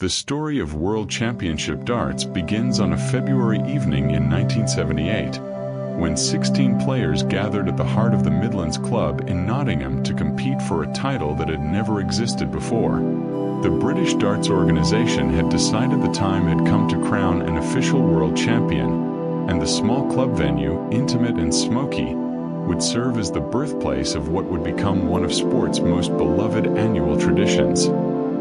The story of World Championship darts begins on a February evening in 1978, when 16 players gathered at the heart of the Midlands Club in Nottingham to compete for a title that had never existed before. The British Darts Organisation had decided the time had come to crown an official world champion, and the small club venue, intimate and smoky, would serve as the birthplace of what would become one of sport's most beloved annual traditions.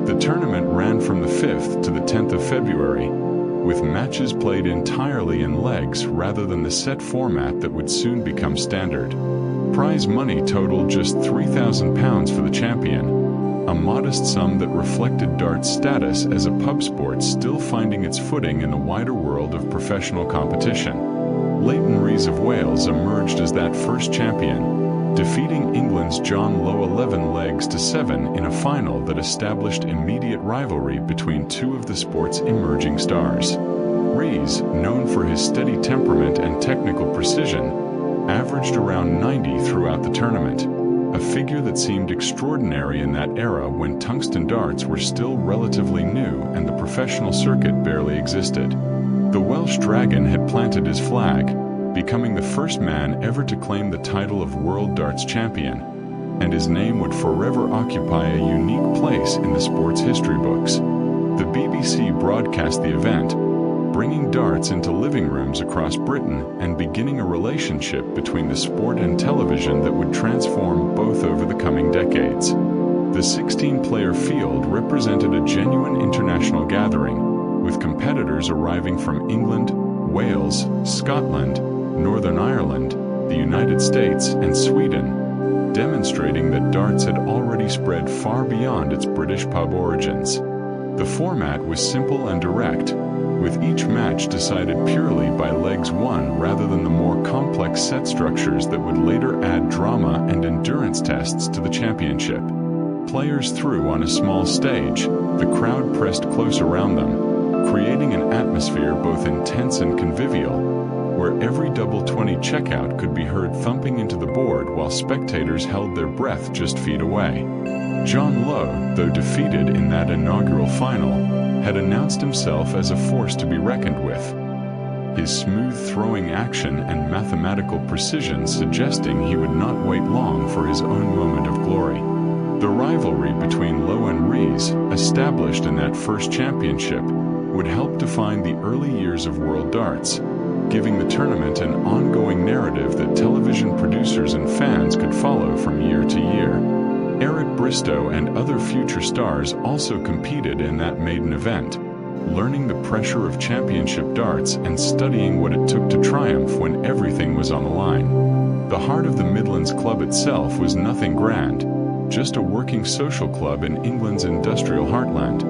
The tournament ran from the 5th to the 10th of February, with matches played entirely in legs rather than the set format that would soon become standard. Prize money totaled just £3,000 for the champion, a modest sum that reflected darts' status as a pub sport still finding its footing in the wider world of professional competition. Leighton Rees of Wales emerged as that first champion, defeating England's John Lowe 11-7 in a final that established immediate rivalry between two of the sport's emerging stars. Rees, known for his steady temperament and technical precision, averaged around 90 throughout the tournament, a figure that seemed extraordinary in that era when tungsten darts were still relatively new and the professional circuit barely existed. The Welsh Dragon had planted his flag, becoming the first man ever to claim the title of World Darts Champion, and his name would forever occupy a unique place in the sport's history books. The BBC broadcast the event, bringing darts into living rooms across Britain and beginning a relationship between the sport and television that would transform both over the coming decades. The 16-player field represented a genuine international gathering, with competitors arriving from England, Wales, Scotland, Northern Ireland, the United States, and Sweden, demonstrating that darts had already spread far beyond its British pub origins. The format was simple and direct, with each match decided purely by legs won rather than the more complex set structures that would later add drama and endurance tests to the championship. Players threw on a small stage, the crowd pressed close around them, creating an atmosphere both intense and convivial, where every double 20 checkout could be heard thumping into the board while spectators held their breath just feet away. John Lowe, though defeated in that inaugural final, had announced himself as a force to be reckoned with, his smooth throwing action and mathematical precision suggesting he would not wait long for his own moment of glory. The rivalry between Lowe and Rees, established in that first championship, would help define the early years of World Darts, giving the tournament an ongoing narrative that television producers and fans could follow from year to year. Eric Bristow and other future stars also competed in that maiden event, learning the pressure of championship darts and studying what it took to triumph when everything was on the line. The heart of the Midlands Club itself was nothing grand, just a working social club in England's industrial heartland,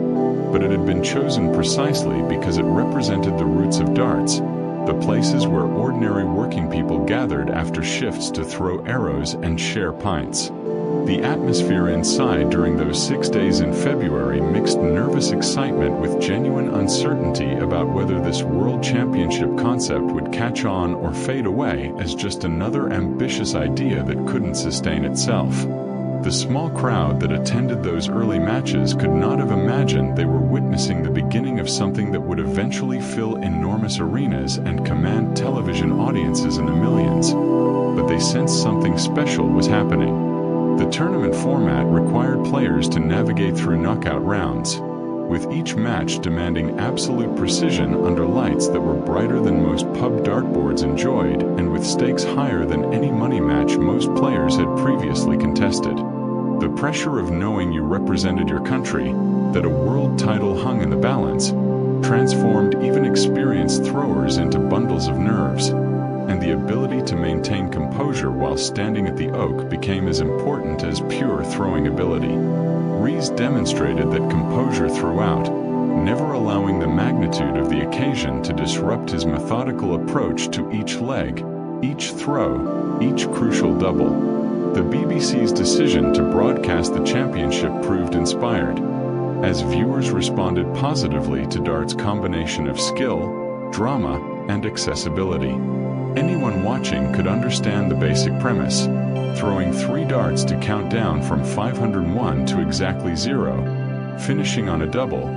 but it had been chosen precisely because it represented the roots of darts, the places where ordinary working people gathered after shifts to throw arrows and share pints. The atmosphere inside during those 6 days in February mixed nervous excitement with genuine uncertainty about whether this World Championship concept would catch on or fade away as just another ambitious idea that couldn't sustain itself. The small crowd that attended those early matches could not have imagined they were witnessing the beginning of something that would eventually fill enormous arenas and command television audiences in the millions, but they sensed something special was happening. The tournament format required players to navigate through knockout rounds, with each match demanding absolute precision under lights that were brighter than most pub dartboards enjoyed and with stakes higher than any money match most players had previously contested. The pressure of knowing you represented your country, that a world title hung in the balance, transformed even experienced throwers into bundles of nerves, and the ability to maintain composure while standing at the oak became as important as pure throwing ability. Rees demonstrated that composure throughout, never allowing the magnitude of the occasion to disrupt his methodical approach to each leg, each throw, each crucial double. The BBC's decision to broadcast the championship proved inspired, as viewers responded positively to darts' combination of skill, drama, and accessibility. Anyone watching could understand the basic premise, throwing 3 darts to count down from 501 to exactly 0, finishing on a double,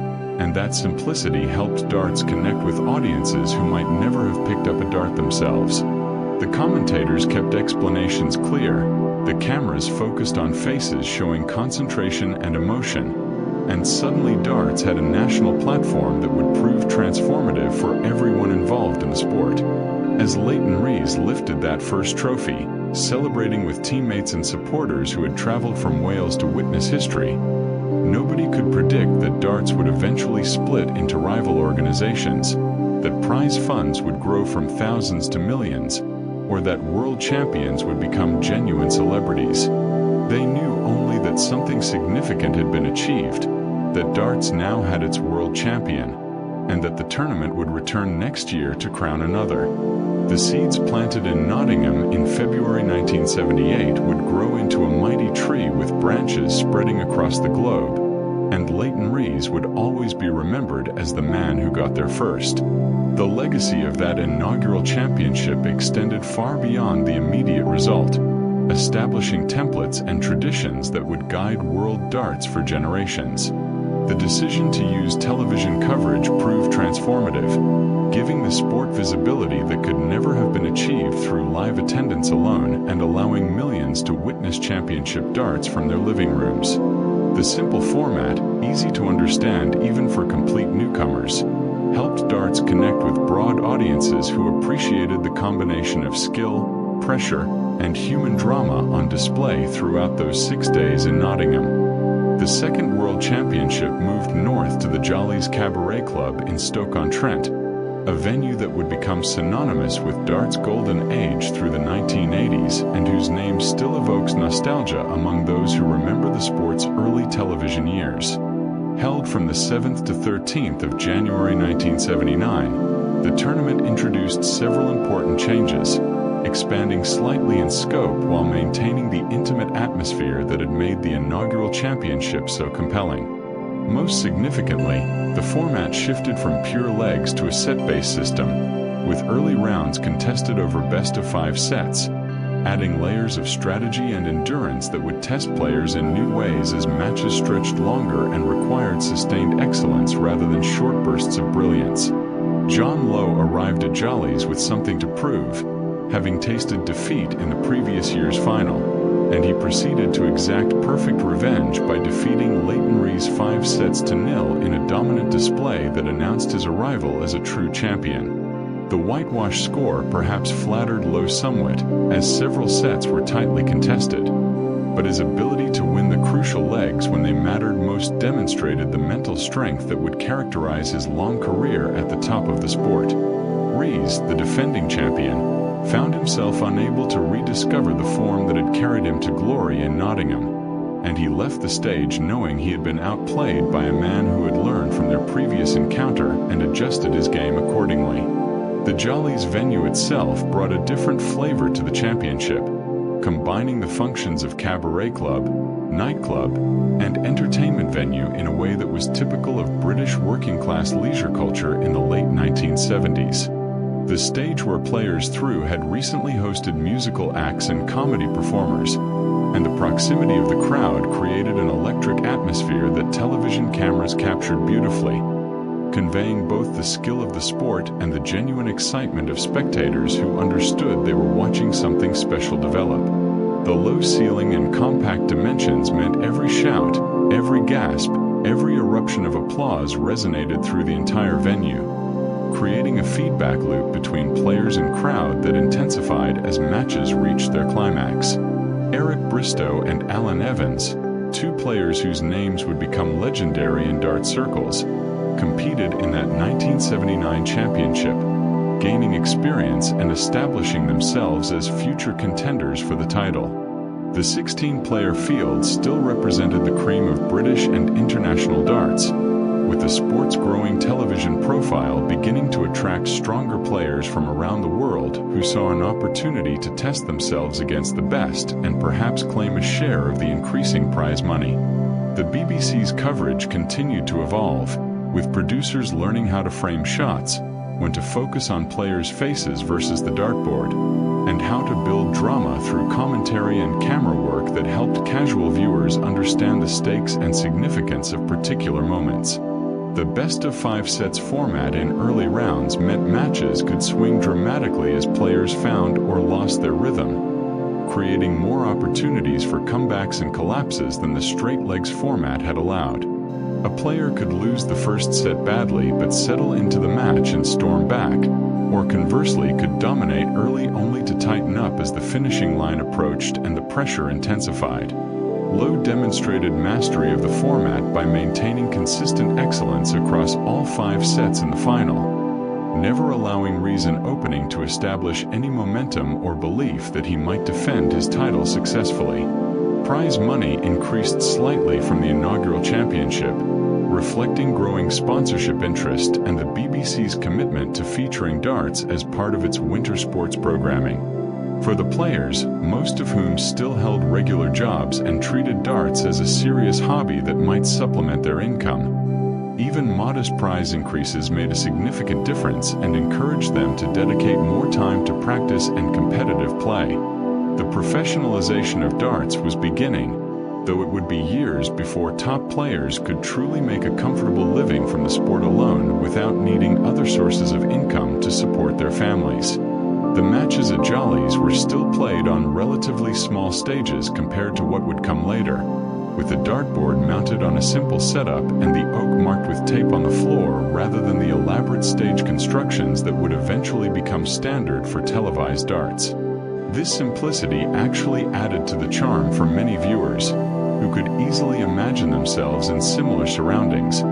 and that simplicity helped darts connect with audiences who might never have picked up a dart themselves. The commentators kept explanations clear, the cameras focused on faces showing concentration and emotion, and suddenly darts had a national platform that would prove transformative for everyone involved in the sport. As Leighton Rees lifted that first trophy, celebrating with teammates and supporters who had traveled from Wales to witness history, nobody could predict that darts would eventually split into rival organizations, that prize funds would grow from thousands to millions, or that world champions would become genuine celebrities. They knew only that something significant had been achieved, that darts now had its world champion, and that the tournament would return next year to crown another. The seeds planted in Nottingham in February 1978 would grow into a mighty tree with branches spreading across the globe, and Leighton Rees would always be remembered as the man who got there first. The legacy of that inaugural championship extended far beyond the immediate result, establishing templates and traditions that would guide world darts for generations. The decision to use television coverage proved transformative, giving the sport visibility that could never have been achieved through live attendance alone and allowing millions to witness championship darts from their living rooms. The simple format, easy to understand even for complete newcomers, helped darts connect with broad audiences who appreciated the combination of skill, pressure, and human drama on display throughout those 6 days in Nottingham. The second World Championship moved north to the Jollies Cabaret Club in Stoke-on-Trent, a venue that would become synonymous with darts' golden age through the 1980s and whose name still evokes nostalgia among those who remember the sport's early television years. Held from the 7th to 13th of January 1979, the tournament introduced several important changes, expanding slightly in scope while maintaining the intimate atmosphere that had made the inaugural championship so compelling. Most significantly, the format shifted from pure legs to a set-based system, with early rounds contested over best-of-5 sets, adding layers of strategy and endurance that would test players in new ways as matches stretched longer and required sustained excellence rather than short bursts of brilliance. John Lowe arrived at Jollies with something to prove, having tasted defeat in the previous year's final, and he proceeded to exact perfect revenge by defeating Leighton Rees 5 sets to 0 in a dominant display that announced his arrival as a true champion. The whitewash score perhaps flattered Lowe somewhat, as several sets were tightly contested, but his ability to win the crucial legs when they mattered most demonstrated the mental strength that would characterize his long career at the top of the sport. Rees, the defending champion, found himself unable to rediscover the form that had carried him to glory in Nottingham, and he left the stage knowing he had been outplayed by a man who had learned from their previous encounter and adjusted his game accordingly. The Jollies venue itself brought a different flavor to the championship, combining the functions of cabaret club, nightclub, and entertainment venue in a way that was typical of British working-class leisure culture in the late 1970s. The stage where players threw had recently hosted musical acts and comedy performers, and the proximity of the crowd created an electric atmosphere that television cameras captured beautifully, conveying both the skill of the sport and the genuine excitement of spectators who understood they were watching something special develop. The low ceiling and compact dimensions meant every shout, every gasp, every eruption of applause resonated through the entire venue, creating a feedback loop between players and crowd that intensified as matches reached their climax. Eric Bristow and Alan Evans, two players whose names would become legendary in dart circles, competed in that 1979 championship, gaining experience and establishing themselves as future contenders for the title. The 16-player field still represented the cream of British and international darts, with the sport's growing television profile beginning to attract stronger players from around the world who saw an opportunity to test themselves against the best and perhaps claim a share of the increasing prize money. The BBC's coverage continued to evolve, with producers learning how to frame shots, when to focus on players' faces versus the dartboard, and how to build drama through commentary and camera work that helped casual viewers understand the stakes and significance of particular moments. The best-of-5 sets format in early rounds meant matches could swing dramatically as players found or lost their rhythm, creating more opportunities for comebacks and collapses than the straight legs format had allowed. A player could lose the first set badly but settle into the match and storm back, or conversely could dominate early only to tighten up as the finishing line approached and the pressure intensified. Lowe demonstrated mastery of the format by maintaining consistent excellence across all 5 sets in the final, never allowing reason opening to establish any momentum or belief that he might defend his title successfully. Prize money increased slightly from the inaugural championship, reflecting growing sponsorship interest and the BBC's commitment to featuring darts as part of its winter sports programming. For the players, most of whom still held regular jobs and treated darts as a serious hobby that might supplement their income, even modest prize increases made a significant difference and encouraged them to dedicate more time to practice and competitive play. The professionalization of darts was beginning, though it would be years before top players could truly make a comfortable living from the sport alone without needing other sources of income to support their families. The matches at Jolly's were still played on relatively small stages compared to what would come later, with the dartboard mounted on a simple setup and the oak marked with tape on the floor rather than the elaborate stage constructions that would eventually become standard for televised darts. This simplicity actually added to the charm for many viewers, who could easily imagine themselves in similar surroundings,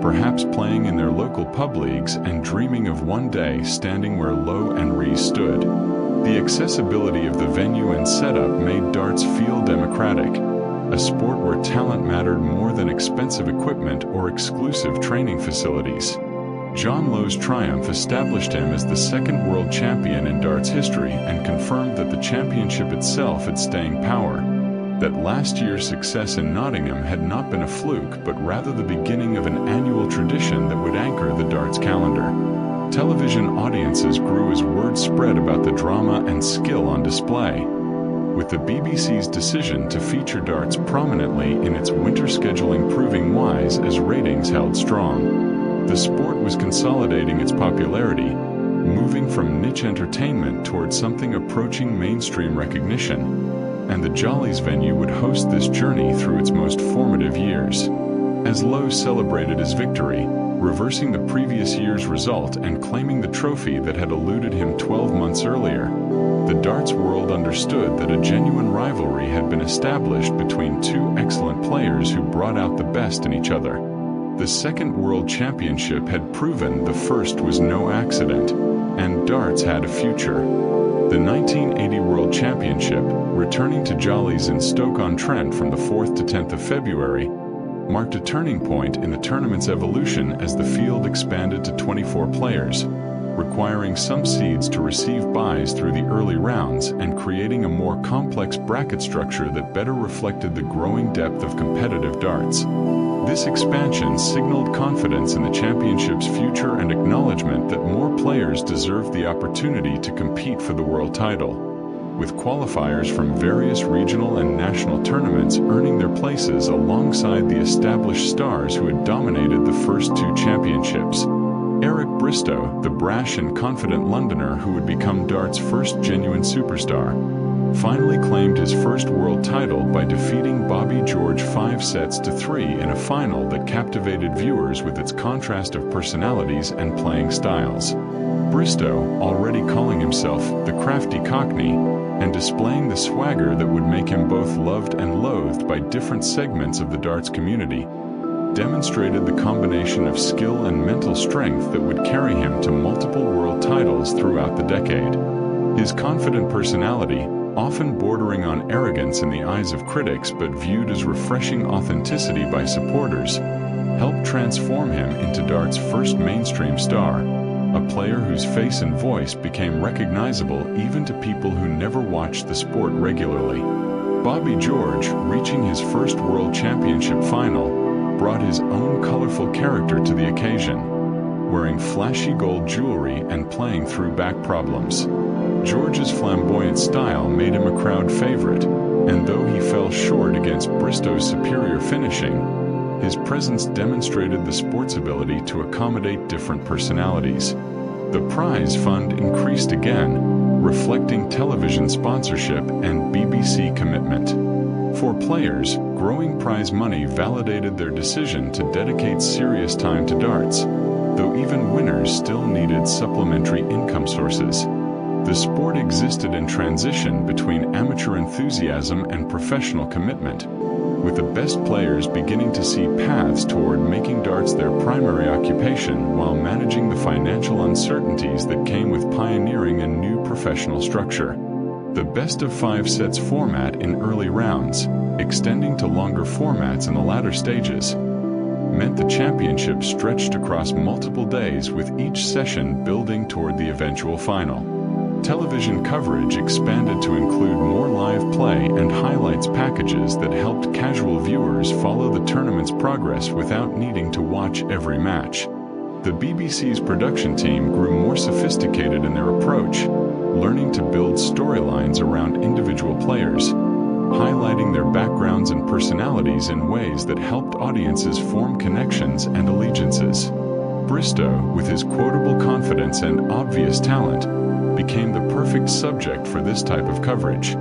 perhaps playing in their local pub leagues and dreaming of one day standing where Lowe and Rees stood. The accessibility of the venue and setup made darts feel democratic, a sport where talent mattered more than expensive equipment or exclusive training facilities. John Lowe's triumph established him as the second world champion in darts history and confirmed that the championship itself had staying power, that last year's success in Nottingham had not been a fluke but rather the beginning of an annual tradition that would anchor the darts calendar. Television audiences grew as word spread about the drama and skill on display, with the BBC's decision to feature darts prominently in its winter scheduling proving wise as ratings held strong. The sport was consolidating its popularity, moving from niche entertainment toward something approaching mainstream recognition, and the Jolly's venue would host this journey through its most formative years. As Lowe celebrated his victory, reversing the previous year's result and claiming the trophy that had eluded him 12 months earlier, the darts world understood that a genuine rivalry had been established between two excellent players who brought out the best in each other. The second World Championship had proven the first was no accident, and darts had a future. The 1980 World Championship, returning to Jolly's in Stoke-on-Trent from the 4th to 10th of February, marked a turning point in the tournament's evolution as the field expanded to 24 players, requiring some seeds to receive byes through the early rounds and creating a more complex bracket structure that better reflected the growing depth of competitive darts. This expansion signaled confidence in the championship's future and acknowledgement that more players deserved the opportunity to compete for the world title, with qualifiers from various regional and national tournaments earning their places alongside the established stars who had dominated the first two championships. Eric Bristow, the brash and confident Londoner who would become darts' first genuine superstar, finally claimed his first world title by defeating Bobby George 5-3 in a final that captivated viewers with its contrast of personalities and playing styles. Bristow, already calling himself the crafty Cockney, and displaying the swagger that would make him both loved and loathed by different segments of the darts community, demonstrated the combination of skill and mental strength that would carry him to multiple world titles throughout the decade. His confident personality, often bordering on arrogance in the eyes of critics but viewed as refreshing authenticity by supporters, helped transform him into darts' first mainstream star, a player whose face and voice became recognizable even to people who never watched the sport regularly. Bobby George, reaching his first World Championship final, brought his own colorful character to the occasion, wearing flashy gold jewelry and playing through back problems. George's flamboyant style made him a crowd favorite, and though he fell short against Bristow's superior finishing, His presence demonstrated the sport's ability to accommodate different personalities. The prize fund increased again, reflecting television sponsorship and BBC commitment. For players, growing prize money validated their decision to dedicate serious time to darts, though even winners still needed supplementary income sources. The sport existed in transition between amateur enthusiasm and professional commitment, with the best players beginning to see paths toward making darts their primary occupation while managing the financial uncertainties that came with pioneering a new professional structure. The best-of-5 sets format in early rounds, extending to longer formats in the latter stages, meant the championship stretched across multiple days, with each session building toward the eventual final. Television coverage expanded to include more live play and highlights packages that helped casual viewers follow the tournament's progress without needing to watch every match. The BBC's production team grew more sophisticated in their approach, learning to build storylines around individual players, highlighting their backgrounds and personalities in ways that helped audiences form connections and allegiances. Bristow, with his quotable confidence and obvious talent, became the perfect subject for this type of coverage,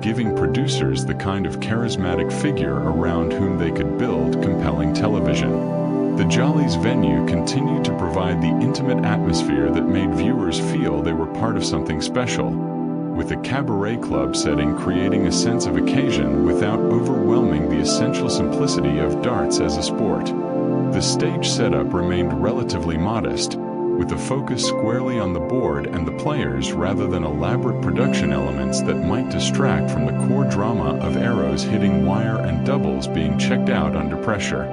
giving producers the kind of charismatic figure around whom they could build compelling television. The Jollies venue continued to provide the intimate atmosphere that made viewers feel they were part of something special, with the cabaret club setting creating a sense of occasion without overwhelming the essential simplicity of darts as a sport. The stage setup remained relatively modest, with the focus squarely on the board and the players rather than elaborate production elements that might distract from the core drama of arrows hitting wire and doubles being checked out under pressure.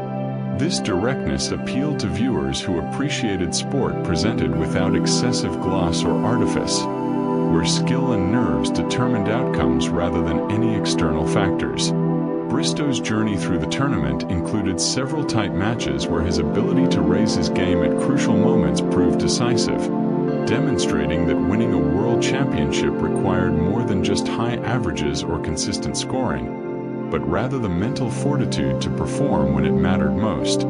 This directness appealed to viewers who appreciated sport presented without excessive gloss or artifice, where skill and nerves determined outcomes rather than any external factors. Bristow's journey through the tournament included several tight matches where his ability to raise his game at crucial moments proved decisive, demonstrating that winning a world championship required more than just high averages or consistent scoring, but rather the mental fortitude to perform when it mattered most.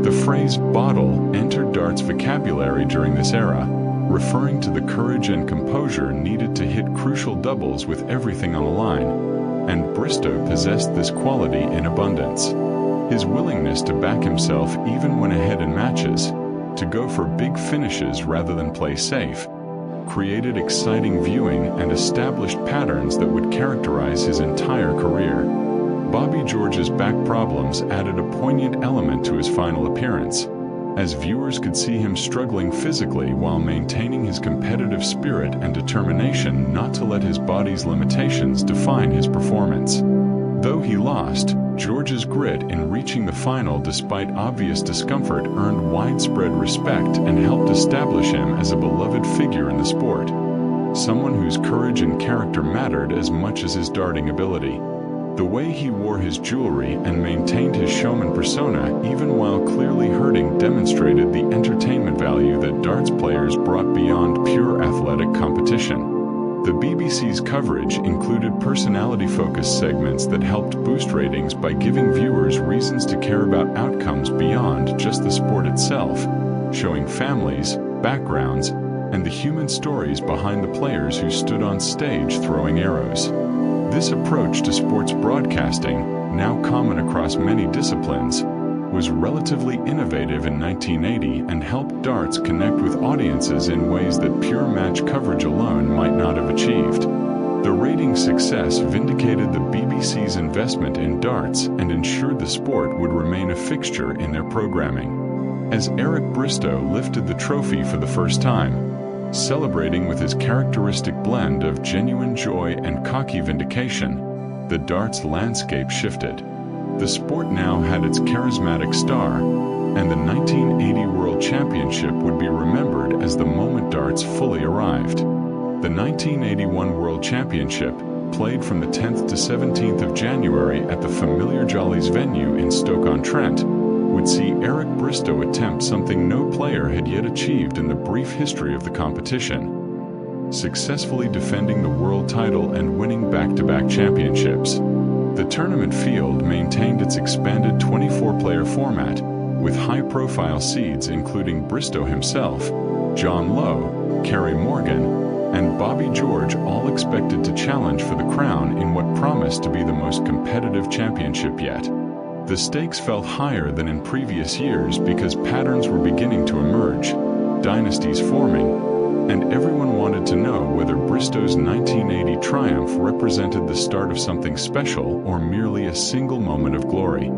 The phrase "bottle" entered darts' vocabulary during this era, referring to the courage and composure needed to hit crucial doubles with everything on the line, and Bristow possessed this quality in abundance. His willingness to back himself even when ahead in matches, to go for big finishes rather than play safe, created exciting viewing and established patterns that would characterize his entire career. Bobby George's back problems added a poignant element to his final appearance, as viewers could see him struggling physically while maintaining his competitive spirit and determination not to let his body's limitations define his performance. Though he lost, George's grit in reaching the final despite obvious discomfort earned widespread respect and helped establish him as a beloved figure in the sport, someone whose courage and character mattered as much as his darting ability. The way he wore his jewelry and maintained his showman persona even while clearly hurting demonstrated the entertainment value that darts players brought beyond pure athletic competition. The BBC's coverage included personality-focused segments that helped boost ratings by giving viewers reasons to care about outcomes beyond just the sport itself, showing families, backgrounds, and the human stories behind the players who stood on stage throwing arrows. This approach to sports broadcasting, now common across many disciplines, was relatively innovative in 1980 and helped darts connect with audiences in ways that pure match coverage alone might not have achieved. The ratings success vindicated the BBC's investment in darts and ensured the sport would remain a fixture in their programming. As Eric Bristow lifted the trophy for the first time, celebrating with his characteristic blend of genuine joy and cocky vindication, the darts landscape shifted. The sport now had its charismatic star, and the 1980 World Championship would be remembered as the moment darts fully arrived. The 1981 World Championship, played from the 10th to 17th of January at the familiar Jollies venue in Stoke-on-Trent, would see Eric Bristow attempt something no player had yet achieved in the brief history of the competition, successfully defending the world title and winning back-to-back championships. The tournament field maintained its expanded 24-player format, with high-profile seeds including Bristow himself, John Lowe, Kerry Morgan, and Bobby George all expected to challenge for the crown in what promised to be the most competitive championship yet. The stakes felt higher than in previous years because patterns were beginning to emerge, dynasties forming, and everyone wanted to know whether Bristow's 1980 triumph represented the start of something special or merely a single moment of glory.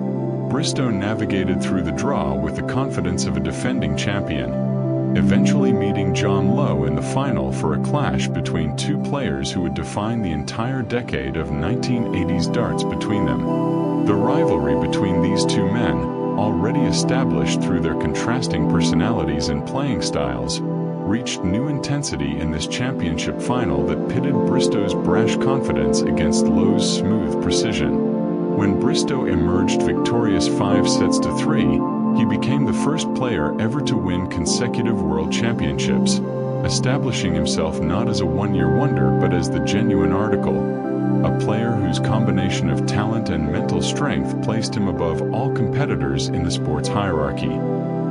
Bristow navigated through the draw with the confidence of a defending champion, eventually meeting John Lowe in the final for a clash between two players who would define the entire decade of 1980s darts between them. The rivalry between these two men, already established through their contrasting personalities and playing styles, reached new intensity in this championship final that pitted Bristow's brash confidence against Lowe's smooth precision. When Bristow emerged victorious 5-3, he became the first player ever to win consecutive world championships, establishing himself not as a one-year wonder but as the genuine article, a player whose combination of talent and mental strength placed him above all competitors in the sport's hierarchy.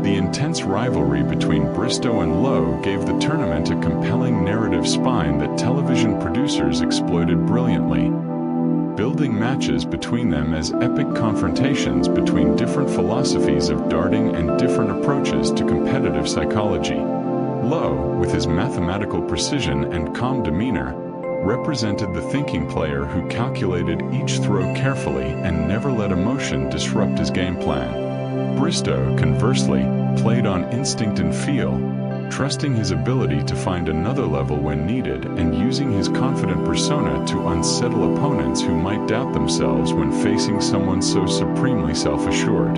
The intense rivalry between Bristow and Lowe gave the tournament a compelling narrative spine that television producers exploited brilliantly, building matches between them as epic confrontations between different philosophies of darting and different approaches to competitive psychology. Lowe, with his mathematical precision and calm demeanor, represented the thinking player who calculated each throw carefully and never let emotion disrupt his game plan. Bristow, conversely, played on instinct and feel, trusting his ability to find another level when needed and using his confident persona to unsettle opponents who might doubt themselves when facing someone so supremely self-assured.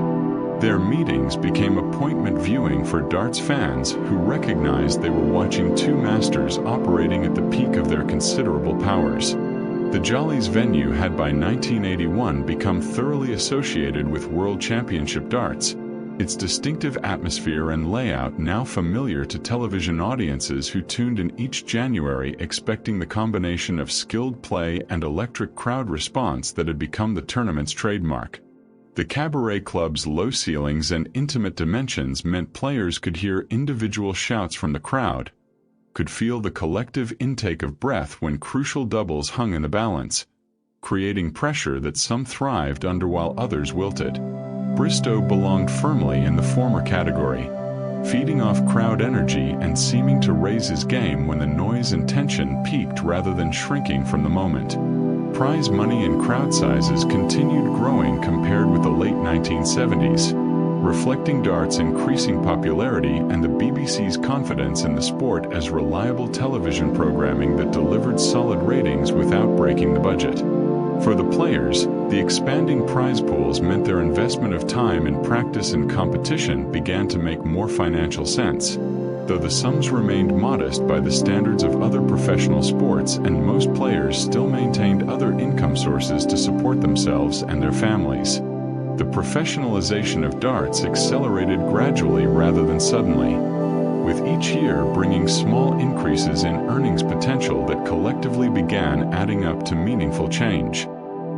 Their meetings became appointment viewing for darts fans who recognized they were watching two masters operating at the peak of their considerable powers. The Jollies venue had by 1981 become thoroughly associated with World Championship darts, its distinctive atmosphere and layout now familiar to television audiences who tuned in each January expecting the combination of skilled play and electric crowd response that had become the tournament's trademark. The Cabaret Club's low ceilings and intimate dimensions meant players could hear individual shouts from the crowd, could feel the collective intake of breath when crucial doubles hung in the balance, creating pressure that some thrived under while others wilted. Bristow belonged firmly in the former category, feeding off crowd energy and seeming to raise his game when the noise and tension peaked rather than shrinking from the moment. Prize money and crowd sizes continued growing compared with the late 1970s, reflecting darts' increasing popularity and the BBC's confidence in the sport as reliable television programming that delivered solid ratings without breaking the budget. For the players, the expanding prize pools meant their investment of time in practice and competition began to make more financial sense, though the sums remained modest by the standards of other professional sports and most players still maintained other income sources to support themselves and their families. The professionalization of darts accelerated gradually rather than suddenly, with each year bringing small increases in earnings potential that collectively began adding up to meaningful change.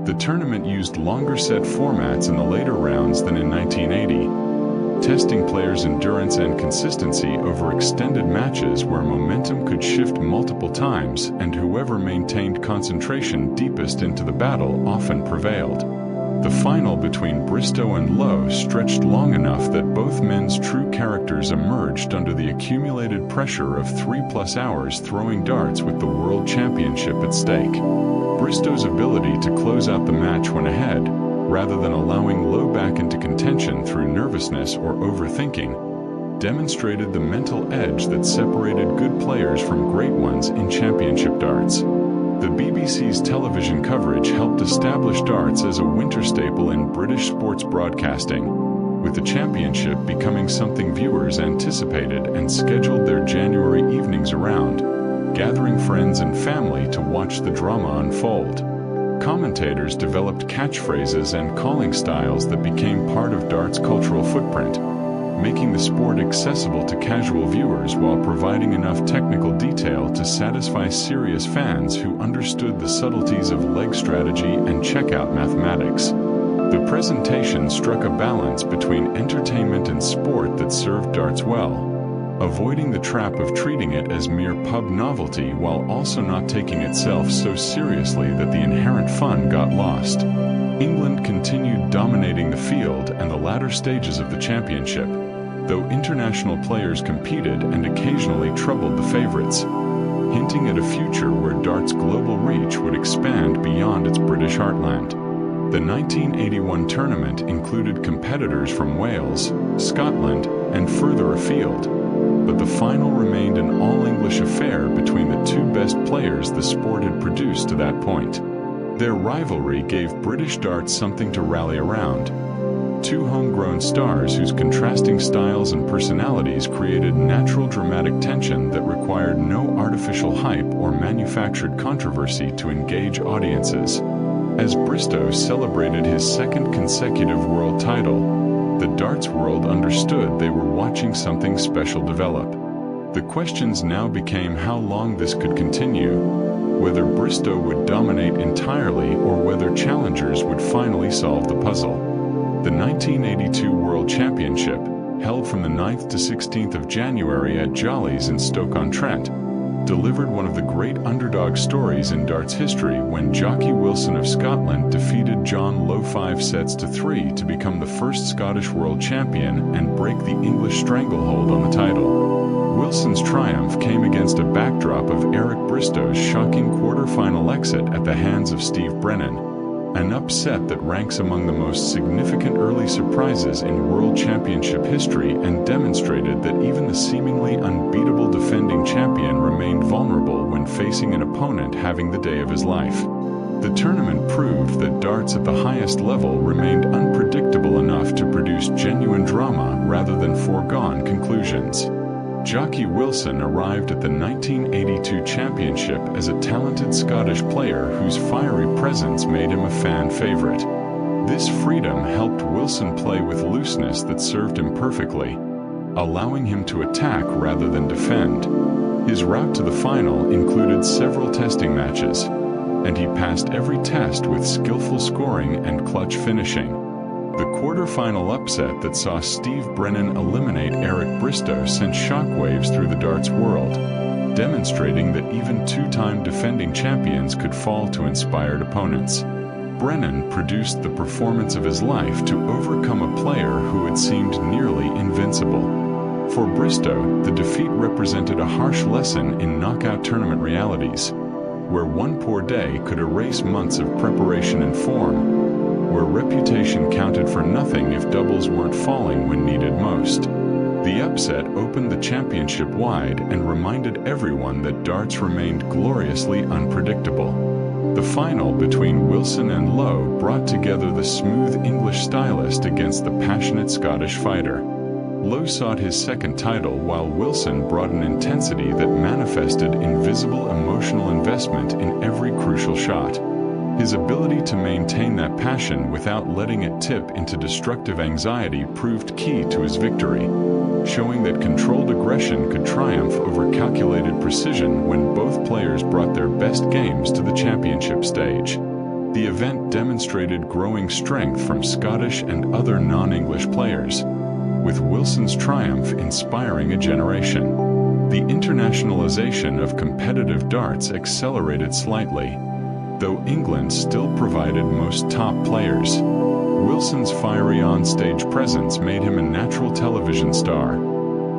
The tournament used longer set formats in the later rounds than in 1980, testing players' endurance and consistency over extended matches where momentum could shift multiple times and whoever maintained concentration deepest into the battle often prevailed. The final between Bristow and Lowe stretched long enough that both men's true characters emerged under the accumulated pressure of 3+ hours throwing darts with the World Championship at stake. Bristow's ability to close out the match when ahead, rather than allowing Lowe back into contention through nervousness or overthinking, demonstrated the mental edge that separated good players from great ones in championship darts. The BBC's television coverage helped establish darts as a winter staple in British sports broadcasting, with the championship becoming something viewers anticipated and scheduled their January evenings around, gathering friends and family to watch the drama unfold. Commentators developed catchphrases and calling styles that became part of darts' cultural footprint, making the sport accessible to casual viewers while providing enough technical detail to satisfy serious fans who understood the subtleties of leg strategy and checkout mathematics. The presentation struck a balance between entertainment and sport that served darts well, avoiding the trap of treating it as mere pub novelty while also not taking itself so seriously that the inherent fun got lost. England continued dominating the field and the latter stages of the championship, though international players competed and occasionally troubled the favourites, hinting at a future where darts' global reach would expand beyond its British heartland. The 1981 tournament included competitors from Wales, Scotland, and further afield, but the final remained an all-English affair between the two best players the sport had produced to that point. Their rivalry gave British darts something to rally around. Two homegrown stars whose contrasting styles and personalities created natural dramatic tension that required no artificial hype or manufactured controversy to engage audiences. As Bristow celebrated his second consecutive world title, the darts world understood they were watching something special develop. The questions now became how long this could continue, whether Bristow would dominate entirely or whether challengers would finally solve the puzzle. The 1982 World Championship, held from the 9th to 16th of January at Jolly's in Stoke-on-Trent, delivered one of the great underdog stories in darts history when Jocky Wilson of Scotland defeated John Lowe 5-3 to become the first Scottish world champion and break the English stranglehold on the title. Wilson's triumph came against a backdrop of Eric Bristow's shocking quarter-final exit at the hands of Steve Brennan, an upset that ranks among the most significant early surprises in World Championship history and demonstrated that even the seemingly unbeatable defending champion remained vulnerable when facing an opponent having the day of his life. The tournament proved that darts at the highest level remained unpredictable enough to produce genuine drama rather than foregone conclusions. Jocky Wilson arrived at the 1982 championship as a talented Scottish player whose fiery presence made him a fan favourite. This freedom helped Wilson play with looseness that served him perfectly, allowing him to attack rather than defend. His route to the final included several testing matches, and he passed every test with skillful scoring and clutch finishing. The quarter-final upset that saw Steve Brennan eliminate Eric Bristow sent shockwaves through the darts world, demonstrating that even two-time defending champions could fall to inspired opponents. Brennan produced the performance of his life to overcome a player who had seemed nearly invincible. For Bristow, the defeat represented a harsh lesson in knockout tournament realities, where one poor day could erase months of preparation and form, where reputation counted for nothing if doubles weren't falling when needed most. The upset opened the championship wide and reminded everyone that darts remained gloriously unpredictable. The final between Wilson and Lowe brought together the smooth English stylist against the passionate Scottish fighter. Lowe sought his second title while Wilson brought an intensity that manifested in visible emotional investment in every crucial shot. His ability to maintain that passion without letting it tip into destructive anxiety proved key to his victory, showing that controlled aggression could triumph over calculated precision when both players brought their best games to the championship stage. The event demonstrated growing strength from Scottish and other non-English players, with Wilson's triumph inspiring a generation. The internationalization of competitive darts accelerated slightly, though England still provided most top players. Wilson's fiery on-stage presence made him a natural television star,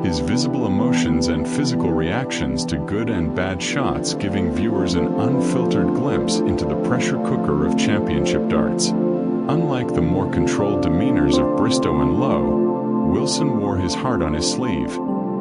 his visible emotions and physical reactions to good and bad shots giving viewers an unfiltered glimpse into the pressure cooker of championship darts. Unlike the more controlled demeanors of Bristow and Lowe, Wilson wore his heart on his sleeve,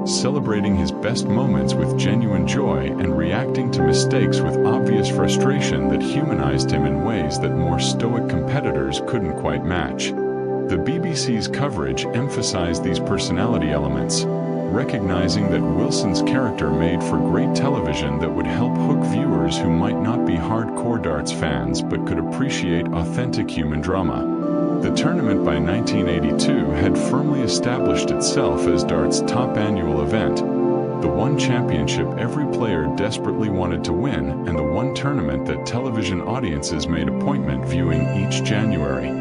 celebrating his best moments with genuine joy and reacting to mistakes with obvious frustration that humanized him in ways that more stoic competitors couldn't quite match. The BBC's coverage emphasized these personality elements, recognizing that Wilson's character made for great television that would help hook viewers who might not be hardcore darts fans but could appreciate authentic human drama. The tournament by 1982 had firmly established itself as dart's top annual event, the one championship every player desperately wanted to win, and the one tournament that television audiences made appointment viewing each January.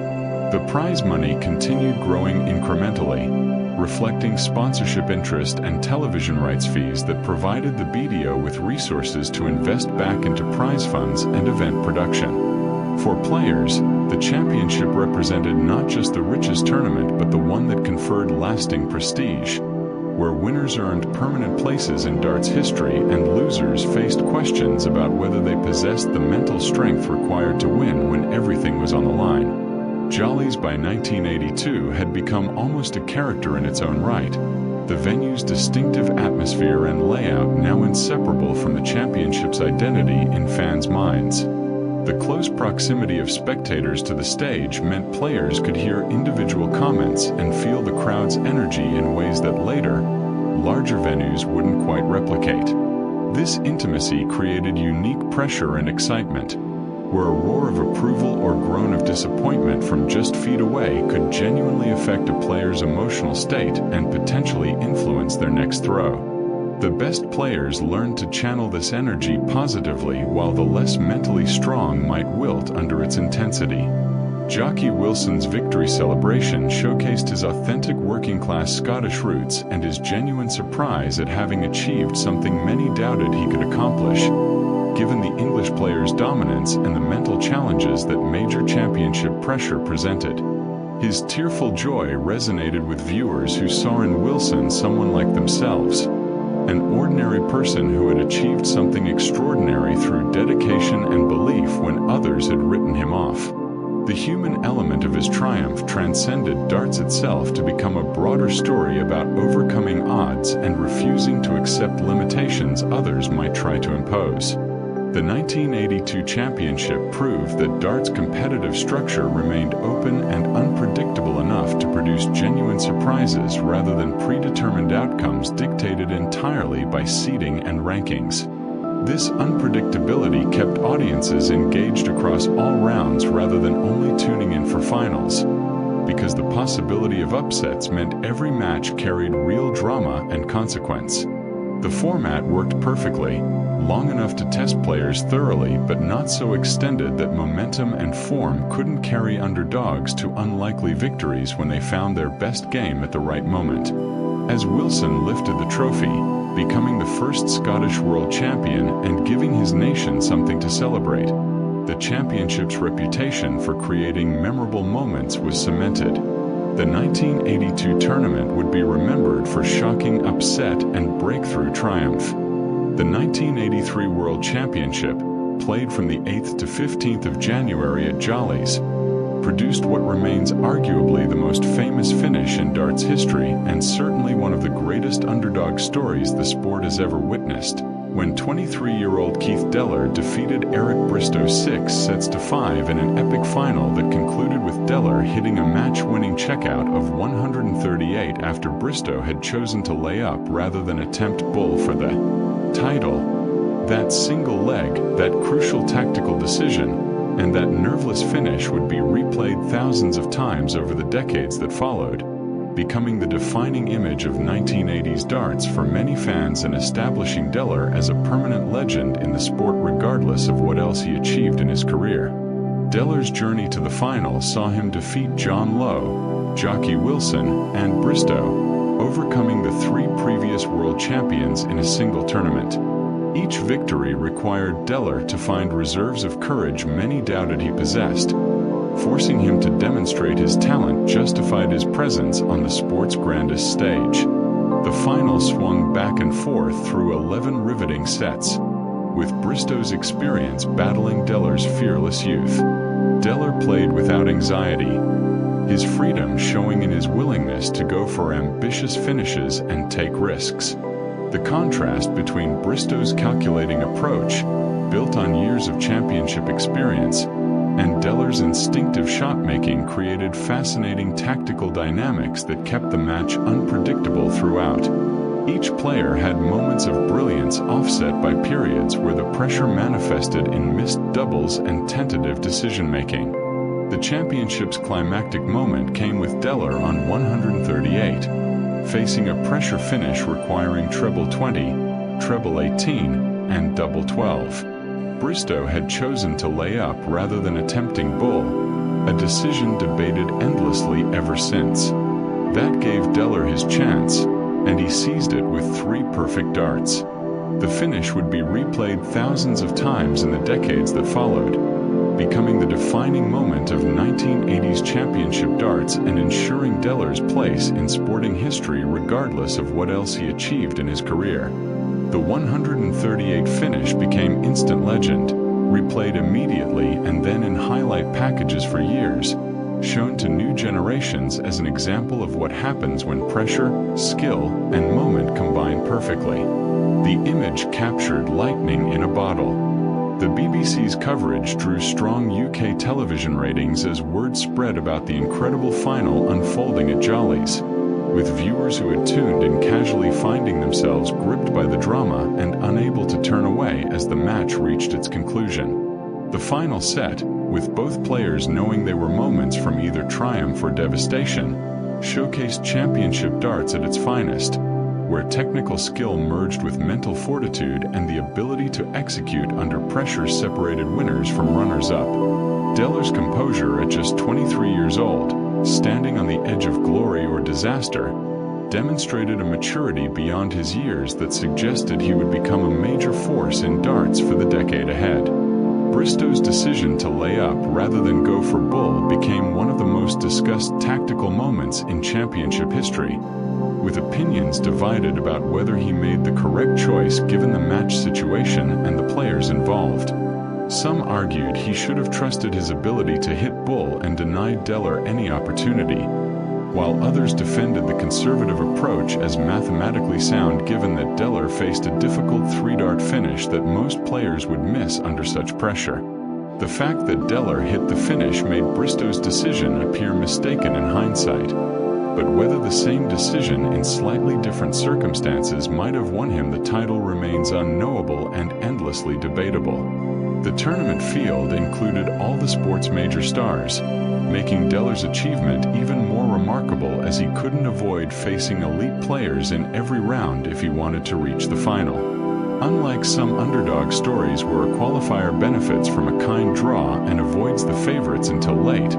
The prize money continued growing incrementally, reflecting sponsorship interest and television rights fees that provided the BDO with resources to invest back into prize funds and event production. For players, the championship represented not just the richest tournament but the one that conferred lasting prestige, where winners earned permanent places in darts history and losers faced questions about whether they possessed the mental strength required to win when everything was on the line. Jollies by 1982 had become almost a character in its own right, the venue's distinctive atmosphere and layout now inseparable from the championship's identity in fans' minds. The close proximity of spectators to the stage meant players could hear individual comments and feel the crowd's energy in ways that later, larger venues wouldn't quite replicate. This intimacy created unique pressure and excitement, where a roar of approval or groan of disappointment from just feet away could genuinely affect a player's emotional state and potentially influence their next throw. The best players learned to channel this energy positively, while the less mentally strong might wilt under its intensity. Jocky Wilson's victory celebration showcased his authentic working-class Scottish roots and his genuine surprise at having achieved something many doubted he could accomplish, given the English players' dominance and the mental challenges that major championship pressure presented. His tearful joy resonated with viewers who saw in Wilson someone like themselves, an ordinary person who had achieved something extraordinary through dedication and belief when others had written him off. The human element of his triumph transcended darts itself to become a broader story about overcoming odds and refusing to accept limitations others might try to impose. The 1982 championship proved that dart's competitive structure remained open and unpredictable enough to produce genuine surprises rather than predetermined outcomes dictated entirely by seeding and rankings. This unpredictability kept audiences engaged across all rounds rather than only tuning in for finals, because the possibility of upsets meant every match carried real drama and consequence. The format worked perfectly, long enough to test players thoroughly but not so extended that momentum and form couldn't carry underdogs to unlikely victories when they found their best game at the right moment. As Wilson lifted the trophy, becoming the first Scottish world champion and giving his nation something to celebrate, the championship's reputation for creating memorable moments was cemented. The 1982 tournament would be remembered for shocking upset and breakthrough triumph. The 1983 World Championship, played from the 8th to 15th of January at Jollies, produced what remains arguably the most famous finish in darts history and certainly one of the greatest underdog stories the sport has ever witnessed, when 23-year-old Keith Deller defeated Eric Bristow 6-5 in an epic final that concluded with Deller hitting a match-winning checkout of 138 after Bristow had chosen to lay up rather than attempt bull for the title. That single leg, that crucial tactical decision, and that nerveless finish would be replayed thousands of times over the decades that followed, becoming the defining image of 1980s darts for many fans and establishing Deller as a permanent legend in the sport regardless of what else he achieved in his career. Deller's journey to the final saw him defeat John Lowe, Jocky Wilson, and Bristow, overcoming the three previous world champions in a single tournament. Each victory required Deller to find reserves of courage many doubted he possessed, forcing him to demonstrate his talent justified his presence on the sport's grandest stage. The final swung back and forth through 11 riveting sets, with Bristow's experience battling Deller's fearless youth. Deller played without anxiety, his freedom showing in his willingness to go for ambitious finishes and take risks. The contrast between Bristow's calculating approach, built on years of championship experience, and Deller's instinctive shot-making created fascinating tactical dynamics that kept the match unpredictable throughout. Each player had moments of brilliance offset by periods where the pressure manifested in missed doubles and tentative decision-making. The championship's climactic moment came with Deller on 138, facing a pressure finish requiring treble 20, treble 18, and double 12. Bristow had chosen to lay up rather than attempting bull, a decision debated endlessly ever since. That gave Deller his chance, and he seized it with 3 perfect darts. The finish would be replayed thousands of times in the decades that followed, becoming the defining moment of 1980s championship darts and ensuring Deller's place in sporting history regardless of what else he achieved in his career. The 138 finish became instant legend, replayed immediately and then in highlight packages for years, shown to new generations as an example of what happens when pressure, skill, and moment combine perfectly. The image captured lightning in a bottle. The BBC's coverage drew strong UK television ratings as word spread about the incredible final unfolding at Jolly's, with viewers who had tuned in casually finding themselves gripped by the drama and unable to turn away as the match reached its conclusion. The final set, with both players knowing they were moments from either triumph or devastation, showcased championship darts at its finest, where technical skill merged with mental fortitude and the ability to execute under pressure separated winners from runners-up. Deller's composure at just 23 years old, standing on the edge of glory or disaster, demonstrated a maturity beyond his years that suggested he would become a major force in darts for the decade ahead. Bristow's decision to lay up rather than go for bull became one of the most discussed tactical moments in championship history, with opinions divided about whether he made the correct choice given the match situation and the players involved. Some argued he should have trusted his ability to hit bull and denied Deller any opportunity, while others defended the conservative approach as mathematically sound given that Deller faced a difficult 3-dart finish that most players would miss under such pressure. The fact that Deller hit the finish made Bristow's decision appear mistaken in hindsight, but whether the same decision in slightly different circumstances might have won him the title remains unknowable and endlessly debatable. The tournament field included all the sport's major stars, making Deller's achievement even more remarkable as he couldn't avoid facing elite players in every round if he wanted to reach the final. Unlike some underdog stories where a qualifier benefits from a kind draw and avoids the favorites until late,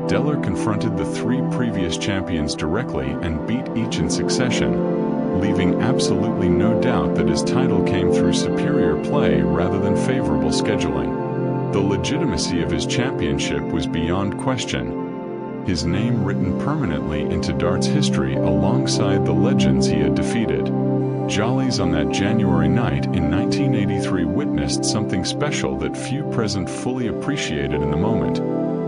Deller confronted the 3 previous champions directly and beat each in succession, leaving absolutely no doubt that his title came through superior play rather than favorable scheduling. The legitimacy of his championship was beyond question, his name written permanently into darts history alongside the legends he had defeated. Jolly's on that January night in 1983 witnessed something special that few present fully appreciated in the moment,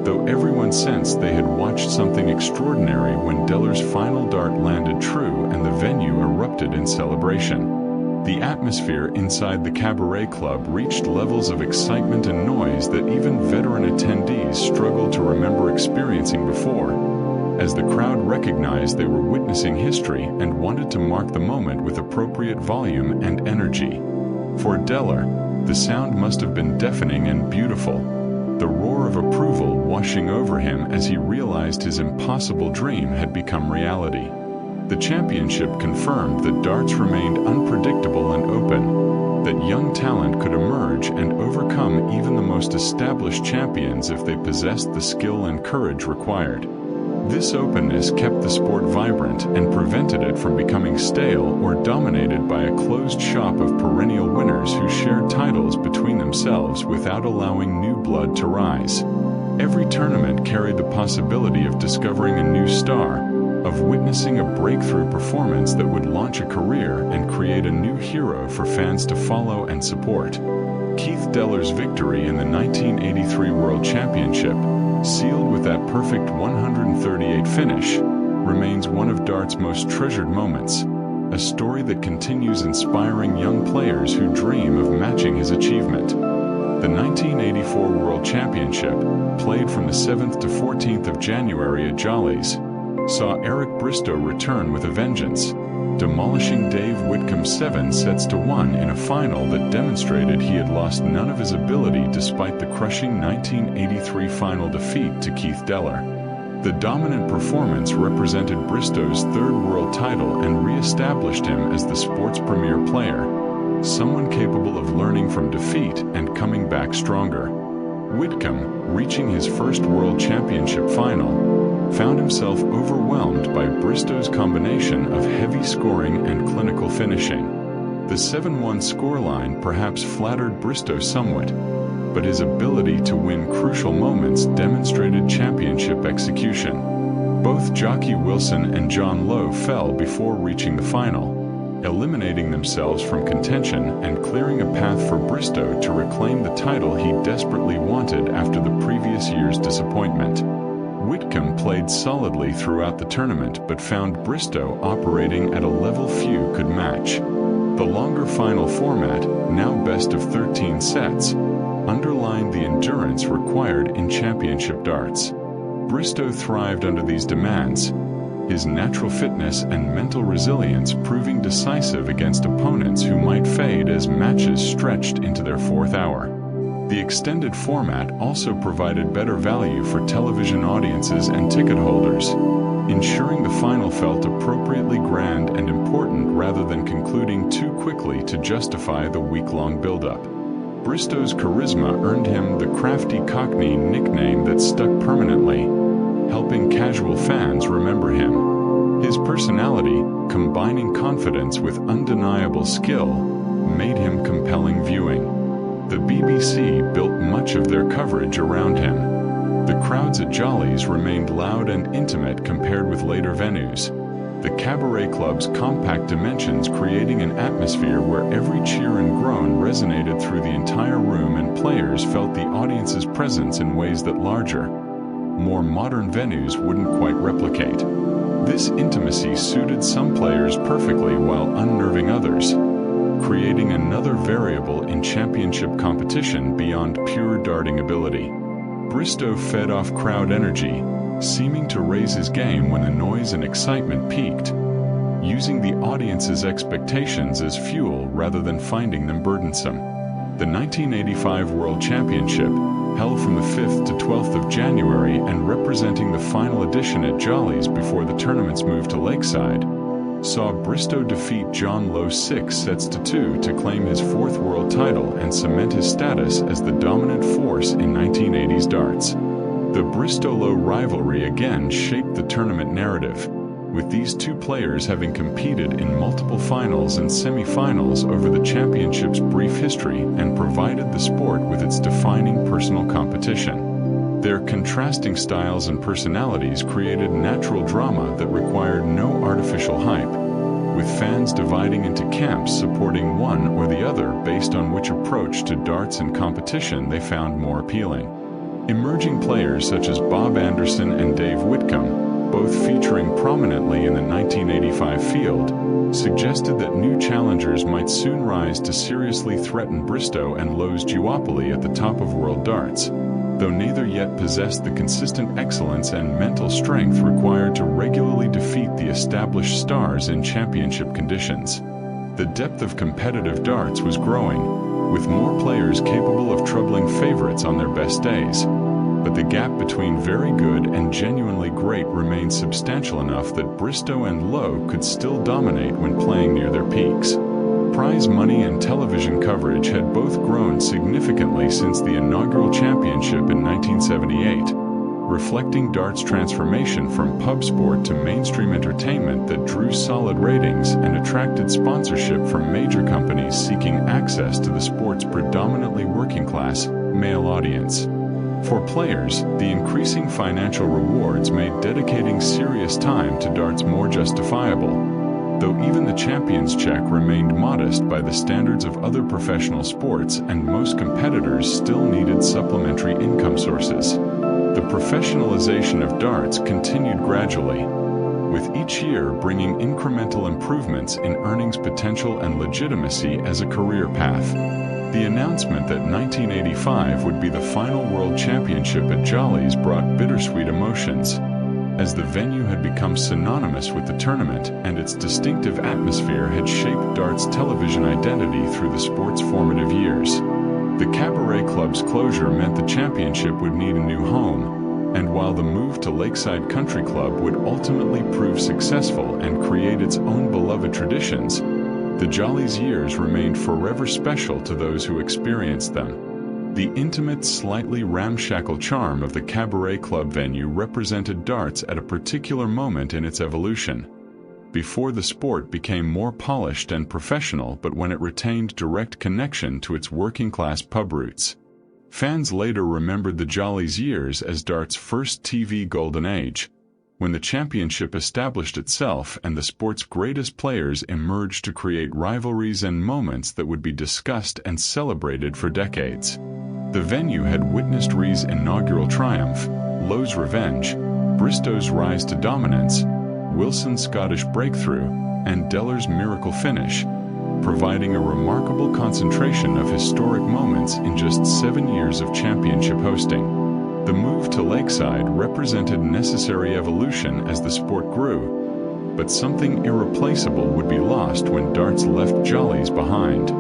though everyone sensed they had watched something extraordinary when Deller's final dart landed true and the venue erupted in celebration. The atmosphere inside the Cabaret Club reached levels of excitement and noise that even veteran attendees struggled to remember experiencing before, as the crowd recognized they were witnessing history and wanted to mark the moment with appropriate volume and energy. For Deller, the sound must have been deafening and beautiful, the roar of approval washing over him as he realized his impossible dream had become reality. The championship confirmed that darts remained unpredictable and open, that young talent could emerge and overcome even the most established champions if they possessed the skill and courage required. This openness kept the sport vibrant and prevented it from becoming stale or dominated by a closed shop of perennial winners who shared titles between themselves without allowing new blood to rise. Every tournament carried the possibility of discovering a new star, of witnessing a breakthrough performance that would launch a career and create a new hero for fans to follow and support. Keith Deller's victory in the 1983 World Championship, sealed with that perfect 138 finish, remains one of dart's most treasured moments, a story that continues inspiring young players who dream of matching his achievement. The 1984 World Championship, played from the 7th to 14th of January at Jolly's, saw Eric Bristow return with a vengeance, demolishing Dave Whitcomb 7-1 in a final that demonstrated he had lost none of his ability despite the crushing 1983 final defeat to Keith Deller. The dominant performance represented Bristow's third world title and re-established him as the sport's premier player, someone capable of learning from defeat and coming back stronger. Whitcomb, reaching his first World Championship final, found himself overwhelmed by Bristow's combination of heavy scoring and clinical finishing. The 7-1 scoreline perhaps flattered Bristow somewhat, but his ability to win crucial moments demonstrated championship execution. Both Jocky Wilson and John Lowe fell before reaching the final, eliminating themselves from contention and clearing a path for Bristow to reclaim the title he desperately wanted after the previous year's disappointment. Whitcomb played solidly throughout the tournament but found Bristow operating at a level few could match. The longer final format, now best of 13 sets, underlined the endurance required in championship darts. Bristow thrived under these demands, his natural fitness and mental resilience proving decisive against opponents who might fade as matches stretched into their fourth hour. The extended format also provided better value for television audiences and ticket holders, ensuring the final felt appropriately grand and important rather than concluding too quickly to justify the week-long build-up. Bristow's charisma earned him the crafty Cockney nickname that stuck permanently, helping casual fans remember him. His personality, combining confidence with undeniable skill, made him compelling viewing. The BBC built much of their coverage around him. The crowds at Jolly's remained loud and intimate compared with later venues, the Cabaret Club's compact dimensions creating an atmosphere where every cheer and groan resonated through the entire room and players felt the audience's presence in ways that larger, more modern venues wouldn't quite replicate. This intimacy suited some players perfectly while unnerving others, creating another variable in championship competition beyond pure darting ability. Bristow fed off crowd energy, seeming to raise his game when the noise and excitement peaked, using the audience's expectations as fuel rather than finding them burdensome. The 1985 World Championship, held from the 5th to 12th of January and representing the final edition at Jolly's before the tournament's move to Lakeside, saw Bristow defeat John Lowe 6-2 to claim his fourth world title and cement his status as the dominant force in 1980s darts. The Bristow-Lowe rivalry again shaped the tournament narrative, with these two players having competed in multiple finals and semi-finals over the championship's brief history and provided the sport with its defining personal competition. Their contrasting styles and personalities created natural drama that required no artificial hype, with fans dividing into camps supporting one or the other based on which approach to darts and competition they found more appealing. Emerging players such as Bob Anderson and Dave Whitcomb, both featuring prominently in the 1985 field, suggested that new challengers might soon rise to seriously threaten Bristow and Lowe's duopoly at the top of world darts, though neither yet possessed the consistent excellence and mental strength required to regularly defeat the established stars in championship conditions. The depth of competitive darts was growing, with more players capable of troubling favorites on their best days, but the gap between very good and genuinely great remained substantial enough that Bristow and Lowe could still dominate when playing near their peaks. Prize money and television coverage had both grown significantly since the inaugural championship in 1978, reflecting darts' transformation from pub sport to mainstream entertainment that drew solid ratings and attracted sponsorship from major companies seeking access to the sport's predominantly working-class, male audience. For players, the increasing financial rewards made dedicating serious time to darts more justifiable, though even the champion's check remained modest by the standards of other professional sports and most competitors still needed supplementary income sources. The professionalization of darts continued gradually, with each year bringing incremental improvements in earnings potential and legitimacy as a career path. The announcement that 1985 would be the final World Championship at Jolly's brought bittersweet emotions, as the venue had become synonymous with the tournament and its distinctive atmosphere had shaped darts' television identity through the sport's formative years. The Cabaret Club's closure meant the championship would need a new home, and while the move to Lakeside Country Club would ultimately prove successful and create its own beloved traditions, the Jollies' years remained forever special to those who experienced them. The intimate, slightly ramshackle charm of the Cabaret Club venue represented darts at a particular moment in its evolution. Before the sport became more polished and professional, but when it retained direct connection to its working-class pub roots. Fans later remembered the Jollies' years as darts' first TV golden age, when the championship established itself and the sport's greatest players emerged to create rivalries and moments that would be discussed and celebrated for decades. The venue had witnessed Rees' inaugural triumph, Lowe's revenge, Bristow's rise to dominance, Wilson's Scottish breakthrough, and Deller's miracle finish, providing a remarkable concentration of historic moments in just 7 years of championship hosting. The move to Lakeside represented necessary evolution as the sport grew, but something irreplaceable would be lost when darts left Jollies behind.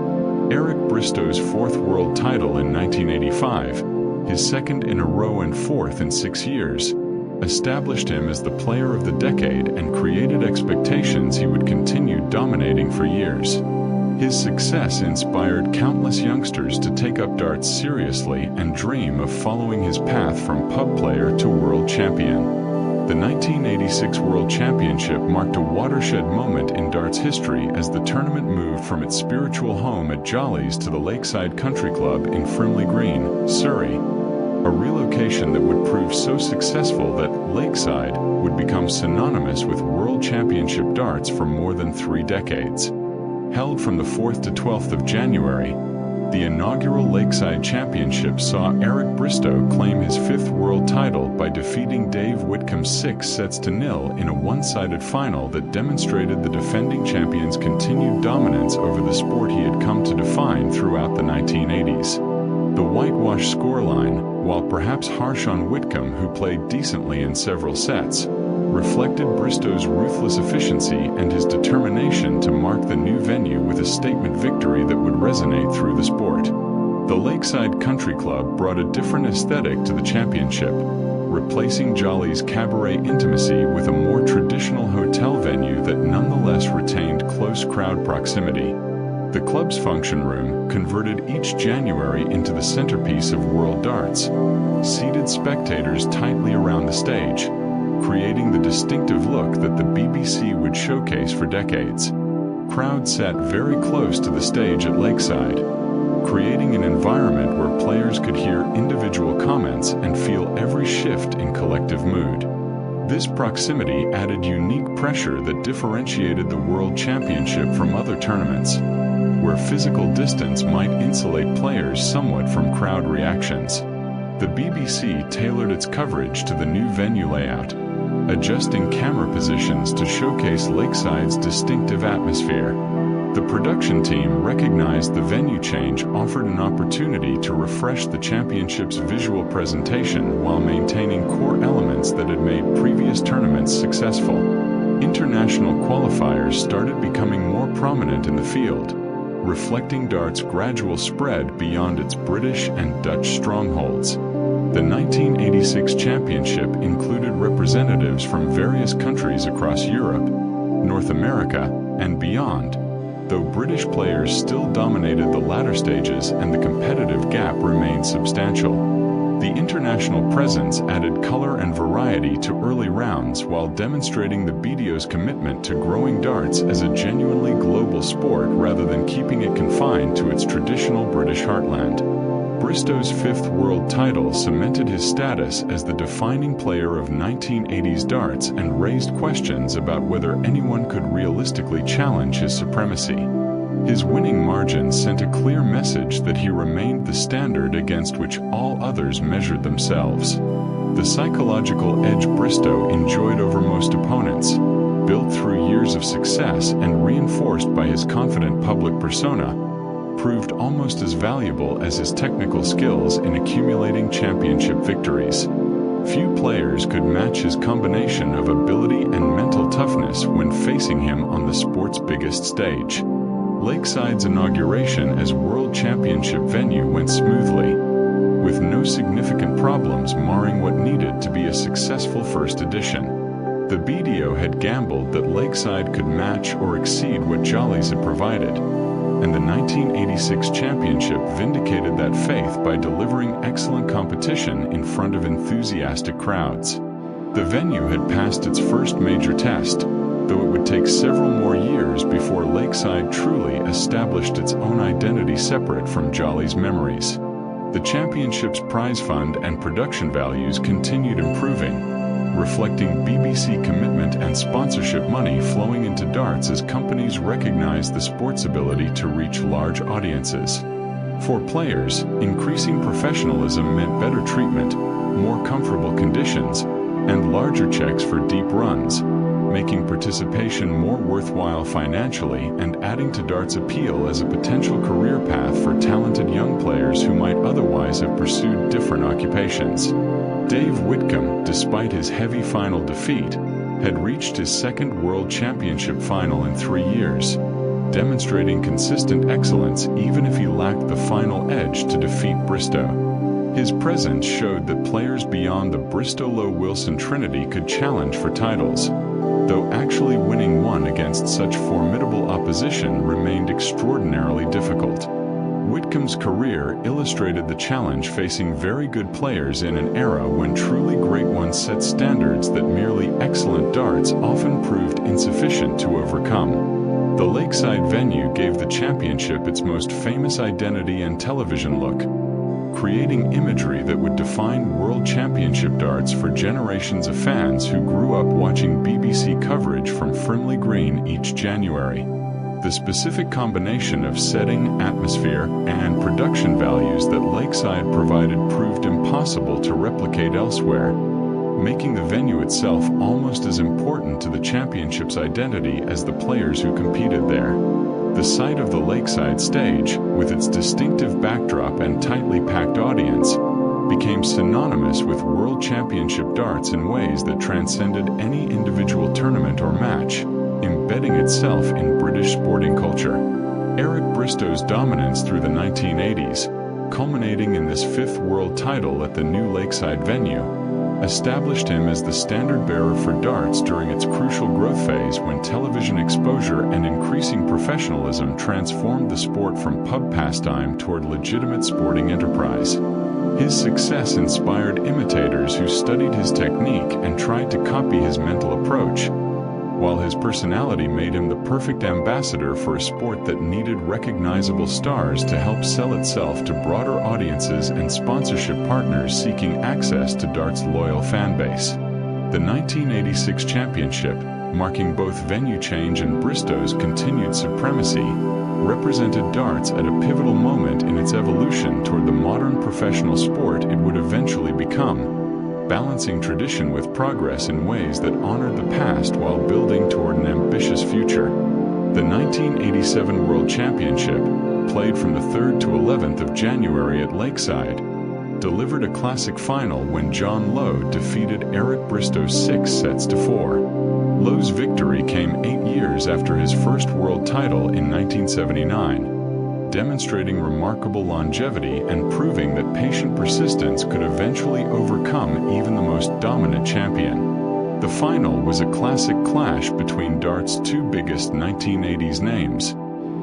Eric Bristow's fourth world title in 1985, his second in a row and fourth in 6 years, established him as the player of the decade and created expectations he would continue dominating for years. His success inspired countless youngsters to take up darts seriously and dream of following his path from pub player to world champion. The 1986 World Championship marked a watershed moment in darts history as the tournament moved from its spiritual home at Jollies to the Lakeside Country Club in Frimley Green, Surrey, a relocation that would prove so successful that Lakeside would become synonymous with World Championship darts for more than 3 decades. Held from the 4th to 12th of January, the inaugural Lakeside Championship saw Eric Bristow claim his 5th world title by defeating Dave Whitcomb 6-0 in a one-sided final that demonstrated the defending champion's continued dominance over the sport he had come to define throughout the 1980s. The whitewash scoreline, while perhaps harsh on Whitcomb, who played decently in several sets, reflected Bristow's ruthless efficiency and his determination to mark the new venue with a statement victory that would resonate through the sport. The Lakeside Country Club brought a different aesthetic to the championship, replacing Jollies' cabaret intimacy with a more traditional hotel venue that nonetheless retained close crowd proximity. The club's function room, converted each January into the centerpiece of World Darts, seated spectators tightly around the stage, creating the distinctive look that the BBC would showcase for decades. Crowds sat very close to the stage at Lakeside, creating an environment where players could hear individual comments and feel every shift in collective mood. This proximity added unique pressure that differentiated the World Championship from other tournaments, where physical distance might insulate players somewhat from crowd reactions. The BBC tailored its coverage to the new venue layout, adjusting camera positions to showcase Lakeside's distinctive atmosphere. The production team recognized the venue change offered an opportunity to refresh the championship's visual presentation while maintaining core elements that had made previous tournaments successful. International qualifiers started becoming more prominent in the field, reflecting darts' gradual spread beyond its British and Dutch strongholds. The 1986 championship included representatives from various countries across Europe, North America, and beyond, though British players still dominated the latter stages and the competitive gap remained substantial. The international presence added color and variety to early rounds while demonstrating the BDO's commitment to growing darts as a genuinely global sport rather than keeping it confined to its traditional British heartland. Bristow's 5th world title cemented his status as the defining player of 1980s darts and raised questions about whether anyone could realistically challenge his supremacy. His winning margin sent a clear message that he remained the standard against which all others measured themselves. The psychological edge Bristow enjoyed over most opponents, built through years of success and reinforced by his confident public persona, proved almost as valuable as his technical skills in accumulating championship victories. Few players could match his combination of ability and mental toughness when facing him on the sport's biggest stage. Lakeside's inauguration as World Championship venue went smoothly, with no significant problems marring what needed to be a successful first edition. The BDO had gambled that Lakeside could match or exceed what Jolly's had provided, and the 1986 championship vindicated that faith by delivering excellent competition in front of enthusiastic crowds. The venue had passed its first major test, though it would take several more years before Lakeside truly established its own identity separate from Jolly's memories. The championship's prize fund and production values continued improving, reflecting BBC commitment and sponsorship money flowing into darts as companies recognized the sport's ability to reach large audiences. For players, increasing professionalism meant better treatment, more comfortable conditions, and larger checks for deep runs, making participation more worthwhile financially and adding to dart's appeal as a potential career path for talented young players who might otherwise have pursued different occupations. Dave Whitcomb, despite his heavy final defeat, had reached his second World Championship final in 3 years, demonstrating consistent excellence even if he lacked the final edge to defeat Bristow. His presence showed that players beyond the Bristow-Lowe-Wilson trinity could challenge for titles, though actually winning one against such formidable opposition remained extraordinarily difficult. Whitcomb's career illustrated the challenge facing very good players in an era when truly great ones set standards that merely excellent darts often proved insufficient to overcome. The Lakeside venue gave the championship its most famous identity and television look, creating imagery that would define World Championship darts for generations of fans who grew up watching BBC coverage from Frimley Green each January. The specific combination of setting, atmosphere, and production values that Lakeside provided proved impossible to replicate elsewhere, making the venue itself almost as important to the championship's identity as the players who competed there. The sight of the Lakeside stage, with its distinctive backdrop and tightly packed audience, became synonymous with World Championship darts in ways that transcended any individual tournament or match, embedding itself in British sporting culture. Eric Bristow's dominance through the 1980s, culminating in this fifth world title at the new Lakeside venue, established him as the standard-bearer for darts during its crucial growth phase when television exposure and increasing professionalism transformed the sport from pub pastime toward legitimate sporting enterprise. His success inspired imitators who studied his technique and tried to copy his mental approach, while his personality made him the perfect ambassador for a sport that needed recognizable stars to help sell itself to broader audiences and sponsorship partners seeking access to dart's loyal fan base. The 1986 championship, marking both venue change and Bristow's continued supremacy, represented darts at a pivotal moment in its evolution toward the modern professional sport it would eventually become, balancing tradition with progress in ways that honored the past while building toward an ambitious future. The 1987 World Championship, played from the 3rd to 11th of January at Lakeside, delivered a classic final when John Lowe defeated Eric Bristow 6-4. Lowe's victory came 8 years after his first world title in 1979, demonstrating remarkable longevity and proving that patient persistence could eventually overcome even the most dominant champion. The final was a classic clash between dart's two biggest 1980s names,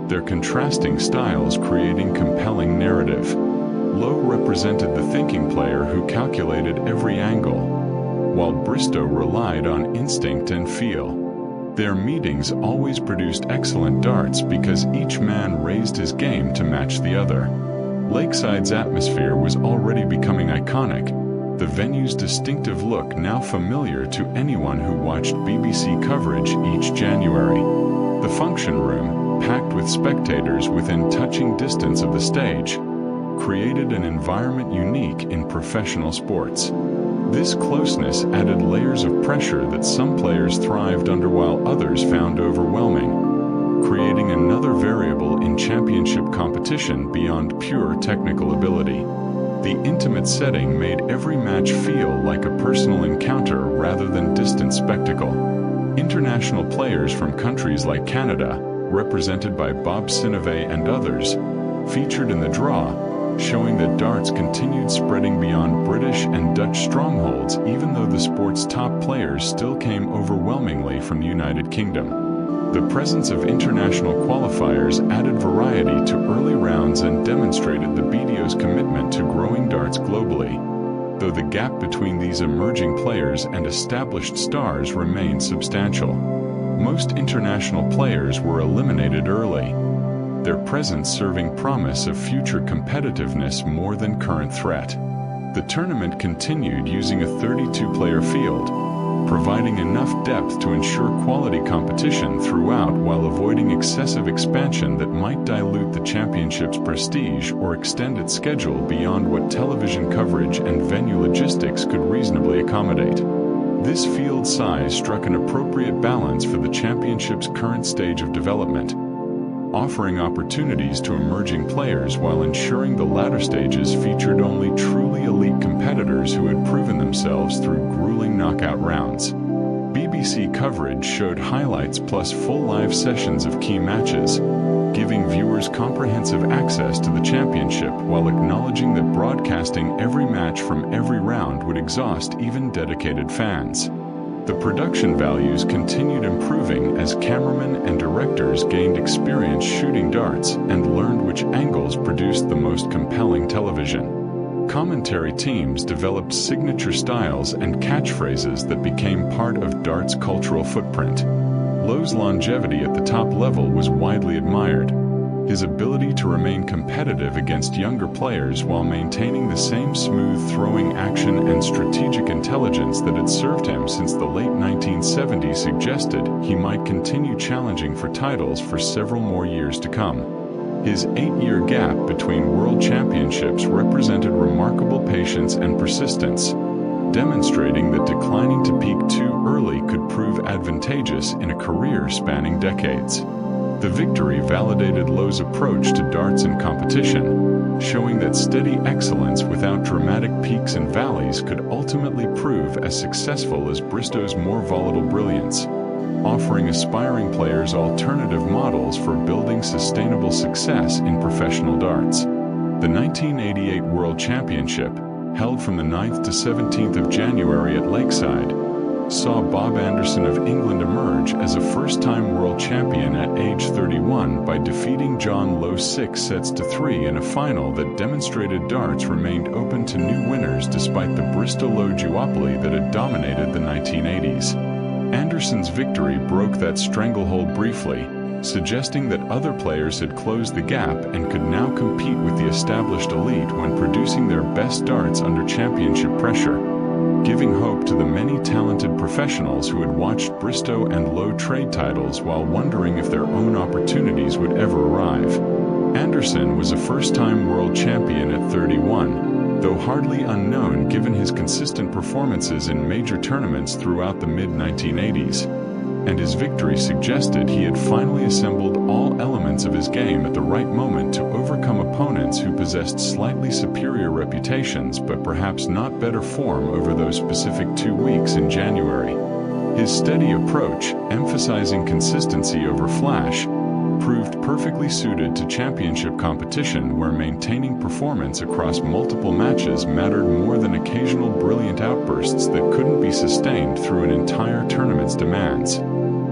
their contrasting styles creating compelling narrative. Lowe represented the thinking player who calculated every angle, while Bristow relied on instinct and feel. Their meetings always produced excellent darts because each man raised his game to match the other. Lakeside's atmosphere was already becoming iconic, the venue's distinctive look now familiar to anyone who watched BBC coverage each January. The function room, packed with spectators within touching distance of the stage, created an environment unique in professional sports. This closeness added layers of pressure that some players thrived under while others found overwhelming, creating another variable in championship competition beyond pure technical ability. The intimate setting made every match feel like a personal encounter rather than distant spectacle. International players from countries like Canada, represented by Bob Sinové and others, featured in the draw, showing that darts continued spreading beyond British and Dutch strongholds even though the sport's top players still came overwhelmingly from the United Kingdom. The presence of international qualifiers added variety to early rounds and demonstrated the BDO's commitment to growing darts globally, though the gap between these emerging players and established stars remained substantial. Most international players were eliminated early, their presence serving promise of future competitiveness more than current threat. The tournament continued using a 32-player field, providing enough depth to ensure quality competition throughout while avoiding excessive expansion that might dilute the championship's prestige or extend its schedule beyond what television coverage and venue logistics could reasonably accommodate. This field size struck an appropriate balance for the championship's current stage of development, offering opportunities to emerging players while ensuring the latter stages featured only truly elite competitors who had proven themselves through grueling knockout rounds. BBC coverage showed highlights plus full live sessions of key matches, giving viewers comprehensive access to the championship while acknowledging that broadcasting every match from every round would exhaust even dedicated fans. The production values continued improving as cameramen and directors gained experience shooting darts and learned which angles produced the most compelling television. Commentary teams developed signature styles and catchphrases that became part of darts' cultural footprint. Lowe's longevity at the top level was widely admired. His ability to remain competitive against younger players while maintaining the same smooth throwing action and strategic intelligence that had served him since the late 1970s suggested he might continue challenging for titles for several more years to come. His 8-year gap between world championships represented remarkable patience and persistence, demonstrating that declining to peak too early could prove advantageous in a career spanning decades. The victory validated Lowe's approach to darts and competition, showing that steady excellence without dramatic peaks and valleys could ultimately prove as successful as Bristow's more volatile brilliance, offering aspiring players alternative models for building sustainable success in professional darts. The 1988 World Championship, held from the 9th to 17th of January at Lakeside, saw Bob Anderson of England emerge as a first-time world champion at age 31 by defeating John Lowe 6-3 in a final that demonstrated darts remained open to new winners despite the Bristol-Lowe duopoly that had dominated the 1980s. Anderson's victory broke that stranglehold briefly, suggesting that other players had closed the gap and could now compete with the established elite when producing their best darts under championship pressure, giving hope to the many talented professionals who had watched Bristow and Lowe trade titles while wondering if their own opportunities would ever arrive. Anderson was a first-time world champion at 31, though hardly unknown given his consistent performances in major tournaments throughout the mid-1980s, and his victory suggested he had finally assembled all elements of his game at the right moment to overcome opponents who possessed slightly superior reputations but perhaps not better form over those specific 2 weeks in January. His steady approach, emphasizing consistency over flash, proved perfectly suited to championship competition where maintaining performance across multiple matches mattered more than occasional brilliant outbursts that couldn't be sustained through an entire tournament's demands.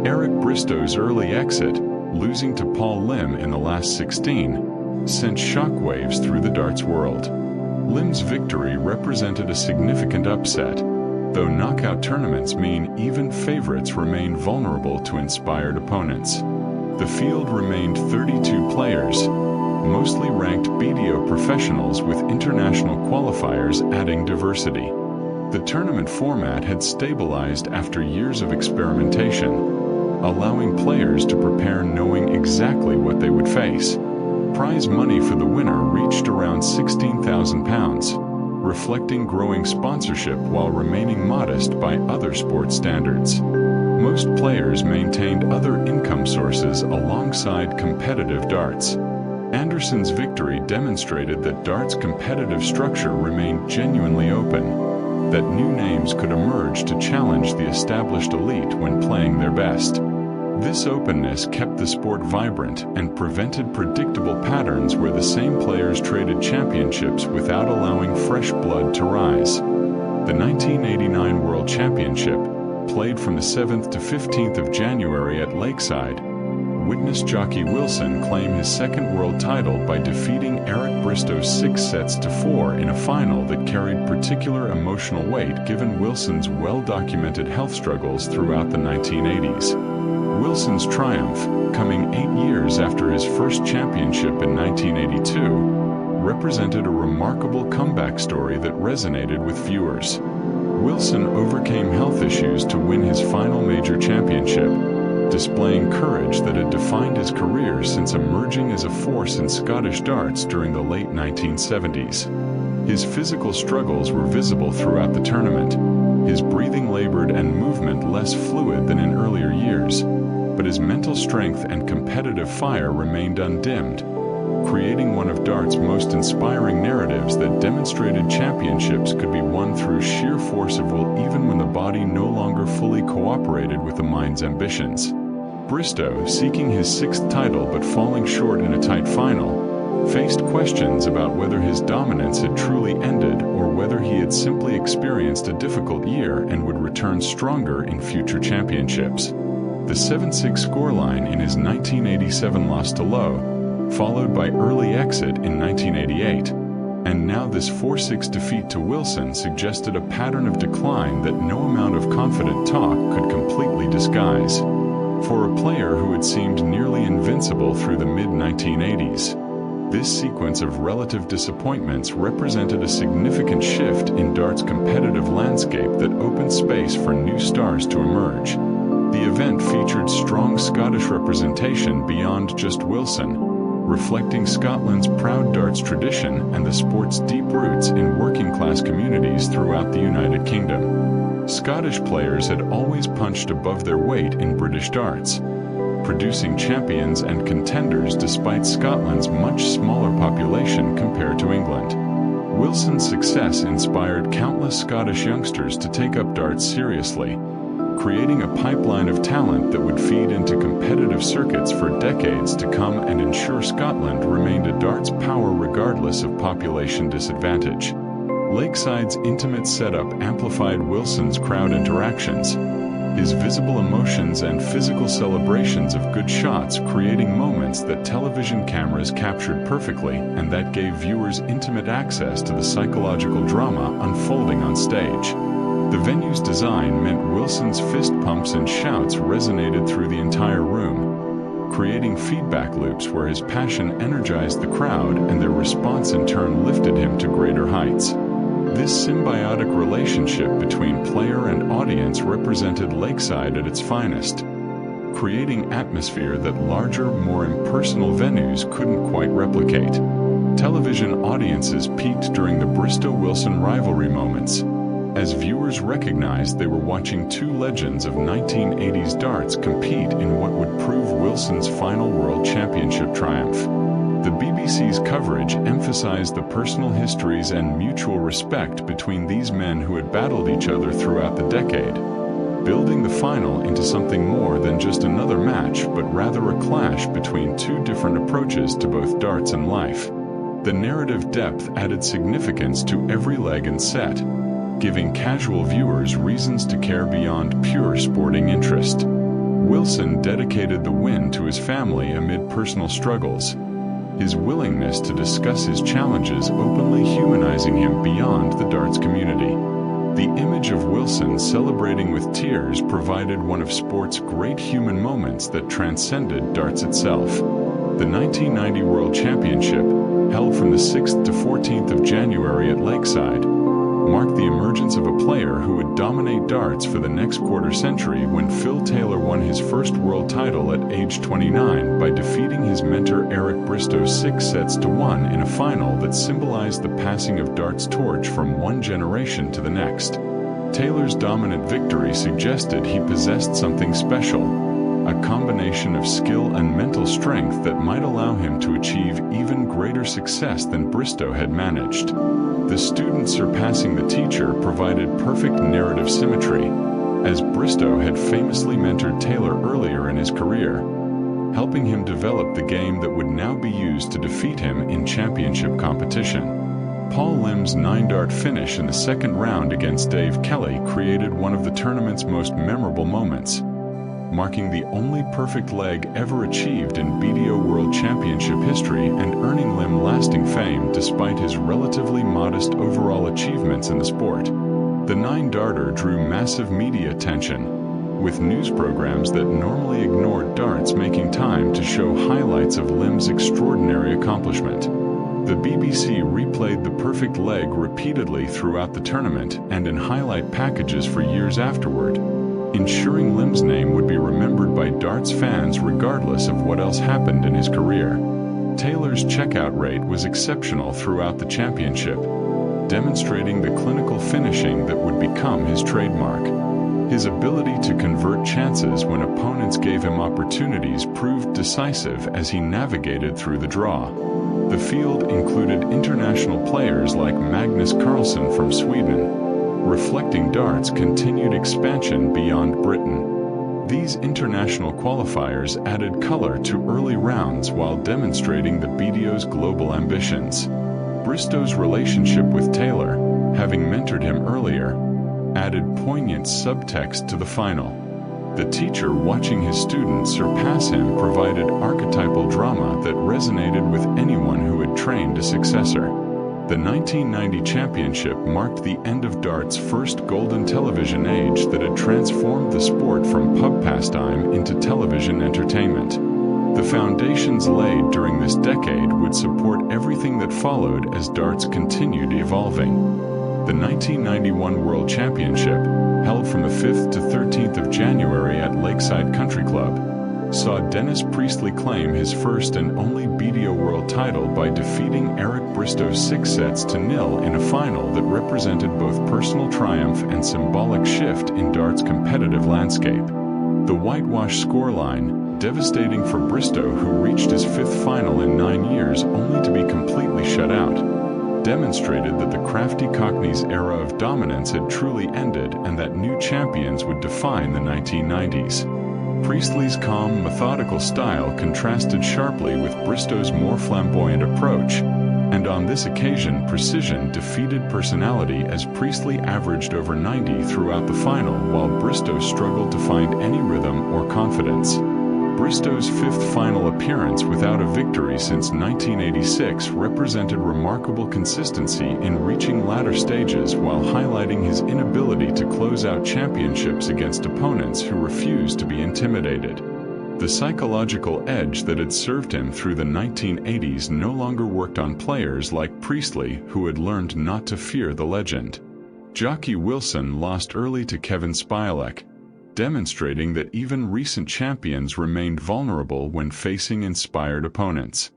Eric Bristow's early exit, losing to Paul Lim in the last 16, sent shockwaves through the darts world. Lim's victory represented a significant upset, though knockout tournaments mean even favorites remain vulnerable to inspired opponents. The field remained 32 players, mostly ranked BDO professionals with international qualifiers adding diversity. The tournament format had stabilized after years of experimentation, allowing players to prepare knowing exactly what they would face. Prize money for the winner reached around £16,000, reflecting growing sponsorship while remaining modest by other sports standards. Most players maintained other income sources alongside competitive darts. Anderson's victory demonstrated that darts' competitive structure remained genuinely open, that new names could emerge to challenge the established elite when playing their best. This openness kept the sport vibrant and prevented predictable patterns where the same players traded championships without allowing fresh blood to rise. The 1989 World Championship, played from the 7th to 15th of January at Lakeside, witnessed Jocky Wilson claim his second world title by defeating Eric Bristow 6-4 in a final that carried particular emotional weight given Wilson's well-documented health struggles throughout the 1980s. Wilson's triumph, coming 8 years after his first championship in 1982, represented a remarkable comeback story that resonated with viewers. Wilson overcame health issues to win his final major championship, displaying courage that had defined his career since emerging as a force in Scottish darts during the late 1970s. His physical struggles were visible throughout the tournament, his breathing labored and movement less fluid than in earlier years, but his mental strength and competitive fire remained undimmed, creating one of darts' most inspiring narratives that demonstrated championships could be won through sheer force of will even when the body no longer fully cooperated with the mind's ambitions. Bristow, seeking his 6th title but falling short in a tight final, faced questions about whether his dominance had truly ended or whether he had simply experienced a difficult year and would return stronger in future championships. The 7-6 scoreline in his 1987 loss to Lowe, followed by early exit in 1988, and now this 4-6 defeat to Wilson suggested a pattern of decline that no amount of confident talk could completely disguise. For a player who had seemed nearly invincible through the mid-1980s, this sequence of relative disappointments represented a significant shift in darts' competitive landscape that opened space for new stars to emerge. The event featured strong Scottish representation beyond just Wilson, reflecting Scotland's proud darts tradition and the sport's deep roots in working-class communities throughout the United Kingdom. Scottish players had always punched above their weight in British darts, producing champions and contenders despite Scotland's much smaller population compared to England. Wilson's success inspired countless Scottish youngsters to take up darts seriously, creating a pipeline of talent that would feed into competitive circuits for decades to come and ensure Scotland remained a darts power regardless of population disadvantage. Lakeside's intimate setup amplified Wilson's crowd interactions, his visible emotions and physical celebrations of good shots creating moments that television cameras captured perfectly and that gave viewers intimate access to the psychological drama unfolding on stage. The venue's design meant Wilson's fist pumps and shouts resonated through the entire room, creating feedback loops where his passion energized the crowd and their response in turn lifted him to greater heights. This symbiotic relationship between player and audience represented Lakeside at its finest, creating atmosphere that larger, more impersonal venues couldn't quite replicate. Television audiences peaked during the Bristow-Wilson rivalry moments, as viewers recognized they were watching two legends of 1980s darts compete in what would prove Wilson's final World Championship triumph. The BBC's coverage emphasized the personal histories and mutual respect between these men who had battled each other throughout the decade, building the final into something more than just another match but rather a clash between two different approaches to both darts and life. The narrative depth added significance to every leg and set, giving casual viewers reasons to care beyond pure sporting interest. Wilson dedicated the win to his family amid personal struggles, his willingness to discuss his challenges openly humanizing him beyond the darts community. The image of Wilson celebrating with tears provided one of sport's great human moments that transcended darts itself. The 1990 World Championship, held from the 6th to 14th of January at Lakeside, marked the emergence of a player who would dominate darts for the next quarter century when Phil Taylor won his first world title at age 29 by defeating his mentor Eric Bristow 6-1 in a final that symbolized the passing of darts' torch from one generation to the next. Taylor's dominant victory suggested he possessed something special, a combination of skill and mental strength that might allow him to achieve even success than Bristow had managed. The student surpassing the teacher provided perfect narrative symmetry, as Bristow had famously mentored Taylor earlier in his career, helping him develop the game that would now be used to defeat him in championship competition. Paul Lim's 9-dart finish in the second round against Dave Kelly created one of the tournament's most memorable moments, marking the only perfect leg ever achieved in BDO World Championship history and earning Lim lasting fame despite his relatively modest overall achievements in the sport. The 9-darter drew massive media attention, with news programs that normally ignored darts making time to show highlights of Lim's extraordinary accomplishment. The BBC replayed the perfect leg repeatedly throughout the tournament and in highlight packages for years afterward, ensuring Lim's name would be remembered by darts fans regardless of what else happened in his career. Taylor's checkout rate was exceptional throughout the championship, demonstrating the clinical finishing that would become his trademark. His ability to convert chances when opponents gave him opportunities proved decisive as he navigated through the draw. The field included international players like Magnus Carlsen from Sweden, reflecting darts' continued expansion beyond Britain. These international qualifiers added color to early rounds while demonstrating the BDO's global ambitions. Bristow's relationship with Taylor, having mentored him earlier, added poignant subtext to the final. The teacher watching his students surpass him provided archetypal drama that resonated with anyone who had trained a successor. The 1990 championship marked the end of darts' first golden television age that had transformed the sport from pub pastime into television entertainment. The foundations laid during this decade would support everything that followed as darts continued evolving. The 1991 World Championship, held from the 5th to 13th of January at Lakeside Country Club, saw Dennis Priestley claim his first and only BDO World title by defeating Eric Bristow 6-0 in a final that represented both personal triumph and symbolic shift in darts' competitive landscape. The whitewash scoreline, devastating for Bristow, who reached his 5th final in 9 years only to be completely shut out, demonstrated that the crafty Cockney's era of dominance had truly ended and that new champions would define the 1990s. Priestley's calm, methodical style contrasted sharply with Bristow's more flamboyant approach, and on this occasion precision defeated personality as Priestley averaged over 90 throughout the final while Bristow struggled to find any rhythm or confidence. Bristow's 5th final appearance without a victory since 1986 represented remarkable consistency in reaching latter stages while highlighting his inability to close out championships against opponents who refused to be intimidated. The psychological edge that had served him through the 1980s no longer worked on players like Priestley, who had learned not to fear the legend. Jocky Wilson lost early to Kevin Spielek, demonstrating that even recent champions remained vulnerable when facing inspired opponents.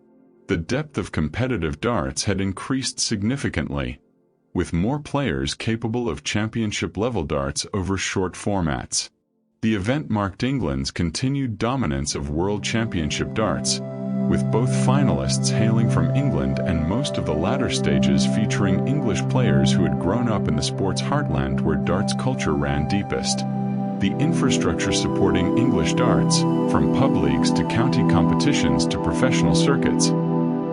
The depth of competitive darts had increased significantly, with more players capable of championship-level darts over short formats. The event marked England's continued dominance of World Championship darts, with both finalists hailing from England and most of the latter stages featuring English players who had grown up in the sport's heartland where darts culture ran deepest. The infrastructure supporting English darts, from pub leagues to county competitions to professional circuits,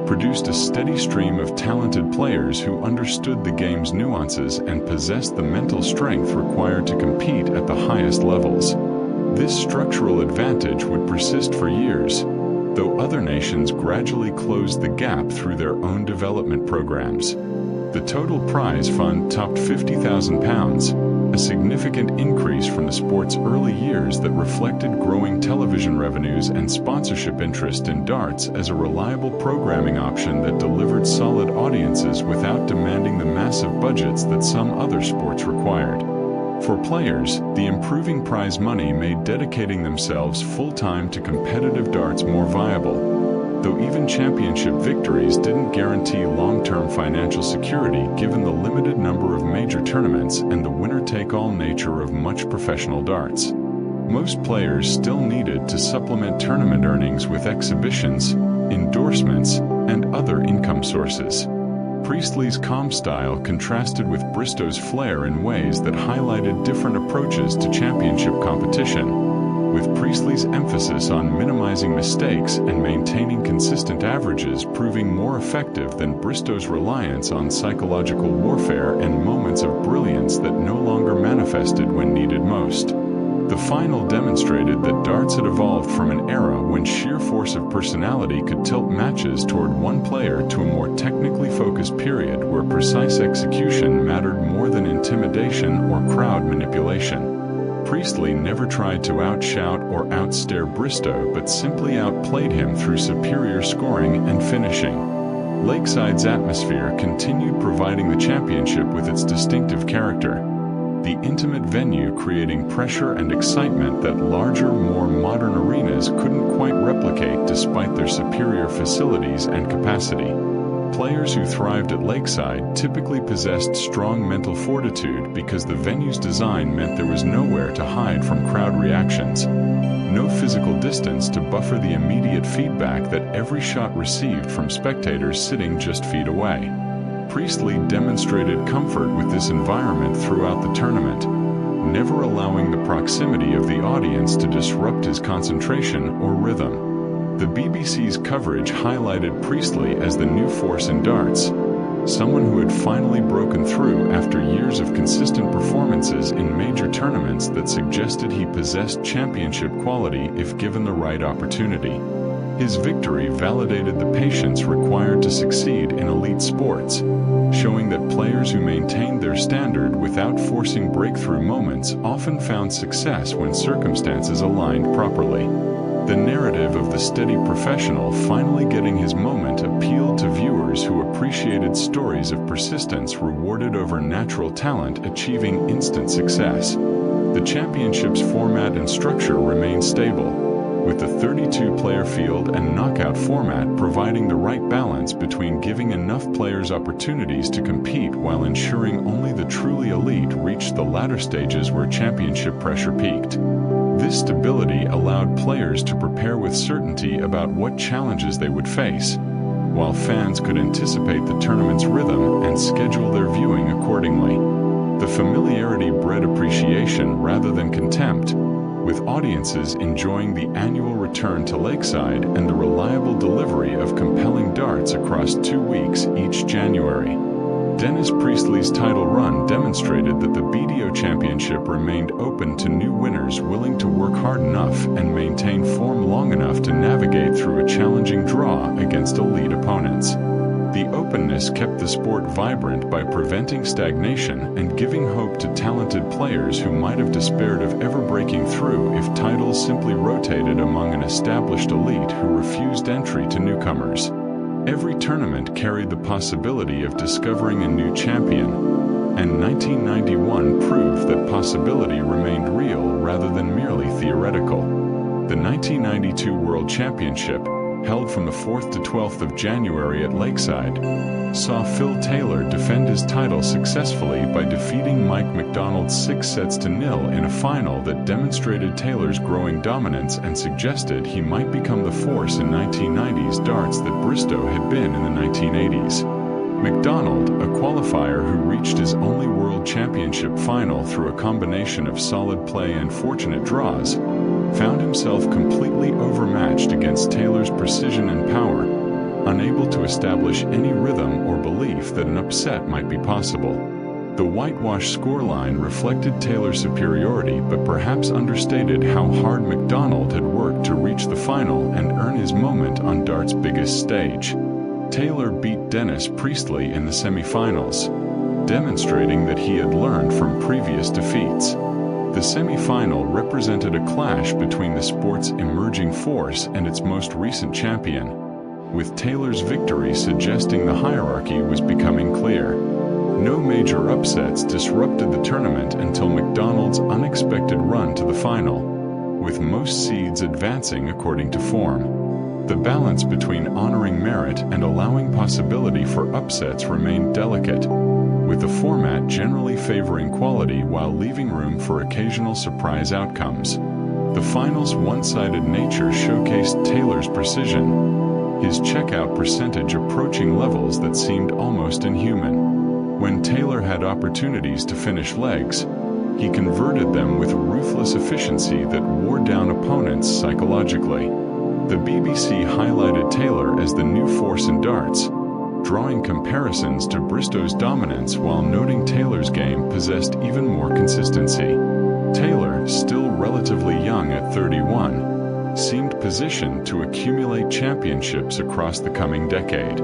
produced a steady stream of talented players who understood the game's nuances and possessed the mental strength required to compete at the highest levels. This structural advantage would persist for years, though other nations gradually closed the gap through their own development programs. The total prize fund topped £50,000, a significant increase from the sport's early years that reflected growing television revenues and sponsorship interest in darts as a reliable programming option that delivered solid audiences without demanding the massive budgets that some other sports required. For players, the improving prize money made dedicating themselves full-time to competitive darts more viable, though even championship victories didn't guarantee long-term financial security given the limited number of major tournaments and the winner-take-all nature of much professional darts. Most players still needed to supplement tournament earnings with exhibitions, endorsements, and other income sources. Priestley's calm style contrasted with Bristow's flair in ways that highlighted different approaches to championship competition, with Priestley's emphasis on minimizing mistakes and maintaining consistent averages proving more effective than Bristow's reliance on psychological warfare and moments of brilliance that no longer manifested when needed most. The final demonstrated that darts had evolved from an era when sheer force of personality could tilt matches toward one player to a more technically focused period where precise execution mattered more than intimidation or crowd manipulation. Priestley never tried to outshout or outstare Bristow but simply outplayed him through superior scoring and finishing. Lakeside's atmosphere continued providing the championship with its distinctive character. The intimate venue creating pressure and excitement that larger, more modern arenas couldn't quite replicate despite their superior facilities and capacity. Players who thrived at Lakeside typically possessed strong mental fortitude because the venue's design meant there was nowhere to hide from crowd reactions. No physical distance to buffer the immediate feedback that every shot received from spectators sitting just feet away. Priestley demonstrated comfort with this environment throughout the tournament, never allowing the proximity of the audience to disrupt his concentration or rhythm. The BBC's coverage highlighted Priestley as the new force in darts, someone who had finally broken through after years of consistent performances in major tournaments that suggested he possessed championship quality if given the right opportunity. His victory validated the patience required to succeed in elite sports, showing that players who maintained their standard without forcing breakthrough moments often found success when circumstances aligned properly. The narrative of the steady professional finally getting his moment appealed to viewers who appreciated stories of persistence rewarded over natural talent achieving instant success. The championship's format and structure remained stable, with the 32-player field and knockout format providing the right balance between giving enough players opportunities to compete while ensuring only the truly elite reached the latter stages where championship pressure peaked. This stability allowed players to prepare with certainty about what challenges they would face, while fans could anticipate the tournament's rhythm and schedule their viewing accordingly. The familiarity bred appreciation rather than contempt, with audiences enjoying the annual return to Lakeside and the reliable delivery of compelling darts across 2 weeks each January. Dennis Priestley's title run demonstrated that the BDO Championship remained open to new winners willing to work hard enough and maintain form long enough to navigate through a challenging draw against elite opponents. The openness kept the sport vibrant by preventing stagnation and giving hope to talented players who might have despaired of ever breaking through if titles simply rotated among an established elite who refused entry to newcomers. Every tournament carried the possibility of discovering a new champion, and 1991 proved that possibility remained real rather than merely theoretical. The 1992 World Championship, held from the 4th to 12th of January at Lakeside, saw Phil Taylor defend his title successfully by defeating Mike McDonald 6-0 in a final that demonstrated Taylor's growing dominance and suggested he might become the force in 1990s darts that Bristow had been in the 1980s. McDonald, a qualifier who reached his only World Championship final through a combination of solid play and fortunate draws, found himself completely overmatched against Taylor's precision and power, unable to establish any rhythm or belief that an upset might be possible. The whitewash scoreline reflected Taylor's superiority but perhaps understated how hard McDonald had worked to reach the final and earn his moment on dart's biggest stage. Taylor beat Dennis Priestley in the semifinals, demonstrating that he had learned from previous defeats. The semi-final represented a clash between the sport's emerging force and its most recent champion, with Taylor's victory suggesting the hierarchy was becoming clear. No major upsets disrupted the tournament until McDonald's unexpected run to the final, with most seeds advancing according to form. The balance between honoring merit and allowing possibility for upsets remained delicate, with the format generally favoring quality while leaving room for occasional surprise outcomes. The final's one-sided nature showcased Taylor's precision, his checkout percentage approaching levels that seemed almost inhuman. When Taylor had opportunities to finish legs, he converted them with ruthless efficiency that wore down opponents psychologically. The BBC highlighted Taylor as the new force in darts, drawing comparisons to Bristow's dominance while noting Taylor's game possessed even more consistency. Taylor, still relatively young at 31, seemed positioned to accumulate championships across the coming decade.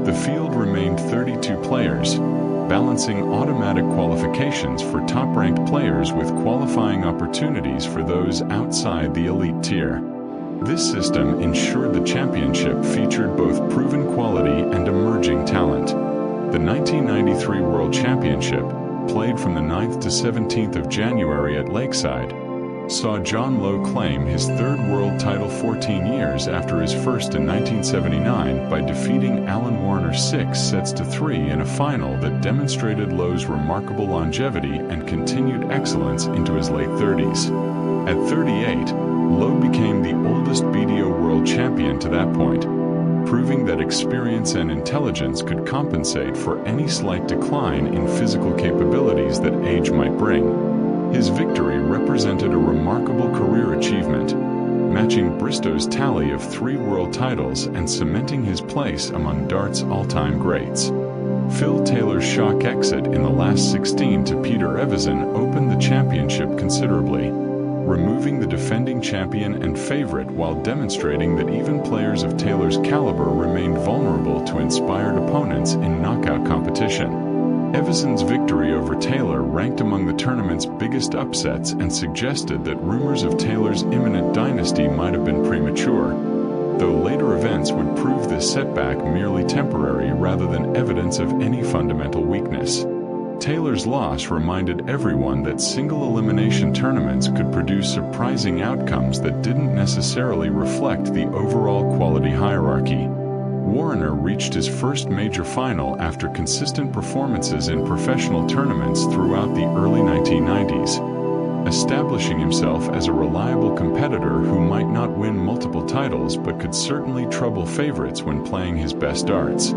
The field remained 32 players, balancing automatic qualifications for top-ranked players with qualifying opportunities for those outside the elite tier. This system ensured the championship featured both proven quality and emerging talent. The 1993 World Championship, played from the 9th to 17th of January at Lakeside, saw John Lowe claim his third world title 14 years after his first in 1979 by defeating Alan Warner 6-3 in a final that demonstrated Lowe's remarkable longevity and continued excellence into his late 30s. At 38, Lowe became the oldest BDO World Champion to that point, proving that experience and intelligence could compensate for any slight decline in physical capabilities that age might bring. His victory represented a remarkable career achievement, matching Bristow's tally of 3 world titles and cementing his place among darts' all-time greats. Phil Taylor's shock exit in the last 16 to Peter Evison opened the championship considerably, removing the defending champion and favorite while demonstrating that even players of Taylor's caliber remained vulnerable to inspired opponents in knockout competition. Evison's victory over Taylor ranked among the tournament's biggest upsets and suggested that rumors of Taylor's imminent dynasty might have been premature, though later events would prove this setback merely temporary rather than evidence of any fundamental weakness. Taylor's loss reminded everyone that single elimination tournaments could produce surprising outcomes that didn't necessarily reflect the overall quality hierarchy. Warner reached his first major final after consistent performances in professional tournaments throughout the early 1990s, establishing himself as a reliable competitor who might not win multiple titles but could certainly trouble favorites when playing his best darts.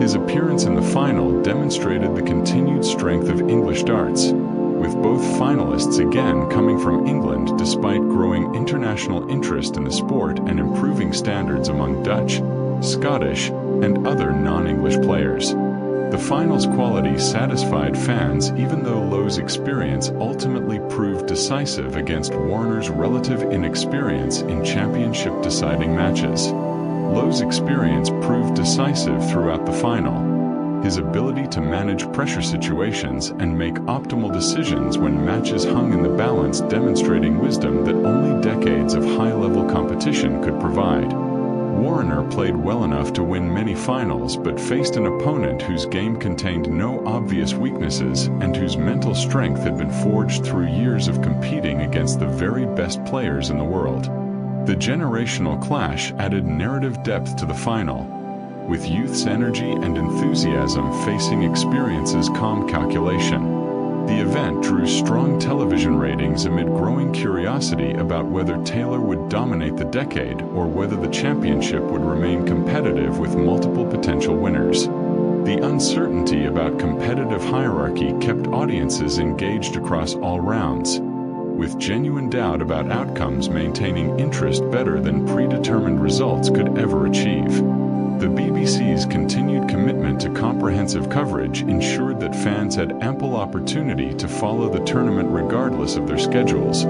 His appearance in the final demonstrated the continued strength of English darts, with both finalists again coming from England despite growing international interest in the sport and improving standards among Dutch, Scottish, and other non-English players. The final's quality satisfied fans even though Lowe's experience ultimately proved decisive against Warner's relative inexperience in championship deciding matches. Lowe's experience proved decisive throughout the final. His ability to manage pressure situations and make optimal decisions when matches hung in the balance demonstrating wisdom that only decades of high-level competition could provide. Warner played well enough to win many finals but faced an opponent whose game contained no obvious weaknesses and whose mental strength had been forged through years of competing against the very best players in the world. The generational clash added narrative depth to the final, with youth's energy and enthusiasm facing experience's calm calculation. The event drew strong television ratings amid growing curiosity about whether Taylor would dominate the decade or whether the championship would remain competitive with multiple potential winners. The uncertainty about competitive hierarchy kept audiences engaged across all rounds, with genuine doubt about outcomes maintaining interest better than predetermined results could ever achieve. The BBC's continued commitment to comprehensive coverage ensured that fans had ample opportunity to follow the tournament regardless of their schedules,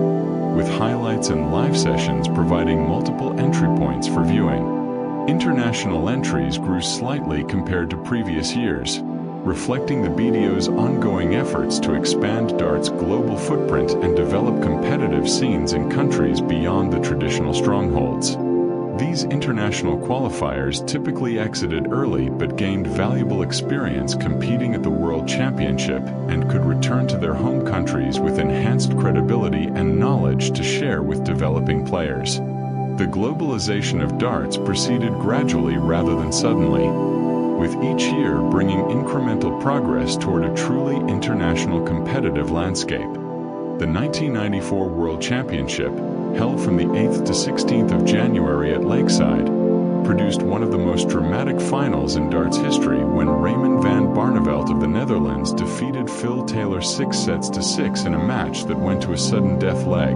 with highlights and live sessions providing multiple entry points for viewing. International entries grew slightly compared to previous years, reflecting the BDO's ongoing efforts to expand dart's global footprint and develop competitive scenes in countries beyond the traditional strongholds. These international qualifiers typically exited early but gained valuable experience competing at the World Championship and could return to their home countries with enhanced credibility and knowledge to share with developing players. The globalization of darts proceeded gradually rather than suddenly, with each year bringing incremental progress toward a truly international competitive landscape. The 1994 World Championship, held from the 8th to 16th of January at Lakeside, produced one of the most dramatic finals in darts history when Raymond van Barneveld of the Netherlands defeated Phil Taylor 6-6 in a match that went to a sudden death leg,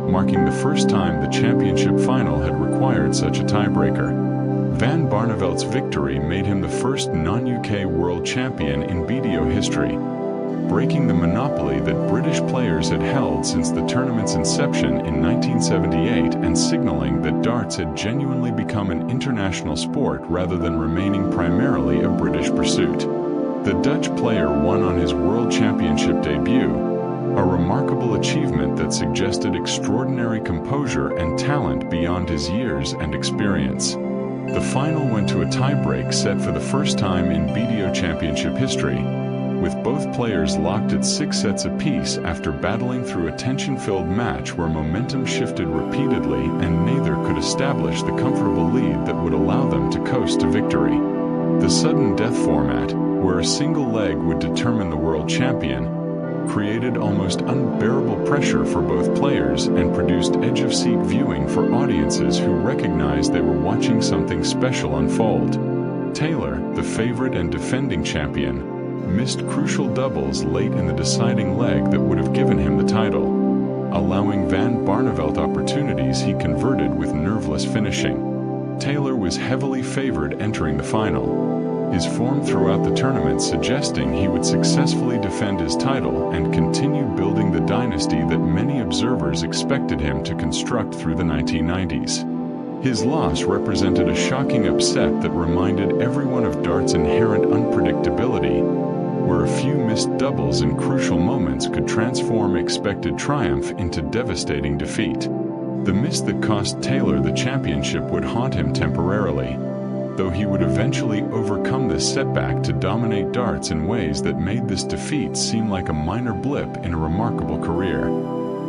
marking the first time the championship final had required such a tiebreaker. Van Barneveld's victory made him the first non-UK world champion in BDO history, breaking the monopoly that British players had held since the tournament's inception in 1978 and signaling that darts had genuinely become an international sport rather than remaining primarily a British pursuit. The Dutch player won on his World Championship debut, a remarkable achievement that suggested extraordinary composure and talent beyond his years and experience. The final went to a tiebreak set for the first time in BDO Championship history, with both players locked at 6 sets apiece after battling through a tension-filled match where momentum shifted repeatedly and neither could establish the comfortable lead that would allow them to coast to victory. The sudden death format, where a single leg would determine the world champion, created almost unbearable pressure for both players and produced edge-of-seat viewing for audiences who recognized they were watching something special unfold. Taylor, the favorite and defending champion, missed crucial doubles late in the deciding leg that would have given him the title, allowing Van Barneveld opportunities he converted with nerveless finishing. Taylor was heavily favored entering the final, his form throughout the tournament suggesting he would successfully defend his title and continue building the dynasty that many observers expected him to construct through the 1990s. His loss represented a shocking upset that reminded everyone of darts' inherent unpredictability, where a few missed doubles in crucial moments could transform expected triumph into devastating defeat. The miss that cost Taylor the championship would haunt him temporarily, though he would eventually overcome this setback to dominate darts in ways that made this defeat seem like a minor blip in a remarkable career.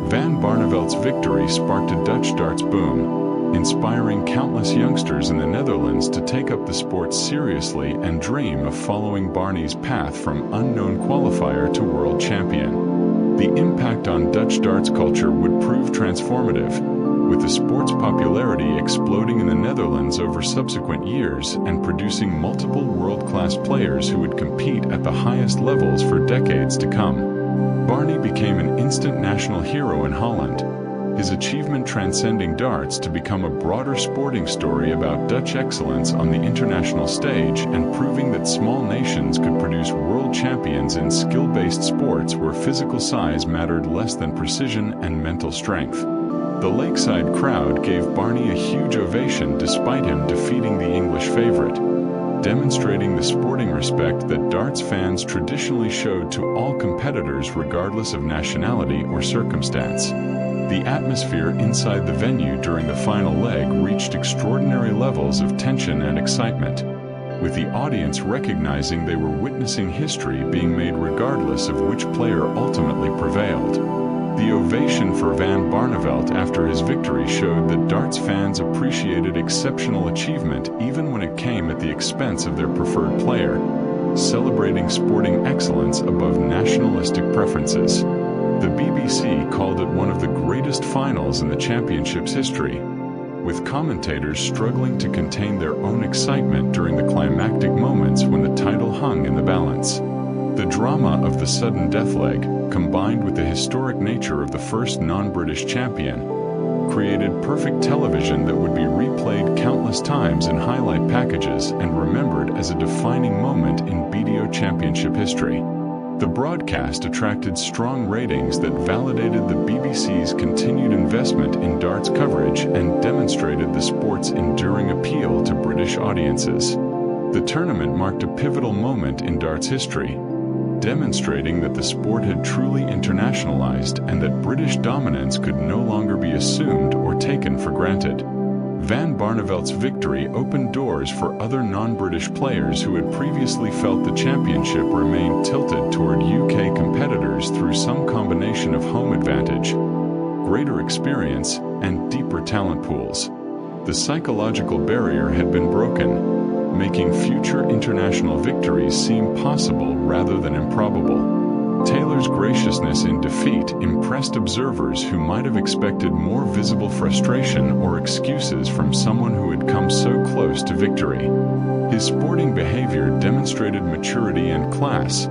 Van Barneveld's victory sparked a Dutch darts boom, inspiring countless youngsters in the Netherlands to take up the sport seriously and dream of following Barney's path from unknown qualifier to world champion. The impact on Dutch darts culture would prove transformative, with the sport's popularity exploding in the Netherlands over subsequent years and producing multiple world-class players who would compete at the highest levels for decades to come. Barney became an instant national hero in Holland, his achievement transcending darts to become a broader sporting story about Dutch excellence on the international stage and proving that small nations could produce world champions in skill-based sports where physical size mattered less than precision and mental strength. The lakeside crowd gave Barney a huge ovation despite him defeating the English favorite, demonstrating the sporting respect that darts fans traditionally showed to all competitors regardless of nationality or circumstance. The atmosphere inside the venue during the final leg reached extraordinary levels of tension and excitement, with the audience recognizing they were witnessing history being made regardless of which player ultimately prevailed. The ovation for Van Barneveld after his victory showed that darts fans appreciated exceptional achievement even when it came at the expense of their preferred player, celebrating sporting excellence above nationalistic preferences. The BBC called it one of the greatest finals in the championship's history, with commentators struggling to contain their own excitement during the climactic moments when the title hung in the balance. The drama of the sudden death leg, combined with the historic nature of the first non-British champion, created perfect television that would be replayed countless times in highlight packages and remembered as a defining moment in BDO Championship history. The broadcast attracted strong ratings that validated the BBC's continued investment in darts coverage and demonstrated the sport's enduring appeal to British audiences. The tournament marked a pivotal moment in darts history, demonstrating that the sport had truly internationalized and that British dominance could no longer be assumed or taken for granted. Van Barneveld's victory opened doors for other non-British players who had previously felt the championship remained tilted toward UK competitors through some combination of home advantage, greater experience, and deeper talent pools. The psychological barrier had been broken, making future international victories seem possible rather than improbable. Taylor's graciousness in defeat impressed observers who might have expected more visible frustration or excuses from someone who had come so close to victory. His sporting behavior demonstrated maturity and class,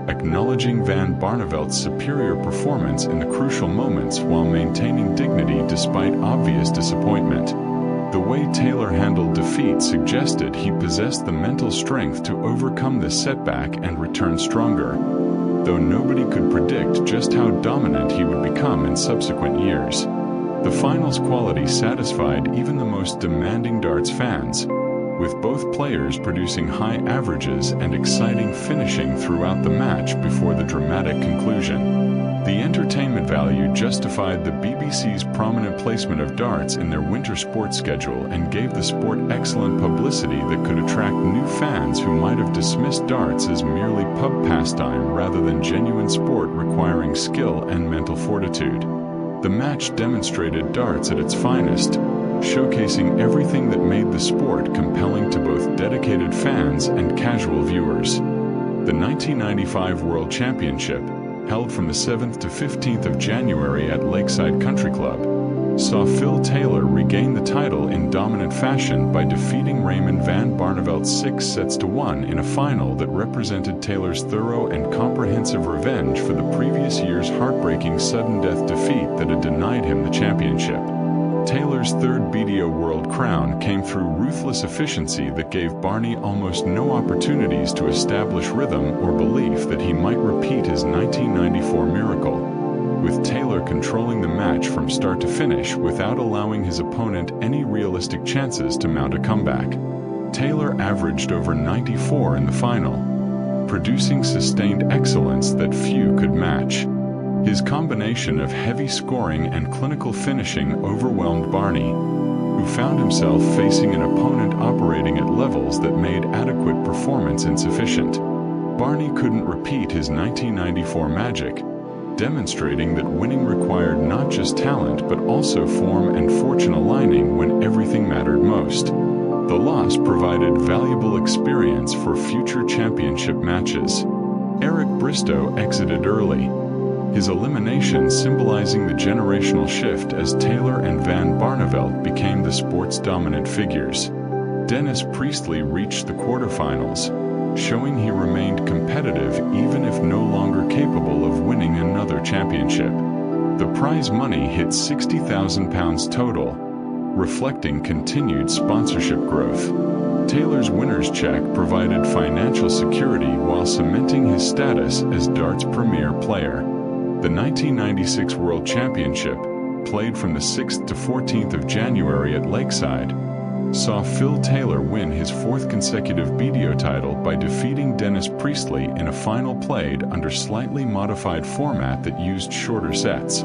acknowledging Van Barneveld's superior performance in the crucial moments while maintaining dignity despite obvious disappointment. The way Taylor handled defeat suggested he possessed the mental strength to overcome this setback and return stronger, though nobody could predict just how dominant he would become in subsequent years. The finals quality satisfied even the most demanding darts fans, with both players producing high averages and exciting finishing throughout the match before the dramatic conclusion. The entertainment value justified the BBC's prominent placement of darts in their winter sports schedule and gave the sport excellent publicity that could attract new fans who might have dismissed darts as merely pub pastime rather than genuine sport requiring skill and mental fortitude. The match demonstrated darts at its finest, showcasing everything that made the sport compelling to both dedicated fans and casual viewers. The 1995 World Championship, held from the 7th to 15th of January at Lakeside Country Club, saw Phil Taylor regain the title in dominant fashion by defeating Raymond van Barneveld 6-1 in a final that represented Taylor's thorough and comprehensive revenge for the previous year's heartbreaking sudden death defeat that had denied him the championship. Taylor's third BDO World crown came through ruthless efficiency that gave Barney almost no opportunities to establish rhythm or belief that he might repeat his 1994 miracle, with Taylor controlling the match from start to finish without allowing his opponent any realistic chances to mount a comeback. Taylor averaged over 94 in the final, producing sustained excellence that few could match. His combination of heavy scoring and clinical finishing overwhelmed Barney, who found himself facing an opponent operating at levels that made adequate performance insufficient. Barney couldn't repeat his 1994 magic, demonstrating that winning required not just talent but also form and fortune aligning when everything mattered most. The loss provided valuable experience for future championship matches. Eric Bristow exited early, his elimination symbolizing the generational shift as Taylor and Van Barneveld became the sport's dominant figures. Dennis Priestley reached the quarterfinals, showing he remained competitive even if no longer capable of winning another championship. The prize money hit £60,000 total, reflecting continued sponsorship growth. Taylor's winner's check provided financial security while cementing his status as darts' premier player. The 1996 World Championship, played from the 6th to 14th of January at Lakeside, saw Phil Taylor win his fourth consecutive BDO title by defeating Dennis Priestley in a final played under slightly modified format that used shorter sets.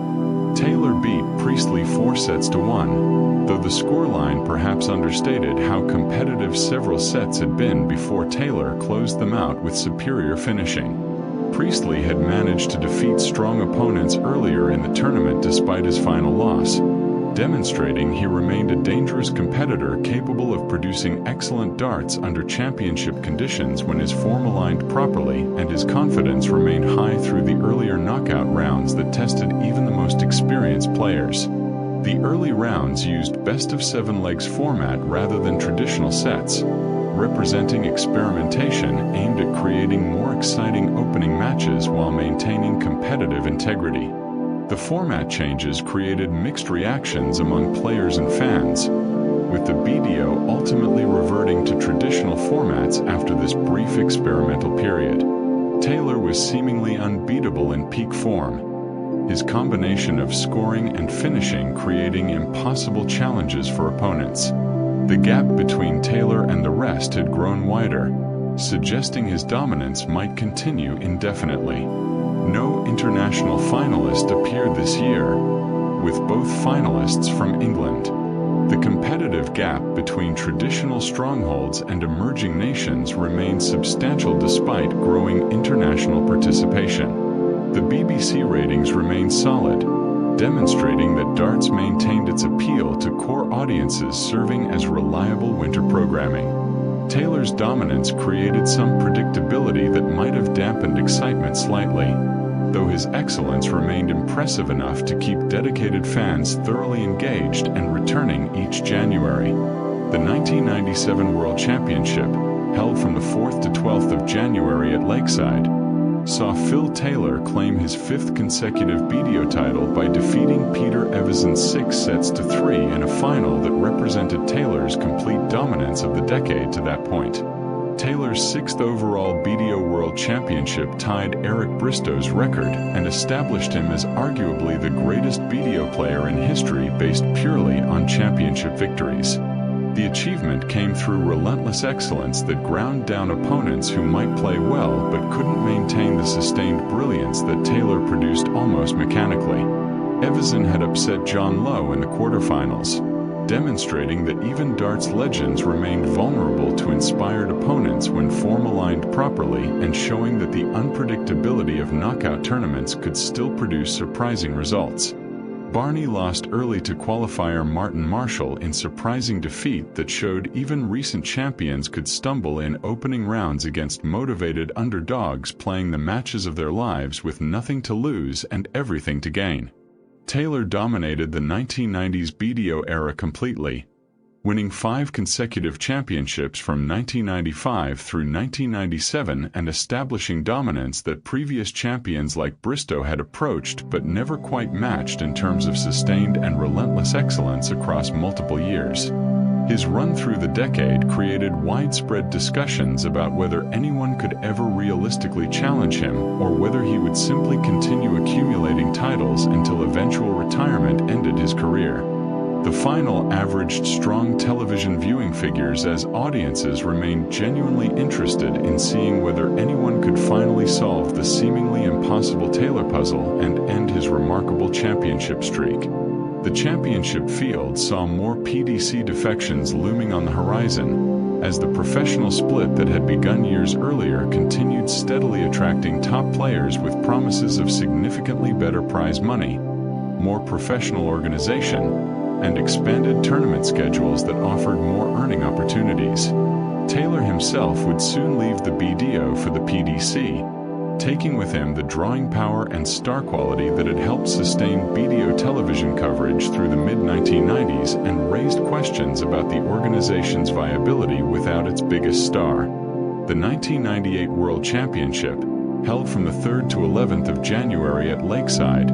Taylor beat Priestley 4-1, though the scoreline perhaps understated how competitive several sets had been before Taylor closed them out with superior finishing. Priestley had managed to defeat strong opponents earlier in the tournament despite his final loss, demonstrating he remained a dangerous competitor capable of producing excellent darts under championship conditions when his form aligned properly and his confidence remained high through the earlier knockout rounds that tested even the most experienced players. The early rounds used best-of-7 legs format rather than traditional sets, representing experimentation aimed at creating more exciting opening matches while maintaining competitive integrity. The format changes created mixed reactions among players and fans, with the BDO ultimately reverting to traditional formats after this brief experimental period. Taylor was seemingly unbeatable in peak form, his combination of scoring and finishing creating impossible challenges for opponents. The gap between Taylor and the rest had grown wider, suggesting his dominance might continue indefinitely. No international finalist appeared this year, with both finalists from England. The competitive gap between traditional strongholds and emerging nations remained substantial despite growing international participation. The BBC ratings remained solid, demonstrating that darts maintained its appeal to core audiences serving as reliable winter programming. Taylor's dominance created some predictability that might have dampened excitement slightly, though his excellence remained impressive enough to keep dedicated fans thoroughly engaged and returning each January. The 1997 World Championship, held from the 4th to 12th of January at Lakeside, saw Phil Taylor claim his 5th consecutive BDO title by defeating Peter Evans 6-3 in a final that represented Taylor's complete dominance of the decade to that point. Taylor's 6th overall BDO World Championship tied Eric Bristow's record and established him as arguably the greatest BDO player in history based purely on championship victories. The achievement came through relentless excellence that ground down opponents who might play well but couldn't maintain the sustained brilliance that Taylor produced almost mechanically. Evison had upset John Lowe in the quarterfinals, demonstrating that even darts legends remained vulnerable to inspired opponents when form aligned properly and showing that the unpredictability of knockout tournaments could still produce surprising results. Barney lost early to qualifier Martin Marshall in surprising defeat that showed even recent champions could stumble in opening rounds against motivated underdogs playing the matches of their lives with nothing to lose and everything to gain. Taylor dominated the 1990s BDO era completely, winning 5 consecutive championships from 1995 through 1997 and establishing dominance that previous champions like Bristow had approached but never quite matched in terms of sustained and relentless excellence across multiple years. His run through the decade created widespread discussions about whether anyone could ever realistically challenge him or whether he would simply continue accumulating titles until eventual retirement ended his career. The final averaged strong television viewing figures as audiences remained genuinely interested in seeing whether anyone could finally solve the seemingly impossible Taylor puzzle and end his remarkable championship streak. The championship field saw more PDC defections looming on the horizon, as the professional split that had begun years earlier continued steadily attracting top players with promises of significantly better prize money, more professional organization, and expanded tournament schedules that offered more earning opportunities. Taylor himself would soon leave the BDO for the PDC, taking with him the drawing power and star quality that had helped sustain BDO television coverage through the mid-1990s and raised questions about the organization's viability without its biggest star. The 1998 World Championship, held from the 3rd to 11th of January at Lakeside,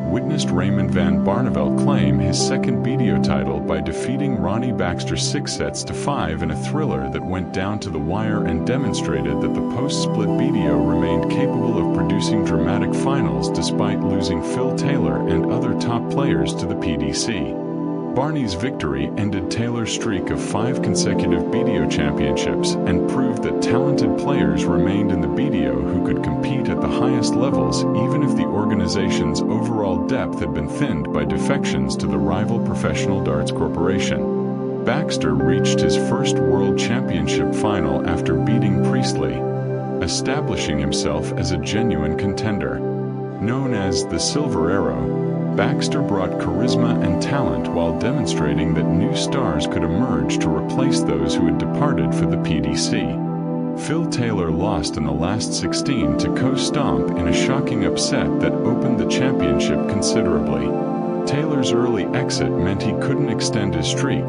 witnessed Raymond van Barneveld claim his 2nd BDO title by defeating Ronnie Baxter 6-5 in a thriller that went down to the wire and demonstrated that the post-split BDO remained capable of producing dramatic finals despite losing Phil Taylor and other top players to the PDC. Barney's victory ended Taylor's streak of 5 consecutive BDO championships and proved that talented players remained in the BDO who could compete at the highest levels even if the organization's overall depth had been thinned by defections to the rival Professional Darts Corporation. Baxter reached his first World Championship final after beating Priestley, establishing himself as a genuine contender. Known as the Silver Arrow, Baxter brought charisma and talent while demonstrating that new stars could emerge to replace those who had departed for the PDC. Phil Taylor lost in the last 16 to Co-Stomp in a shocking upset that opened the championship considerably. Taylor's early exit meant he couldn't extend his streak,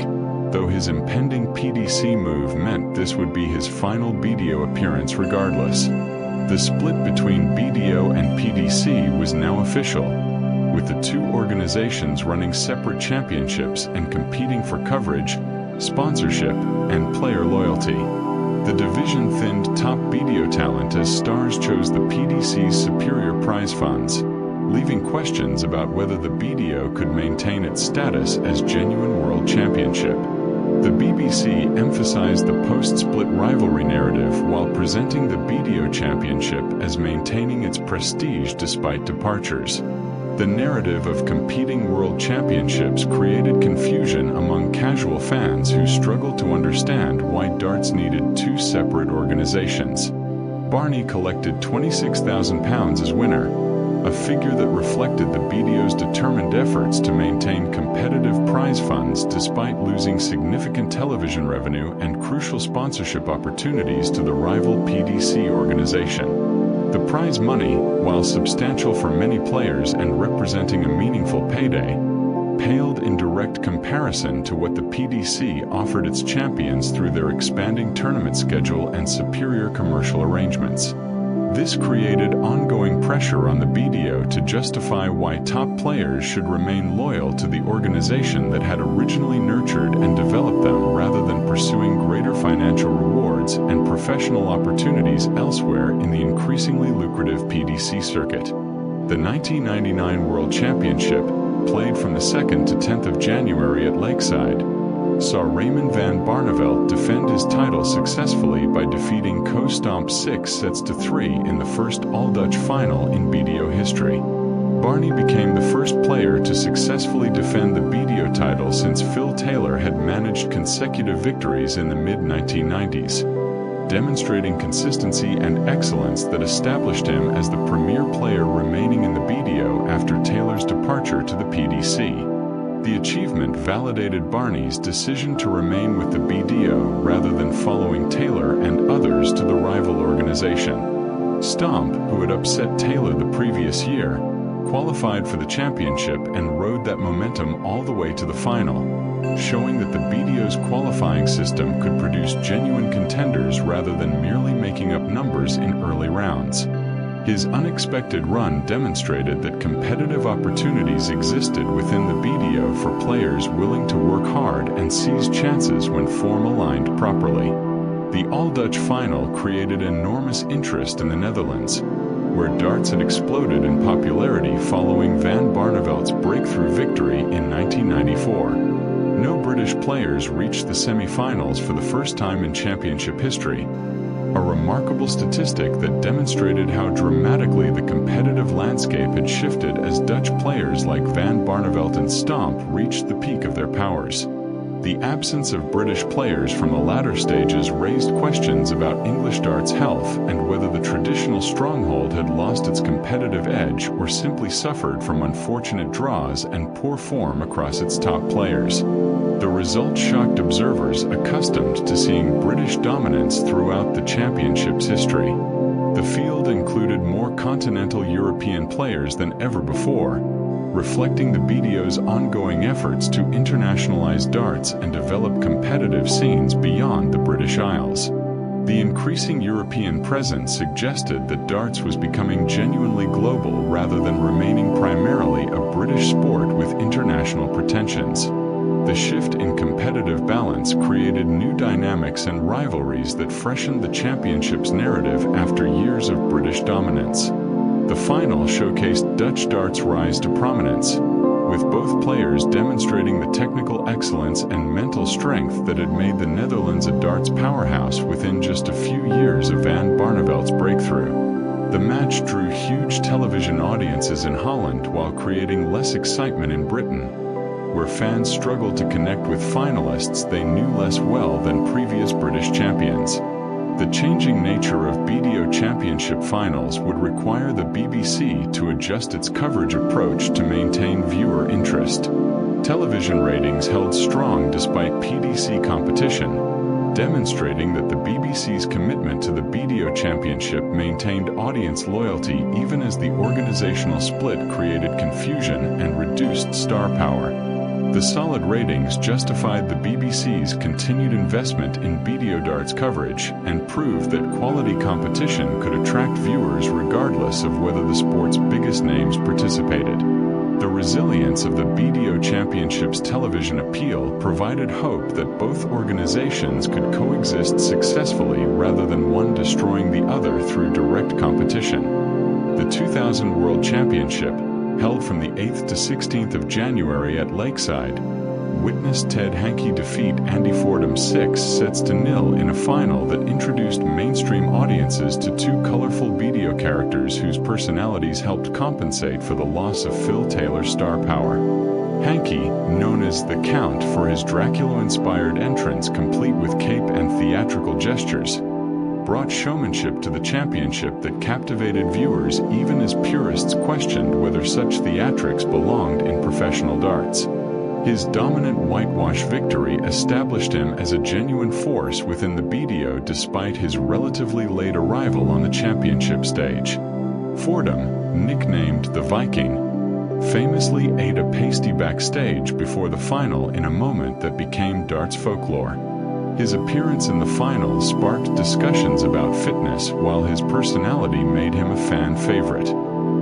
though his impending PDC move meant this would be his final BDO appearance regardless. The split between BDO and PDC was now official, with the two organizations running separate championships and competing for coverage, sponsorship, and player loyalty. The division thinned top BDO talent as stars chose the PDC's superior prize funds, leaving questions about whether the BDO could maintain its status as genuine world championship. The BBC emphasized the post-split rivalry narrative while presenting the BDO championship as maintaining its prestige despite departures. The narrative of competing world championships created confusion among casual fans who struggled to understand why darts needed two separate organizations. Barney collected £26,000 as winner, a figure that reflected the BDO's determined efforts to maintain competitive prize funds despite losing significant television revenue and crucial sponsorship opportunities to the rival PDC organization. The prize money, while substantial for many players and representing a meaningful payday, paled in direct comparison to what the PDC offered its champions through their expanding tournament schedule and superior commercial arrangements. This created ongoing pressure on the BDO to justify why top players should remain loyal to the organization that had originally nurtured and developed them rather than pursuing greater financial rewards and professional opportunities elsewhere in the increasingly lucrative PDC circuit. The 1999 World Championship, played from the 2nd to 10th of January at Lakeside, saw Raymond van Barneveld defend his title successfully by defeating co-Stomp 6-3 in the first all-Dutch final in BDO history. Barney became the first player to successfully defend the BDO title since Phil Taylor had managed consecutive victories in the mid-1990s, demonstrating consistency and excellence that established him as the premier player remaining in the BDO after Taylor's departure to the PDC. The achievement validated Barney's decision to remain with the BDO rather than following Taylor and others to the rival organization. Stomp, who had upset Taylor the previous year, qualified for the championship and rode that momentum all the way to the final, showing that the BDO's qualifying system could produce genuine contenders rather than merely making up numbers in early rounds. His unexpected run demonstrated that competitive opportunities existed within the BDO for players willing to work hard and seize chances when form aligned properly. The all-Dutch final created enormous interest in the Netherlands, where darts had exploded in popularity following Van Barneveld's breakthrough victory in 1994. No British players reached the semi-finals for the first time in championship history, a remarkable statistic that demonstrated how dramatically the competitive landscape had shifted as Dutch players like Van Barneveld and Stomp reached the peak of their powers. The absence of British players from the latter stages raised questions about English darts' health and whether the traditional stronghold had lost its competitive edge or simply suffered from unfortunate draws and poor form across its top players. The result shocked observers accustomed to seeing British dominance throughout the championship's history. The field included more continental European players than ever before, reflecting the BDO's ongoing efforts to internationalize darts and develop competitive scenes beyond the British Isles. The increasing European presence suggested that darts was becoming genuinely global rather than remaining primarily a British sport with international pretensions. The shift in competitive balance created new dynamics and rivalries that freshened the championship's narrative after years of British dominance. The final showcased Dutch darts' rise to prominence, with both players demonstrating the technical excellence and mental strength that had made the Netherlands a darts powerhouse within just a few years of Van Barneveld's breakthrough. The match drew huge television audiences in Holland while creating less excitement in Britain, where fans struggled to connect with finalists they knew less well than previous British champions. The changing nature of BDO Championship finals would require the BBC to adjust its coverage approach to maintain viewer interest. Television ratings held strong despite PDC competition, demonstrating that the BBC's commitment to the BDO Championship maintained audience loyalty even as the organizational split created confusion and reduced star power. The solid ratings justified the BBC's continued investment in BDO darts coverage and proved that quality competition could attract viewers regardless of whether the sport's biggest names participated. The resilience of the BDO Championship's television appeal provided hope that both organizations could coexist successfully rather than one destroying the other through direct competition. The 2000 World Championship, held from the 8th to 16th of January at Lakeside, witnessed Ted Hankey defeat Andy Fordham 6-0 in a final that introduced mainstream audiences to two colorful BDO characters whose personalities helped compensate for the loss of Phil Taylor's star power. Hankey, known as the Count for his Dracula-inspired entrance complete with cape and theatrical gestures, brought showmanship to the championship that captivated viewers even as purists questioned whether such theatrics belonged in professional darts. His dominant whitewash victory established him as a genuine force within the BDO despite his relatively late arrival on the championship stage. Fordham, nicknamed the Viking, famously ate a pasty backstage before the final in a moment that became darts folklore. His appearance in the final sparked discussions about fitness, while his personality made him a fan favorite.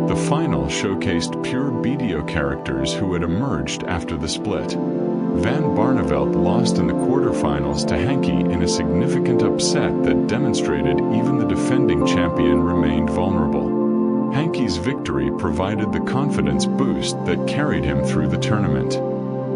The final showcased pure BDO characters who had emerged after the split. Van Barneveld lost in the quarterfinals to Hankey in a significant upset that demonstrated even the defending champion remained vulnerable. Hankey's victory provided the confidence boost that carried him through the tournament.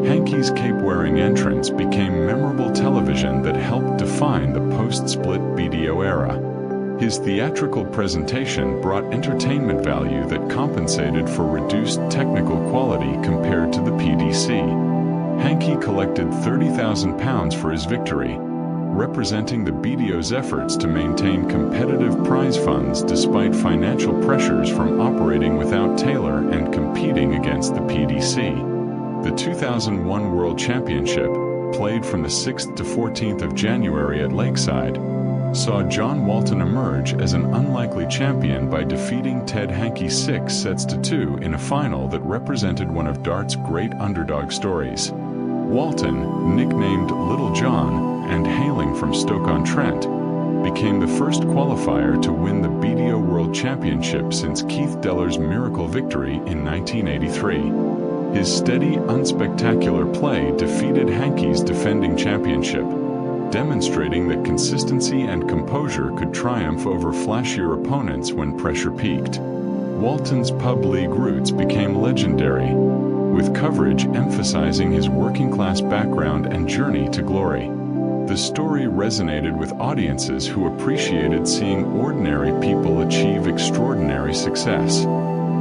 Hankey's cape-wearing entrance became memorable television that helped define the post-split BDO era. His theatrical presentation brought entertainment value that compensated for reduced technical quality compared to the PDC. Hankey collected £30,000 for his victory, representing the BDO's efforts to maintain competitive prize funds despite financial pressures from operating without Taylor and competing against the PDC. The 2001 World Championship, played from the 6th to 14th of January at Lakeside, saw John Walton emerge as an unlikely champion by defeating Ted Hankey 6-2 in a final that represented one of darts' great underdog stories. Walton, nicknamed Little John, and hailing from Stoke-on-Trent, became the first qualifier to win the BDO World Championship since Keith Deller's miracle victory in 1983. His steady, unspectacular play defeated Hankey's defending championship, demonstrating that consistency and composure could triumph over flashier opponents when pressure peaked. Walton's pub league roots became legendary, with coverage emphasizing his working-class background and journey to glory. The story resonated with audiences who appreciated seeing ordinary people achieve extraordinary success.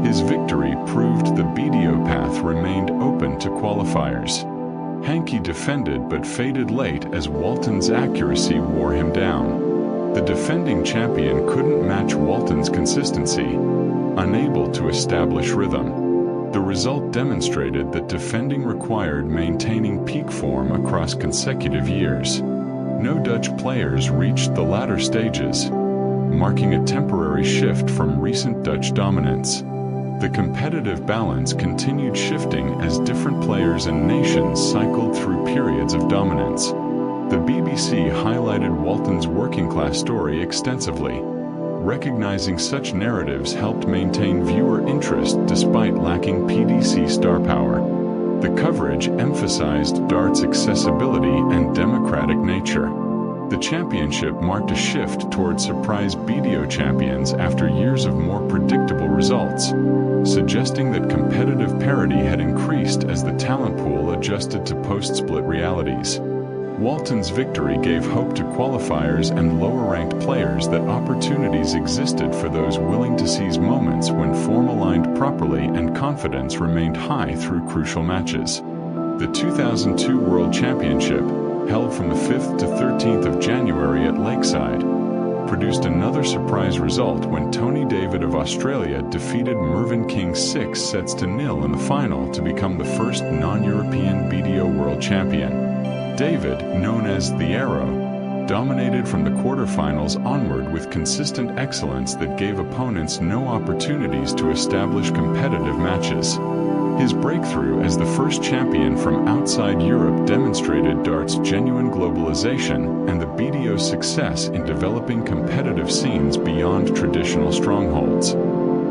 His victory proved the BDO path remained open to qualifiers. Hankey defended but faded late as Walton's accuracy wore him down. The defending champion couldn't match Walton's consistency, unable to establish rhythm. The result demonstrated that defending required maintaining peak form across consecutive years. No Dutch players reached the latter stages, marking a temporary shift from recent Dutch dominance. The competitive balance continued shifting as different players and nations cycled through periods of dominance. The BBC highlighted Walton's working-class story extensively. Recognizing such narratives helped maintain viewer interest despite lacking PDC star power. The coverage emphasized darts' accessibility and democratic nature. The championship marked a shift toward surprise BDO champions after years of more predictable results, suggesting that competitive parity had increased as the talent pool adjusted to post-split realities. Walton's victory gave hope to qualifiers and lower-ranked players that opportunities existed for those willing to seize moments when form aligned properly and confidence remained high through crucial matches. The 2002 World Championship, held from the 5th to 13th of January at Lakeside, produced another surprise result when Tony David of Australia defeated Mervyn King 6-0 in the final to become the first non-European BDO World Champion. David, known as the Arrow, dominated from the quarterfinals onward with consistent excellence that gave opponents no opportunities to establish competitive matches. His breakthrough as the first champion from outside Europe demonstrated darts' genuine globalization and the BDO's success in developing competitive scenes beyond traditional strongholds.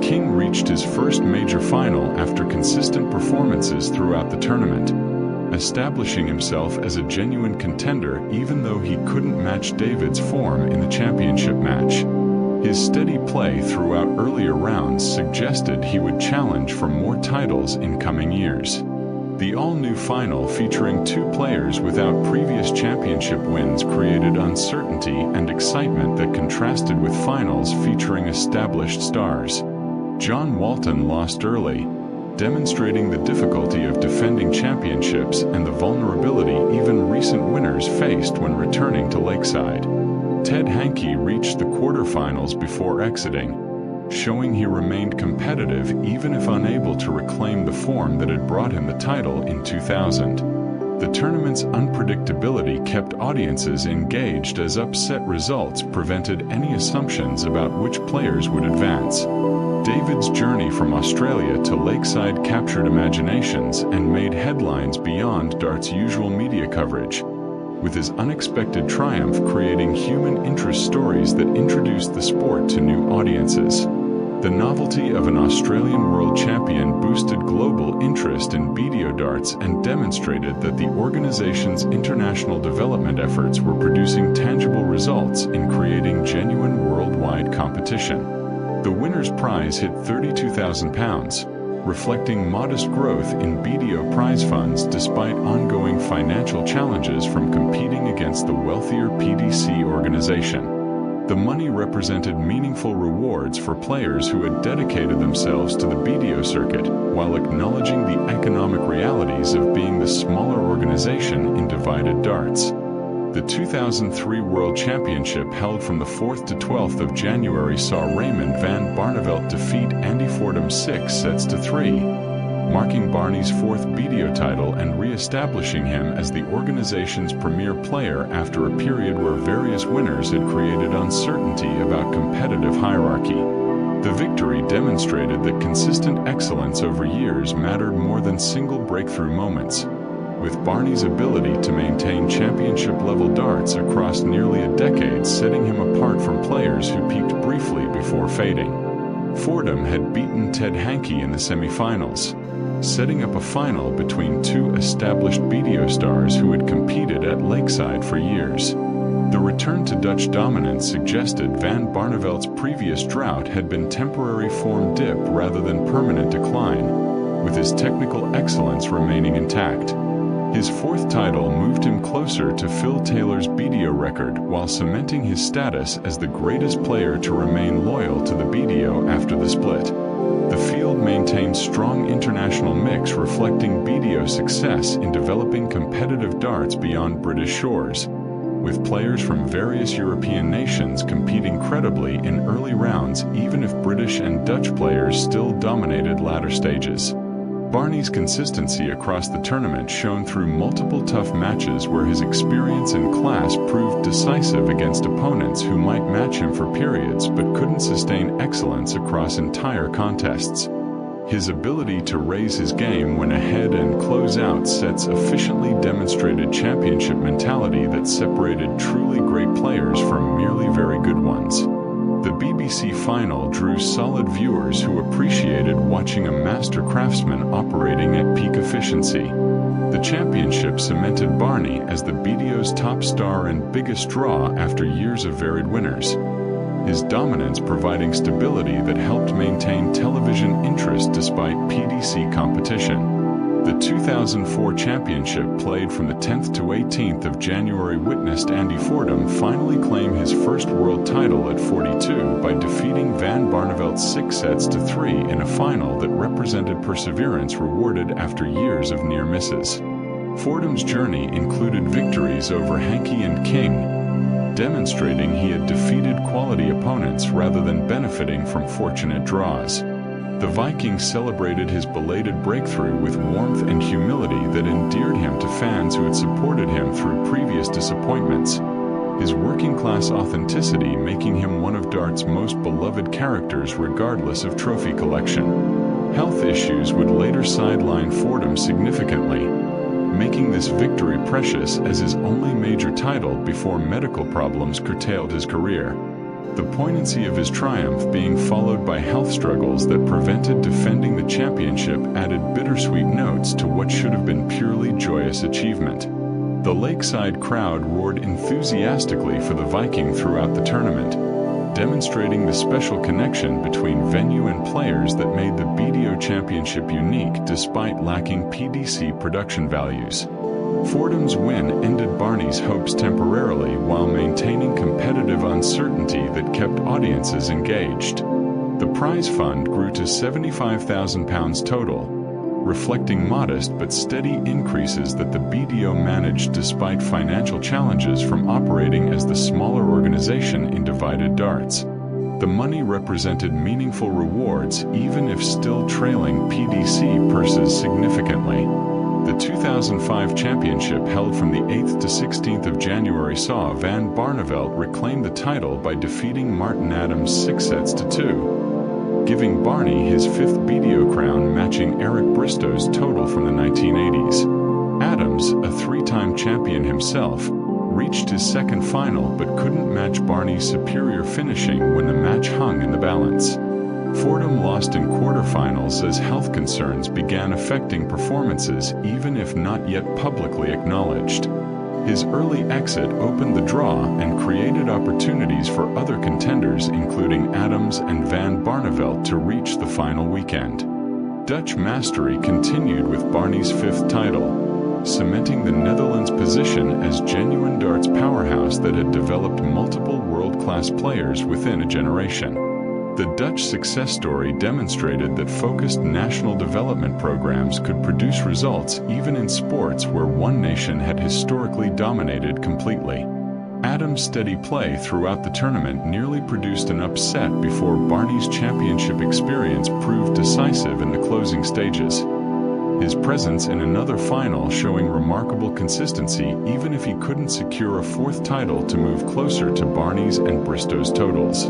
King reached his first major final after consistent performances throughout the tournament, establishing himself as a genuine contender even though he couldn't match David's form in the championship match. His steady play throughout earlier rounds suggested he would challenge for more titles in coming years. The all-new final featuring two players without previous championship wins created uncertainty and excitement that contrasted with finals featuring established stars. John Walton lost early, demonstrating the difficulty of defending championships and the vulnerability even recent winners faced when returning to Lakeside. Ted Hankey reached the quarterfinals before exiting, showing he remained competitive even if unable to reclaim the form that had brought him the title in 2000. The tournament's unpredictability kept audiences engaged as upset results prevented any assumptions about which players would advance. David's journey from Australia to Lakeside captured imaginations and made headlines beyond dart's usual media coverage, with his unexpected triumph creating human interest stories that introduced the sport to new audiences. The novelty of an Australian world champion boosted global interest in BDO darts and demonstrated that the organization's international development efforts were producing tangible results in creating genuine worldwide competition. The winner's prize hit £32,000, reflecting modest growth in BDO prize funds despite ongoing financial challenges from competing against the wealthier PDC organization. The money represented meaningful rewards for players who had dedicated themselves to the BDO circuit, while acknowledging the economic realities of being the smaller organization in divided darts. The 2003 World Championship, held from the 4th to 12th of January, saw Raymond van Barneveld defeat Andy Fordham 6-3, marking Barney's fourth BDO title and re-establishing him as the organization's premier player after a period where various winners had created uncertainty about competitive hierarchy. The victory demonstrated that consistent excellence over years mattered more than single breakthrough moments, with Barney's ability to maintain championship-level darts across nearly a decade setting him apart from players who peaked briefly before fading. Fordham had beaten Ted Hankey in the semi-finals, setting up a final between two established BDO stars who had competed at Lakeside for years. The return to Dutch dominance suggested Van Barneveld's previous drought had been temporary form dip rather than permanent decline, with his technical excellence remaining intact. His fourth title moved him closer to Phil Taylor's BDO record while cementing his status as the greatest player to remain loyal to the BDO after the split. The field maintained strong international mix reflecting BDO's success in developing competitive darts beyond British shores, with players from various European nations competing credibly in early rounds even if British and Dutch players still dominated latter stages. Barney's consistency across the tournament shone through multiple tough matches where his experience and class proved decisive against opponents who might match him for periods but couldn't sustain excellence across entire contests. His ability to raise his game when ahead and close out sets efficiently demonstrated championship mentality that separated truly great players from merely very good ones. The BBC final drew solid viewers who appreciated watching a master craftsman operating at peak efficiency. The championship cemented Barney as the BDO's top star and biggest draw after years of varied winners, his dominance providing stability that helped maintain television interest despite PDC competition. The 2004 championship, played from the 10th to 18th of January, witnessed Andy Fordham finally claim his first world title at 42 by defeating Van Barneveld 6-3 in a final that represented perseverance rewarded after years of near misses. Fordham's journey included victories over Hankey and King, demonstrating he had defeated quality opponents rather than benefiting from fortunate draws. The Viking celebrated his belated breakthrough with warmth and humility that endeared him to fans who had supported him through previous disappointments, his working-class authenticity making him one of dart's most beloved characters regardless of trophy collection. Health issues would later sideline Fordham significantly, making this victory precious as his only major title before medical problems curtailed his career. The poignancy of his triumph being followed by health struggles that prevented defending the championship added bittersweet notes to what should have been purely joyous achievement. The Lakeside crowd roared enthusiastically for the Viking throughout the tournament, demonstrating the special connection between venue and players that made the BDO Championship unique despite lacking PDC production values. Fordham's win ended Barney's hopes temporarily while maintaining competitive uncertainty that kept audiences engaged. The prize fund grew to £75,000 total, reflecting modest but steady increases that the BDO managed despite financial challenges from operating as the smaller organization in divided darts. The money represented meaningful rewards even if still trailing PDC purses significantly. The 2005 championship held from the 8th to 16th of January saw Van Barneveld reclaim the title by defeating Martin Adams 6-2, giving Barney his 5th BDO crown, matching Eric Bristow's total from the 1980s. Adams, a 3-time champion himself, reached his 2nd final but couldn't match Barney's superior finishing when the match hung in the balance. Fordham lost in quarterfinals as health concerns began affecting performances, even if not yet publicly acknowledged. His early exit opened the draw and created opportunities for other contenders, including Adams and Van Barneveld, to reach the final weekend. Dutch mastery continued with Barney's 5th title, cementing the Netherlands' position as genuine darts powerhouse that had developed multiple world-class players within a generation. The Dutch success story demonstrated that focused national development programs could produce results even in sports where one nation had historically dominated completely. Adams' steady play throughout the tournament nearly produced an upset before Barney's championship experience proved decisive in the closing stages. His presence in another final showing remarkable consistency even if he couldn't secure a 4th title to move closer to Barney's and Bristow's totals.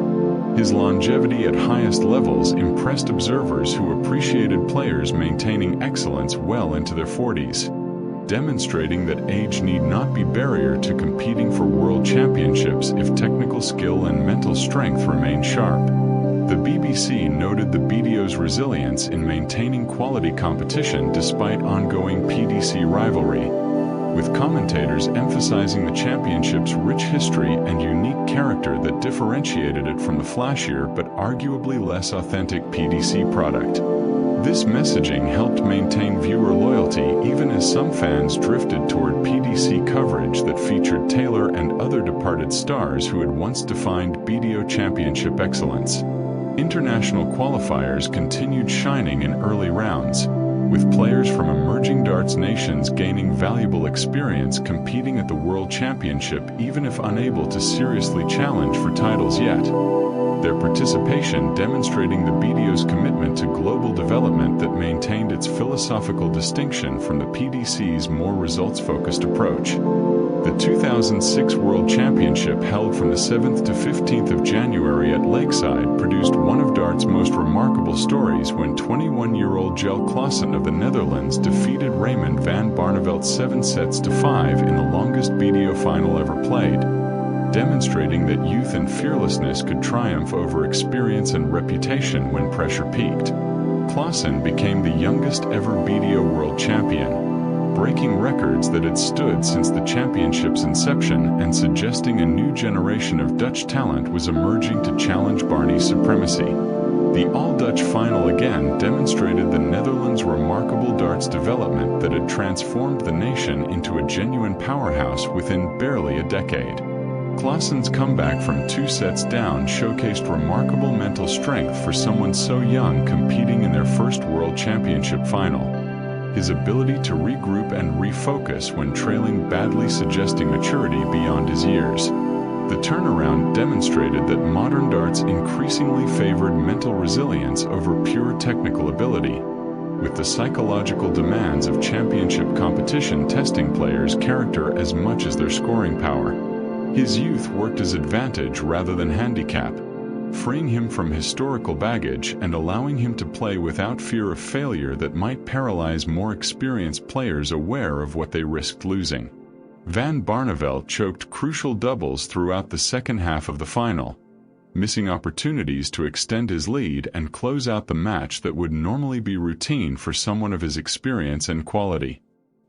His longevity at highest levels impressed observers who appreciated players maintaining excellence well into their 40s, demonstrating that age need not be a barrier to competing for world championships if technical skill and mental strength remain sharp. The BBC noted the BDO's resilience in maintaining quality competition despite ongoing PDC rivalry, with commentators emphasizing the championship's rich history and unique character that differentiated it from the flashier but arguably less authentic PDC product. This messaging helped maintain viewer loyalty even as some fans drifted toward PDC coverage that featured Taylor and other departed stars who had once defined BDO championship excellence. International qualifiers continued shining in early rounds, with players from emerging darts nations gaining valuable experience competing at the World Championship even if unable to seriously challenge for titles yet. Their participation demonstrating the BDO's commitment to global development that maintained its philosophical distinction from the PDC's more results-focused approach. The 2006 World Championship, held from the 7th to 15th of January at Lakeside, produced one of darts' most remarkable stories when 21-year-old Jel Claassen of the Netherlands defeated Raymond van Barneveld 7-5 in the longest BDO final ever played, demonstrating that youth and fearlessness could triumph over experience and reputation when pressure peaked. Claassen became the youngest ever BDO World Champion, breaking records that had stood since the championship's inception and suggesting a new generation of Dutch talent was emerging to challenge Barney's supremacy. The all-Dutch final again demonstrated the Netherlands' remarkable darts development that had transformed the nation into a genuine powerhouse within barely a decade. Claassen's comeback from 2 sets down showcased remarkable mental strength for someone so young competing in their first World Championship final. His ability to regroup and refocus when trailing badly suggesting maturity beyond his years. The turnaround demonstrated that modern darts increasingly favored mental resilience over pure technical ability, with the psychological demands of championship competition testing players' character as much as their scoring power. His youth worked as advantage rather than handicap, freeing him from historical baggage and allowing him to play without fear of failure that might paralyze more experienced players aware of what they risked losing. Van Barneveld choked crucial doubles throughout the second half of the final, missing opportunities to extend his lead and close out the match that would normally be routine for someone of his experience and quality.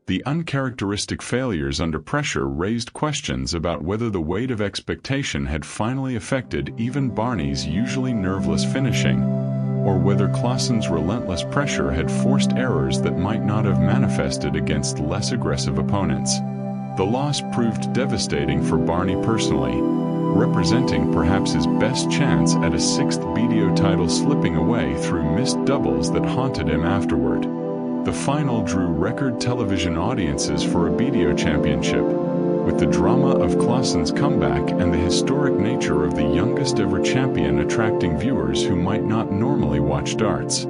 The uncharacteristic failures under pressure raised questions about whether the weight of expectation had finally affected even Barney's usually nerveless finishing, or whether Claassen's relentless pressure had forced errors that might not have manifested against less aggressive opponents. The loss proved devastating for Barney personally, representing perhaps his best chance at a 6th BDO title slipping away through missed doubles that haunted him afterward. The final drew record television audiences for a BDO championship, with the drama of Claessen's comeback and the historic nature of the youngest ever champion attracting viewers who might not normally watch darts.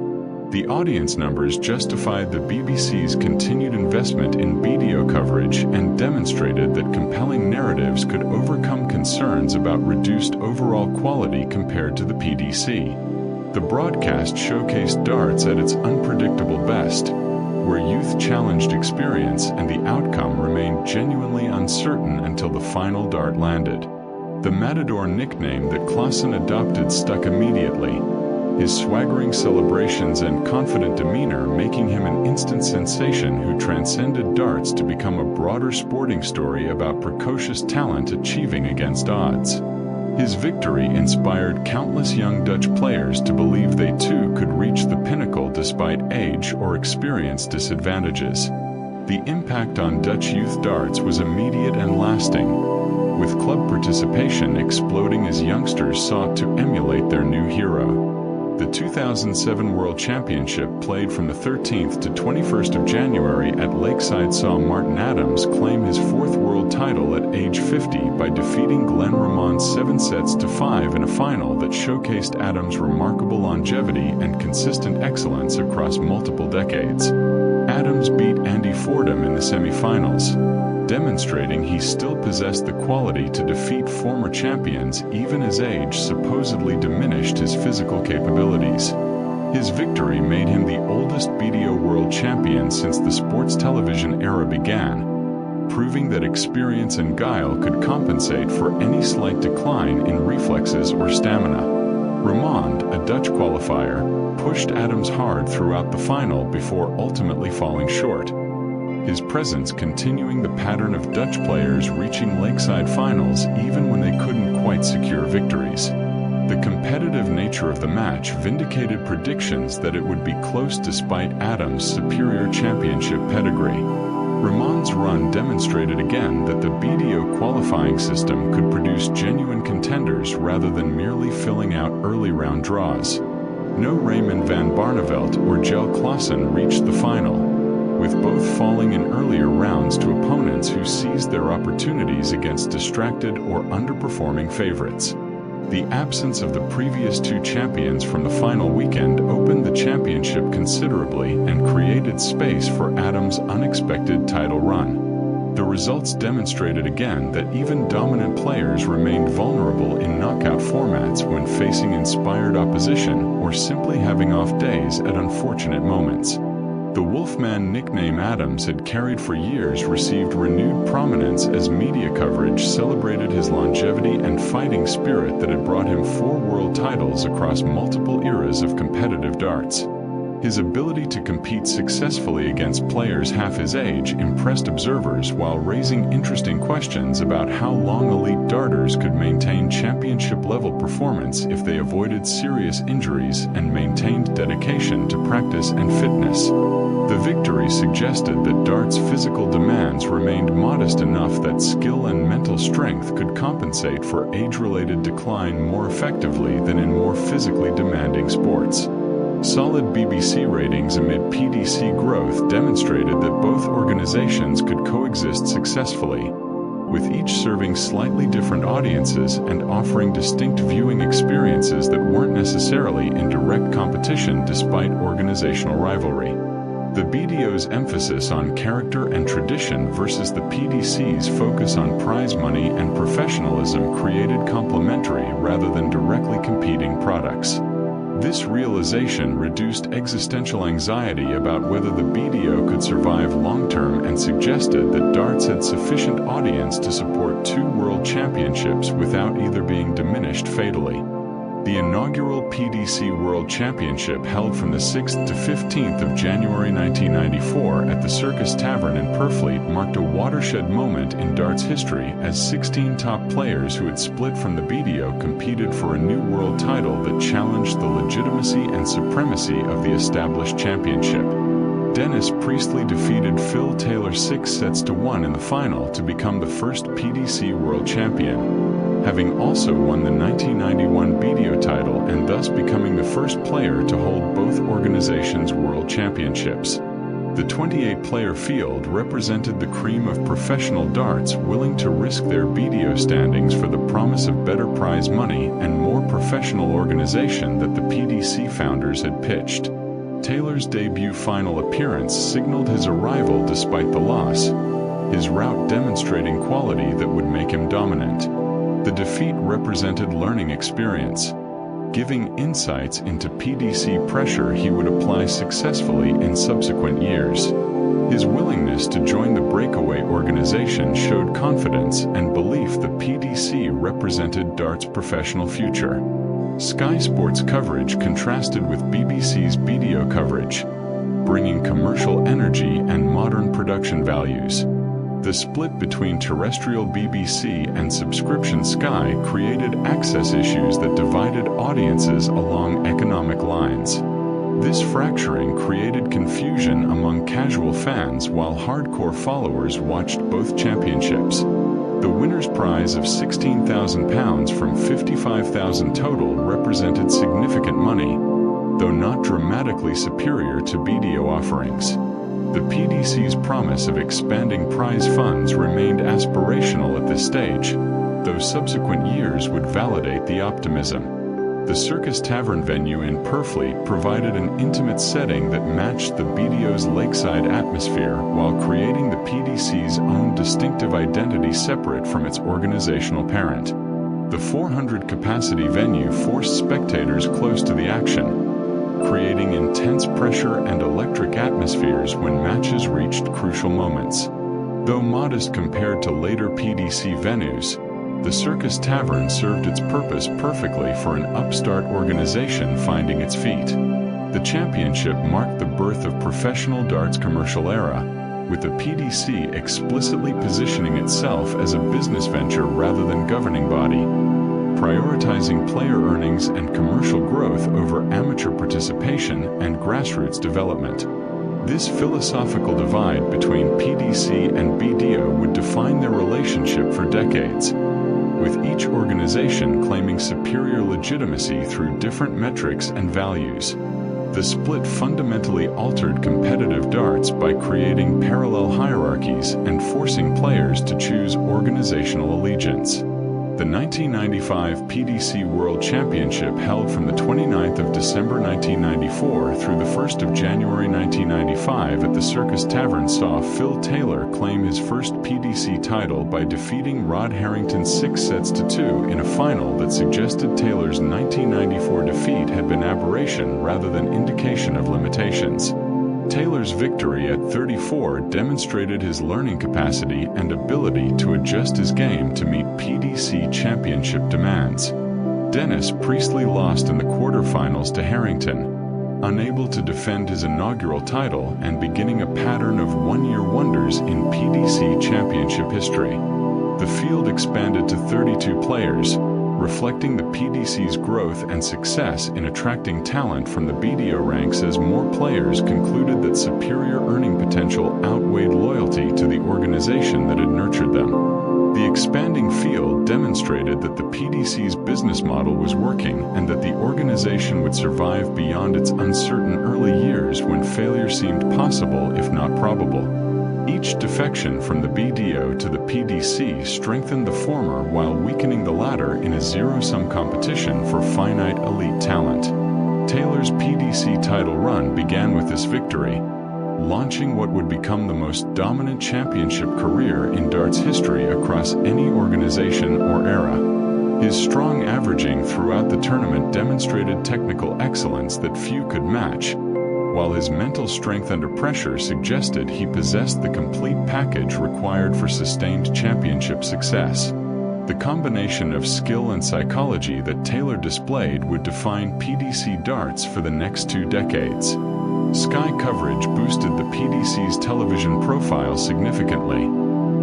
The audience numbers justified the BBC's continued investment in BDO coverage and demonstrated that compelling narratives could overcome concerns about reduced overall quality compared to the PDC. The broadcast showcased darts at its unpredictable best, where youth challenged experience and the outcome remained genuinely uncertain until the final dart landed. The Matador nickname that Claessen adopted stuck immediately, his swaggering celebrations and confident demeanor making him an instant sensation who transcended darts to become a broader sporting story about precocious talent achieving against odds. His victory inspired countless young Dutch players to believe they too could reach the pinnacle despite age or experience disadvantages. The impact on Dutch youth darts was immediate and lasting, with club participation exploding as youngsters sought to emulate their new hero. The 2007 World Championship, played from the 13th to 21st of January at Lakeside, saw Martin Adams claim his fourth world title at age 50 by defeating Glenn Ramon 7-5 in a final that showcased Adams' remarkable longevity and consistent excellence across multiple decades. Adams beat Andy Fordham in the semi-finals, demonstrating he still possessed the quality to defeat former champions even as age supposedly diminished his physical capabilities. His victory made him the oldest BDO World Champion since the sports television era began, proving that experience and guile could compensate for any slight decline in reflexes or stamina. Ramond, a Dutch qualifier, pushed Adams hard throughout the final before ultimately falling short, his presence continuing the pattern of Dutch players reaching Lakeside finals even when they couldn't quite secure victories. The competitive nature of the match vindicated predictions that it would be close despite Adams' superior championship pedigree. Ramond's run demonstrated again that the BDO qualifying system could produce genuine contenders rather than merely filling out early round draws. No Raymond van Barneveld or Jocky Wilson reached the final, with both falling in earlier rounds to opponents who seized their opportunities against distracted or underperforming favorites. The absence of the previous two champions from the final weekend opened the championship considerably and created space for Adams' unexpected title run. The results demonstrated again that even dominant players remained vulnerable in knockout formats when facing inspired opposition or simply having off days at unfortunate moments. The Wolfman nickname Adams had carried for years received renewed prominence as media coverage celebrated his longevity and fighting spirit that had brought him 4 world titles across multiple eras of competitive darts. His ability to compete successfully against players half his age impressed observers while raising interesting questions about how long elite darters could maintain championship-level performance if they avoided serious injuries and maintained dedication to practice and fitness. The victory suggested that darts' physical demands remained modest enough that skill and mental strength could compensate for age-related decline more effectively than in more physically demanding sports. Solid BBC ratings amid PDC growth demonstrated that both organizations could coexist successfully, with each serving slightly different audiences and offering distinct viewing experiences that weren't necessarily in direct competition despite organizational rivalry. The BDO's emphasis on character and tradition versus the PDC's focus on prize money and professionalism created complementary rather than directly competing products. This realization reduced existential anxiety about whether the BDO could survive long-term and suggested that darts had sufficient audience to support 2 world championships without either being diminished fatally. The inaugural PDC World Championship, held from the 6th to 15th of January 1994 at the Circus Tavern in Purfleet, marked a watershed moment in darts history as 16 top players who had split from the BDO competed for a new world title that challenged the legitimacy and supremacy of the established championship. Dennis Priestley defeated Phil Taylor 6-1 in the final to become the first PDC World Champion, having also won the 1991 BDO title and thus becoming the first player to hold both organizations' world championships. The 28-player field represented the cream of professional darts willing to risk their BDO standings for the promise of better prize money and more professional organization that the PDC founders had pitched. Taylor's debut final appearance signaled his arrival despite the loss, his rout demonstrating quality that would make him dominant. The defeat represented learning experience, giving insights into PDC pressure he would apply successfully in subsequent years. His willingness to join the breakaway organization showed confidence and belief the PDC represented dart's professional future. Sky Sports coverage contrasted with BBC's BDO coverage, bringing commercial energy and modern production values. The split between terrestrial BBC and subscription Sky created access issues that divided audiences along economic lines. This fracturing created confusion among casual fans while hardcore followers watched both championships. The winner's prize of £16,000 from $55,000 total represented significant money, though not dramatically superior to BDO offerings. The PDC's promise of expanding prize funds remained aspirational at this stage, though subsequent years would validate the optimism. The Circus Tavern venue in Purfleet provided an intimate setting that matched the BDO's lakeside atmosphere while creating the PDC's own distinctive identity separate from its organizational parent. The 400-capacity venue forced spectators close to the action, creating intense pressure and electric atmospheres when matches reached crucial moments. Though modest compared to later PDC venues, the Circus Tavern served its purpose perfectly for an upstart organization finding its feet. The championship marked the birth of professional darts commercial era, with the PDC explicitly positioning itself as a business venture rather than governing body, prioritizing player earnings and commercial growth over amateur participation and grassroots development. This philosophical divide between PDC and BDO would define their relationship for decades, with each organization claiming superior legitimacy through different metrics and values. The split fundamentally altered competitive darts by creating parallel hierarchies and forcing players to choose organizational allegiance. The 1995 PDC World Championship, held from the 29th of December 1994 through the 1st of January 1995 at the Circus Tavern, saw Phil Taylor claim his first PDC title by defeating Rod Harrington 6-2 in a final that suggested Taylor's 1994 defeat had been aberration rather than indication of limitations. Taylor's victory at 34 demonstrated his learning capacity and ability to adjust his game to meet PDC championship demands. Dennis Priestley lost in the quarterfinals to Harrington, unable to defend his inaugural title and beginning a pattern of one-year wonders in PDC championship history. The field expanded to 32 players, reflecting the PDC's growth and success in attracting talent from the BDO ranks as more players concluded that superior earning potential outweighed loyalty to the organization that had nurtured them. The expanding field demonstrated that the PDC's business model was working and that the organization would survive beyond its uncertain early years when failure seemed possible if not probable. Each defection from the BDO to the PDC strengthened the former while weakening the latter in a zero-sum competition for finite elite talent. Taylor's PDC title run began with this victory, launching what would become the most dominant championship career in darts history across any organization or era. His strong averaging throughout the tournament demonstrated technical excellence that few could match, while his mental strength under pressure suggested he possessed the complete package required for sustained championship success. The combination of skill and psychology that Taylor displayed would define PDC darts for the next 2 decades. Sky coverage boosted the PDC's television profile significantly,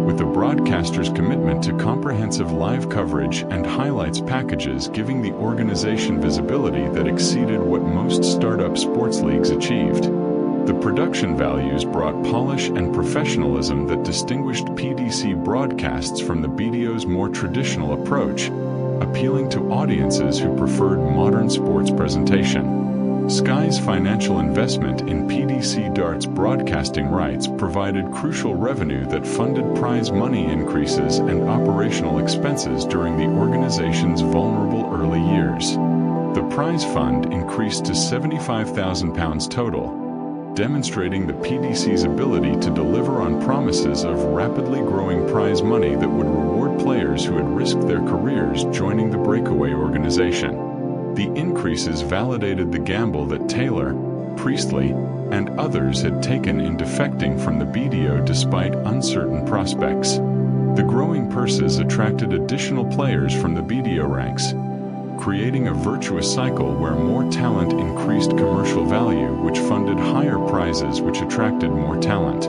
with the broadcaster's commitment to comprehensive live coverage and highlights packages giving the organization visibility that exceeded what most startup sports leagues achieved. The production values brought polish and professionalism that distinguished PDC broadcasts from the BDO's more traditional approach, appealing to audiences who preferred modern sports presentation. Sky's financial investment in PDC darts broadcasting rights provided crucial revenue that funded prize money increases and operational expenses during the organization's vulnerable early years. The prize fund increased to £75,000 total, demonstrating the PDC's ability to deliver on promises of rapidly growing prize money that would reward players who had risked their careers joining the breakaway organization. The increases validated the gamble that Taylor, Priestley, and others had taken in defecting from the BDO despite uncertain prospects. The growing purses attracted additional players from the BDO ranks, creating a virtuous cycle where more talent increased commercial value, which funded higher prizes which attracted more talent.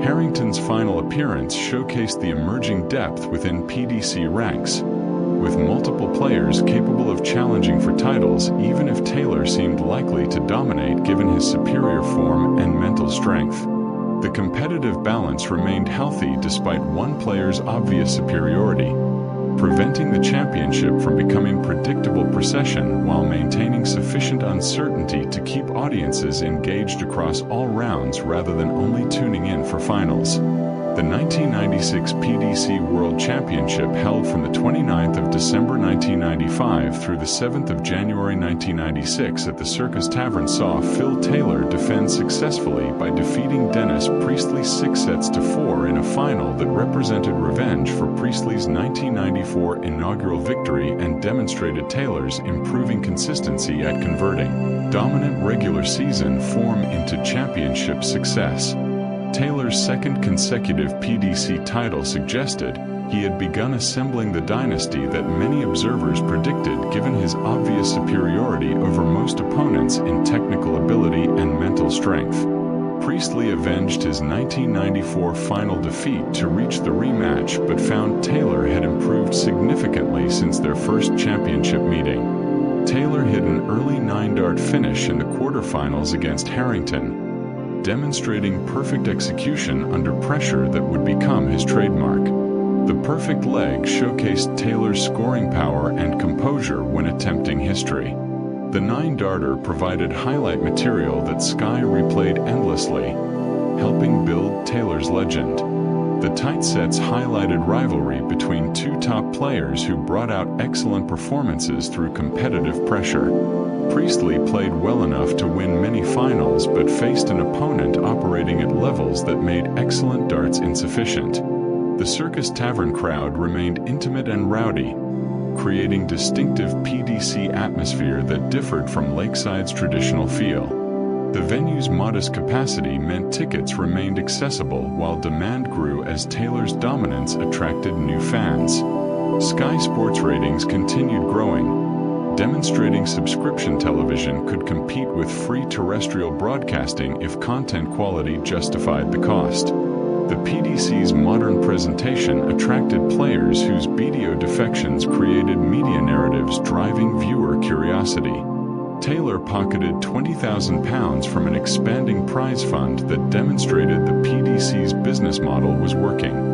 Harrington's final appearance showcased the emerging depth within PDC ranks, with multiple players capable of challenging for titles even if Taylor seemed likely to dominate given his superior form and mental strength. The competitive balance remained healthy despite one player's obvious superiority, preventing the championship from becoming predictable procession while maintaining sufficient uncertainty to keep audiences engaged across all rounds rather than only tuning in for finals. The 1996 PDC World Championship, held from the 29th of December 1995 through the 7th of January 1996 at the Circus Tavern, saw Phil Taylor defend successfully by defeating Dennis Priestley 6-4 in a final that represented revenge for Priestley's 1994 inaugural victory and demonstrated Taylor's improving consistency at converting dominant regular season form into championship success. Taylor's second consecutive PDC title suggested he had begun assembling the dynasty that many observers predicted given his obvious superiority over most opponents in technical ability and mental strength. Priestley avenged his 1994 final defeat to reach the rematch but found Taylor had improved significantly since their first championship meeting. Taylor hit an early 9-dart finish in the quarterfinals against Harrington, demonstrating perfect execution under pressure that would become his trademark. The perfect leg showcased Taylor's scoring power and composure when attempting history. The 9-darter provided highlight material that Sky replayed endlessly, helping build Taylor's legend. The tight sets highlighted rivalry between two top players who brought out excellent performances through competitive pressure. Priestley played well enough to win many finals but faced an opponent operating at levels that made excellent darts insufficient. The Circus Tavern crowd remained intimate and rowdy, creating distinctive PDC atmosphere that differed from Lakeside's traditional feel. The venue's modest capacity meant tickets remained accessible while demand grew as Taylor's dominance attracted new fans. Sky Sports ratings continued growing, demonstrating subscription television could compete with free terrestrial broadcasting if content quality justified the cost. The PDC's modern presentation attracted players whose BDO defections created media narratives driving viewer curiosity. Taylor pocketed £20,000 from an expanding prize fund that demonstrated the PDC's business model was working.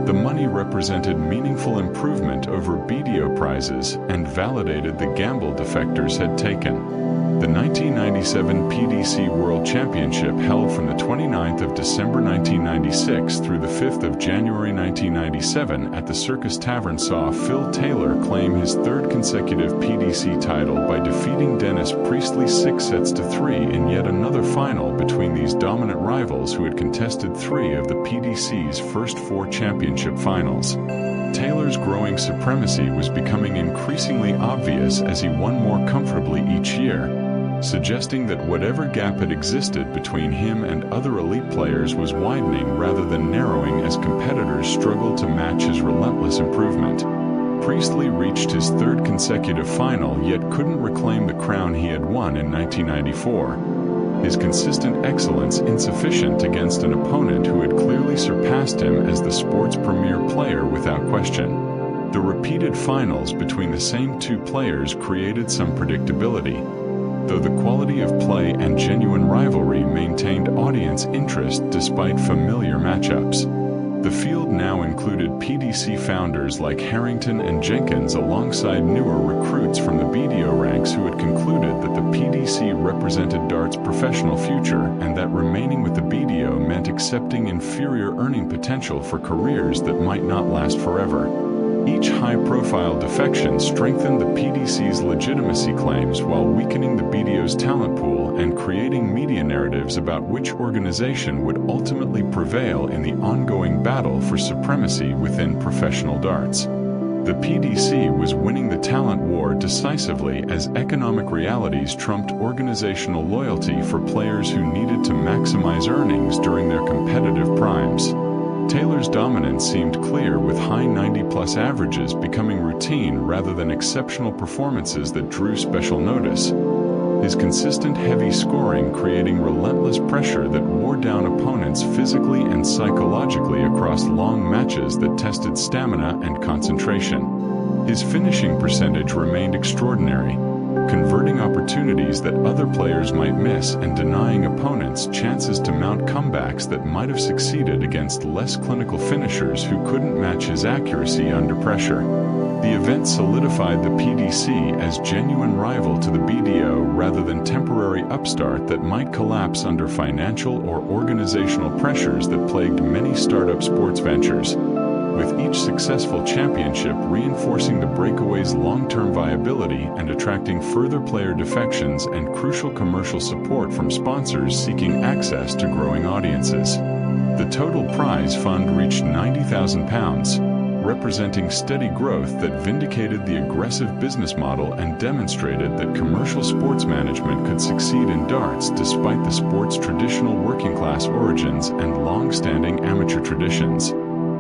The money represented meaningful improvement over BDO prizes and validated the gamble defectors had taken. The 1997 PDC World Championship, held from the 29th of December 1996 through the 5th of January 1997 at the Circus Tavern, saw Phil Taylor claim his third consecutive PDC title by defeating Dennis Priestley 6-3 in yet another final between these dominant rivals who had contested 3 of the PDC's first 4 championship finals. Taylor's growing supremacy was becoming increasingly obvious as he won more comfortably each year, suggesting that whatever gap had existed between him and other elite players was widening rather than narrowing as competitors struggled to match his relentless improvement. Priestley reached his third consecutive final yet couldn't reclaim the crown he had won in 1994. His consistent excellence insufficient against an opponent who had clearly surpassed him as the sport's premier player without question. The repeated finals between the same two players created some predictability, though the quality of play and genuine rivalry maintained audience interest despite familiar matchups. The field now included PDC founders like Harrington and Jenkins alongside newer recruits from the BDO ranks who had concluded that the PDC represented dart's professional future and that remaining with the BDO meant accepting inferior earning potential for careers that might not last forever. Each high-profile defection strengthened the PDC's legitimacy claims while weakening the BDO's talent pool and creating media narratives about which organization would ultimately prevail in the ongoing battle for supremacy within professional darts. The PDC was winning the talent war decisively as economic realities trumped organizational loyalty for players who needed to maximize earnings during their competitive primes. Taylor's dominance seemed clear, with high 90-plus averages becoming routine rather than exceptional performances that drew special notice. His consistent heavy scoring creating relentless pressure that wore down opponents physically and psychologically across long matches that tested stamina and concentration. His finishing percentage remained extraordinary, converting opportunities that other players might miss and denying opponents chances to mount comebacks that might have succeeded against less clinical finishers who couldn't match his accuracy under pressure. The event solidified the PDC as genuine rival to the BDO rather than temporary upstart that might collapse under financial or organizational pressures that plagued many startup sports ventures, with each successful championship reinforcing the breakaway's long-term viability and attracting further player defections and crucial commercial support from sponsors seeking access to growing audiences. The total prize fund reached £90,000, representing steady growth that vindicated the aggressive business model and demonstrated that commercial sports management could succeed in darts despite the sport's traditional working-class origins and long-standing amateur traditions.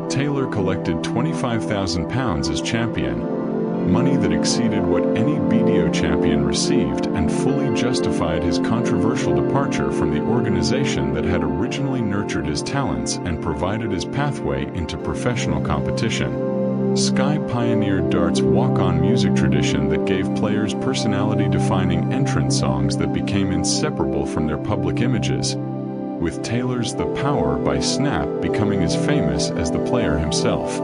Taylor collected £25,000 as champion, money that exceeded what any BDO champion received and fully justified his controversial departure from the organization that had originally nurtured his talents and provided his pathway into professional competition. Sky pioneered dart's walk-on music tradition that gave players personality-defining entrance songs that became inseparable from their public images, with Taylor's "The Power" by Snap becoming as famous as the player himself.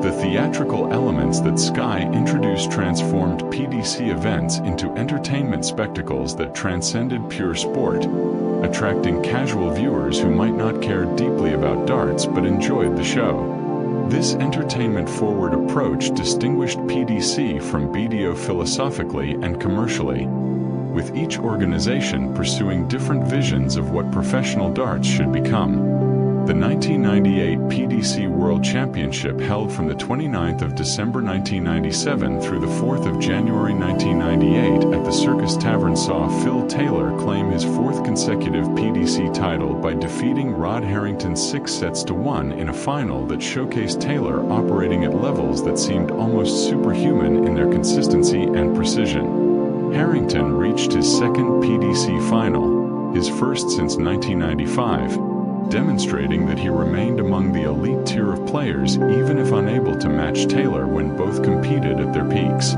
The theatrical elements that Sky introduced transformed PDC events into entertainment spectacles that transcended pure sport, attracting casual viewers who might not care deeply about darts but enjoyed the show. This entertainment-forward approach distinguished PDC from BDO philosophically and commercially, with each organization pursuing different visions of what professional darts should become. The 1998 PDC World Championship, held from the 29th of December 1997 through the 4th of January 1998 at the Circus Tavern, saw Phil Taylor claim his fourth consecutive PDC title by defeating Rod Harrington 6-1 in a final that showcased Taylor operating at levels that seemed almost superhuman in their consistency and precision. Harrington reached his second PDC final, his first since 1995, demonstrating that he remained among the elite tier of players even if unable to match Taylor when both competed at their peaks.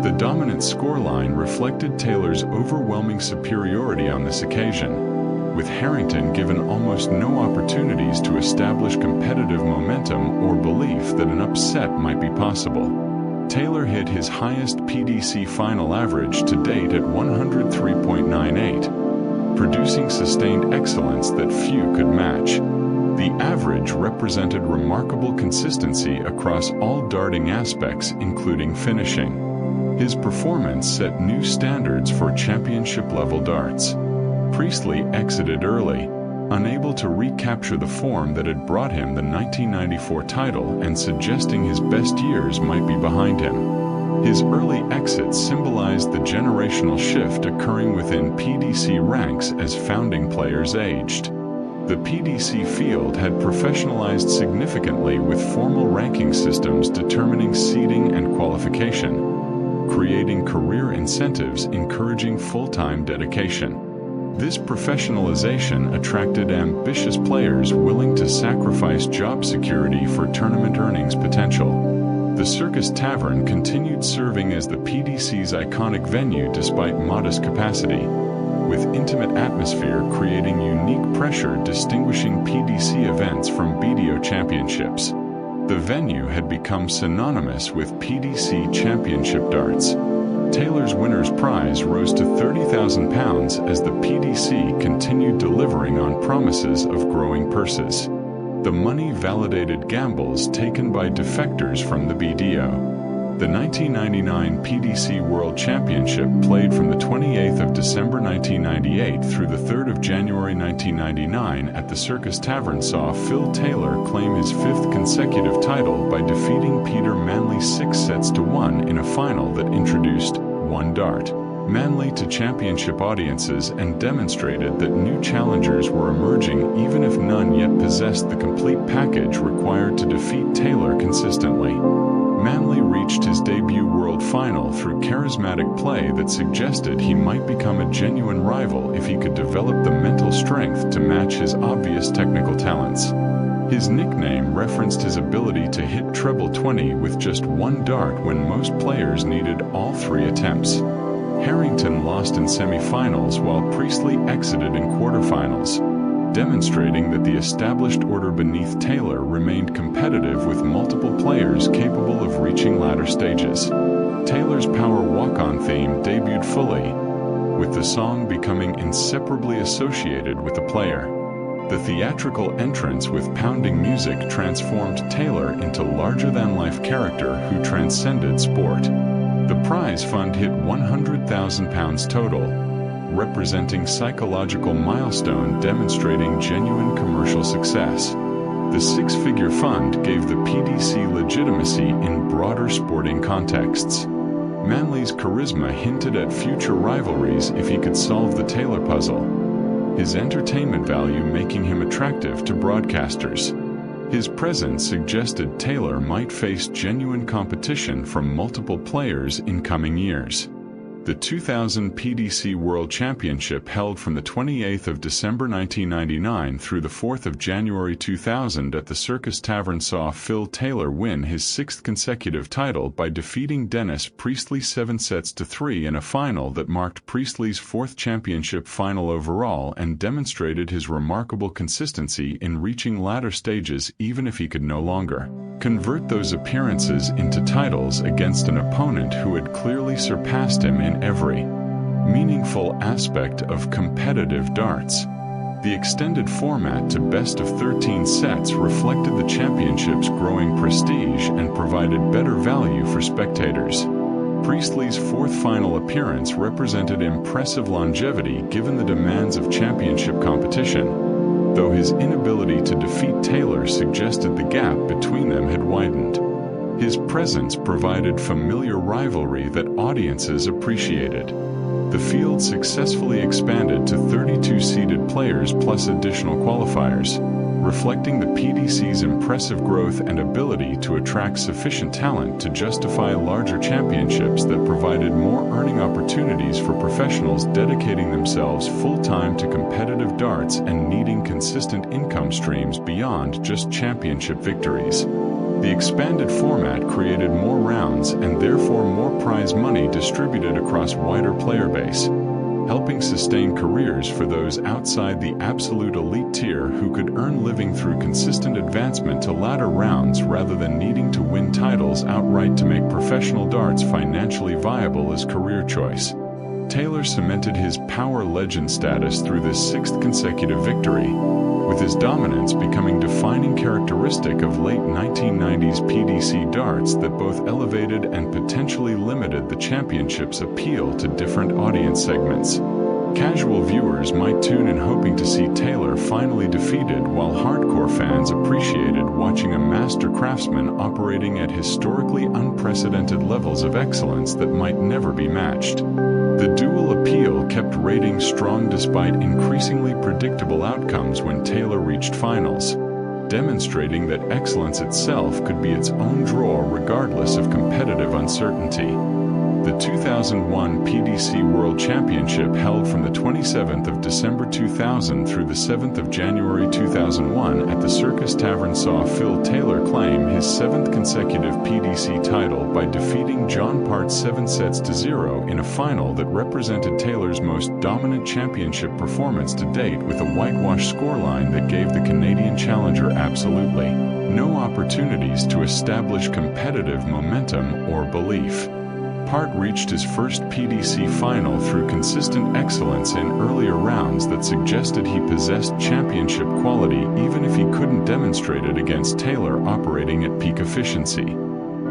The dominant scoreline reflected Taylor's overwhelming superiority on this occasion, with Harrington given almost no opportunities to establish competitive momentum or belief that an upset might be possible. Taylor hit his highest PDC final average to date at 103.98, producing sustained excellence that few could match. The average represented remarkable consistency across all darting aspects, including finishing. His performance set new standards for championship-level darts. Priestley exited early, unable to recapture the form that had brought him the 1994 title and suggesting his best years might be behind him. His early exit symbolized the generational shift occurring within PDC ranks as founding players aged. The PDC field had professionalized significantly with formal ranking systems determining seeding and qualification, creating career incentives encouraging full-time dedication. This professionalization attracted ambitious players willing to sacrifice job security for tournament earnings potential. The Circus Tavern continued serving as the PDC's iconic venue despite modest capacity, with intimate atmosphere creating unique pressure distinguishing PDC events from BDO championships. The venue had become synonymous with PDC championship darts. Taylor's winner's prize rose to £30,000 as the PDC continued delivering on promises of growing purses. The money validated gambles taken by defectors from the BDO. The 1999 PDC World Championship played from the 28th of December 1998 through the 3rd of January 1999 at the Circus Tavern saw Phil Taylor claim his 5th consecutive title by defeating Peter Manley 6-1 in a final that introduced one dart Manley to championship audiences and demonstrated that new challengers were emerging even if none yet possessed the complete package required to defeat Taylor consistently. Manley reached his debut world final through charismatic play that suggested he might become a genuine rival if he could develop the mental strength to match his obvious technical talents. His nickname referenced his ability to hit treble 20 with just one dart when most players needed all 3 attempts. Harrington lost in semifinals while Priestley exited in quarterfinals, demonstrating that the established order beneath Taylor remained competitive with multiple players capable of reaching latter stages. Taylor's power walk-on theme debuted fully, with the song becoming inseparably associated with the player. The theatrical entrance with pounding music transformed Taylor into larger-than-life character who transcended sport. The prize fund hit £100,000 total, representing psychological milestone demonstrating genuine commercial success. The 6-figure fund gave the PDC legitimacy in broader sporting contexts. Manley's charisma hinted at future rivalries if he could solve the Taylor puzzle, his entertainment value making him attractive to broadcasters. His presence suggested Taylor might face genuine competition from multiple players in coming years. The 2000 PDC World Championship held from the 28th of December 1999 through the 4th of January 2000 at the Circus Tavern saw Phil Taylor win his 6th consecutive title by defeating Dennis Priestley 7-3 in a final that marked Priestley's 4th championship final overall and demonstrated his remarkable consistency in reaching latter stages even if he could no longer convert those appearances into titles against an opponent who had clearly surpassed him in every meaningful aspect of competitive darts. The extended format to best-of-13 sets reflected the championship's growing prestige and provided better value for spectators. Priestley's 4th final appearance represented impressive longevity given the demands of championship competition, though his inability to defeat Taylor suggested the gap between them had widened. His presence provided familiar rivalry that audiences appreciated. The field successfully expanded to 32 seeded players plus additional qualifiers, reflecting the PDC's impressive growth and ability to attract sufficient talent to justify larger championships that provided more earning opportunities for professionals dedicating themselves full-time to competitive darts and needing consistent income streams beyond just championship victories. The expanded format created more rounds and therefore more prize money distributed across wider player base, helping sustain careers for those outside the absolute elite tier who could earn living through consistent advancement to latter rounds rather than needing to win titles outright to make professional darts financially viable as career choice. Taylor cemented his power legend status through this 6th consecutive victory, with his dominance becoming defining characteristic of late 1990s PDC darts that both elevated and potentially limited the championship's appeal to different audience segments. Casual viewers might tune in hoping to see Taylor finally defeated, while hardcore fans appreciated watching a master craftsman operating at historically unprecedented levels of excellence that might never be matched. The dual appeal kept ratings strong despite increasingly predictable outcomes when Taylor reached finals, demonstrating that excellence itself could be its own draw regardless of competitive uncertainty. The 2001 PDC World Championship, held from the 27th of December 2000 through the 7th of January 2001 at the Circus Tavern, saw Phil Taylor claim his 7th consecutive PDC title by defeating John Part 7-0 in a final that represented Taylor's most dominant championship performance to date, with a whitewash scoreline that gave the Canadian challenger absolutely no opportunities to establish competitive momentum or belief. Part reached his first PDC final through consistent excellence in earlier rounds that suggested he possessed championship quality, even if he couldn't demonstrate it against Taylor operating at peak efficiency.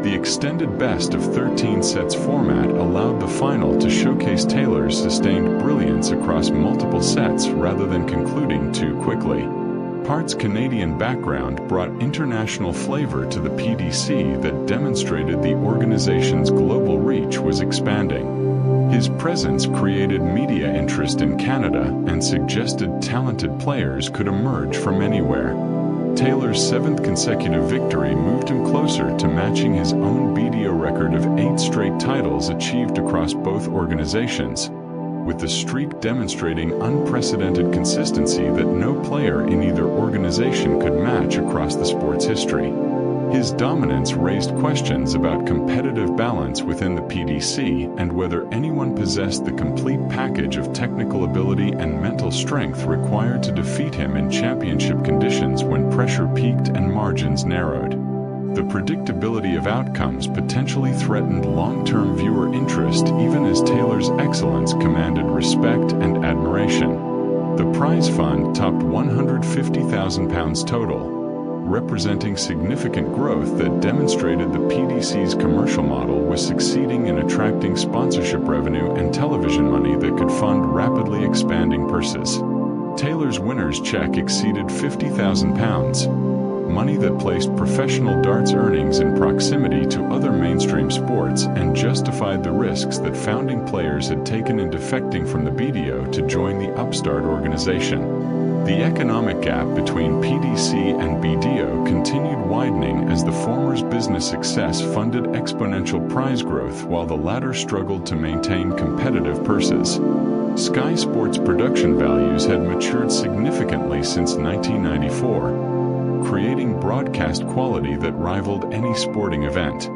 The extended best of 13 sets format allowed the final to showcase Taylor's sustained brilliance across multiple sets rather than concluding too quickly. Part's Canadian background brought international flavor to the PDC that demonstrated the organization's global reach was expanding. His presence created media interest in Canada and suggested talented players could emerge from anywhere. Taylor's 7th consecutive victory moved him closer to matching his own BDO record of 8 straight titles achieved across both organizations, with the streak demonstrating unprecedented consistency that no player in either organization could match across the sport's history. His dominance raised questions about competitive balance within the PDC and whether anyone possessed the complete package of technical ability and mental strength required to defeat him in championship conditions when pressure peaked and margins narrowed. The predictability of outcomes potentially threatened long-term viewer interest, even as Taylor's excellence commanded respect and admiration. The prize fund topped £150,000 total, representing significant growth that demonstrated the PDC's commercial model was succeeding in attracting sponsorship revenue and television money that could fund rapidly expanding purses. Taylor's winner's check exceeded £50,000. Money that placed professional darts earnings in proximity to other mainstream sports and justified the risks that founding players had taken in defecting from the BDO to join the upstart organization. The economic gap between PDC and BDO continued widening as the former's business success funded exponential prize growth while the latter struggled to maintain competitive purses. Sky Sports production values had matured significantly since 1994, creating broadcast quality that rivaled any sporting event.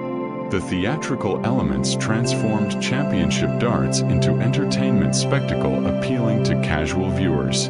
The theatrical elements transformed championship darts into entertainment spectacle appealing to casual viewers.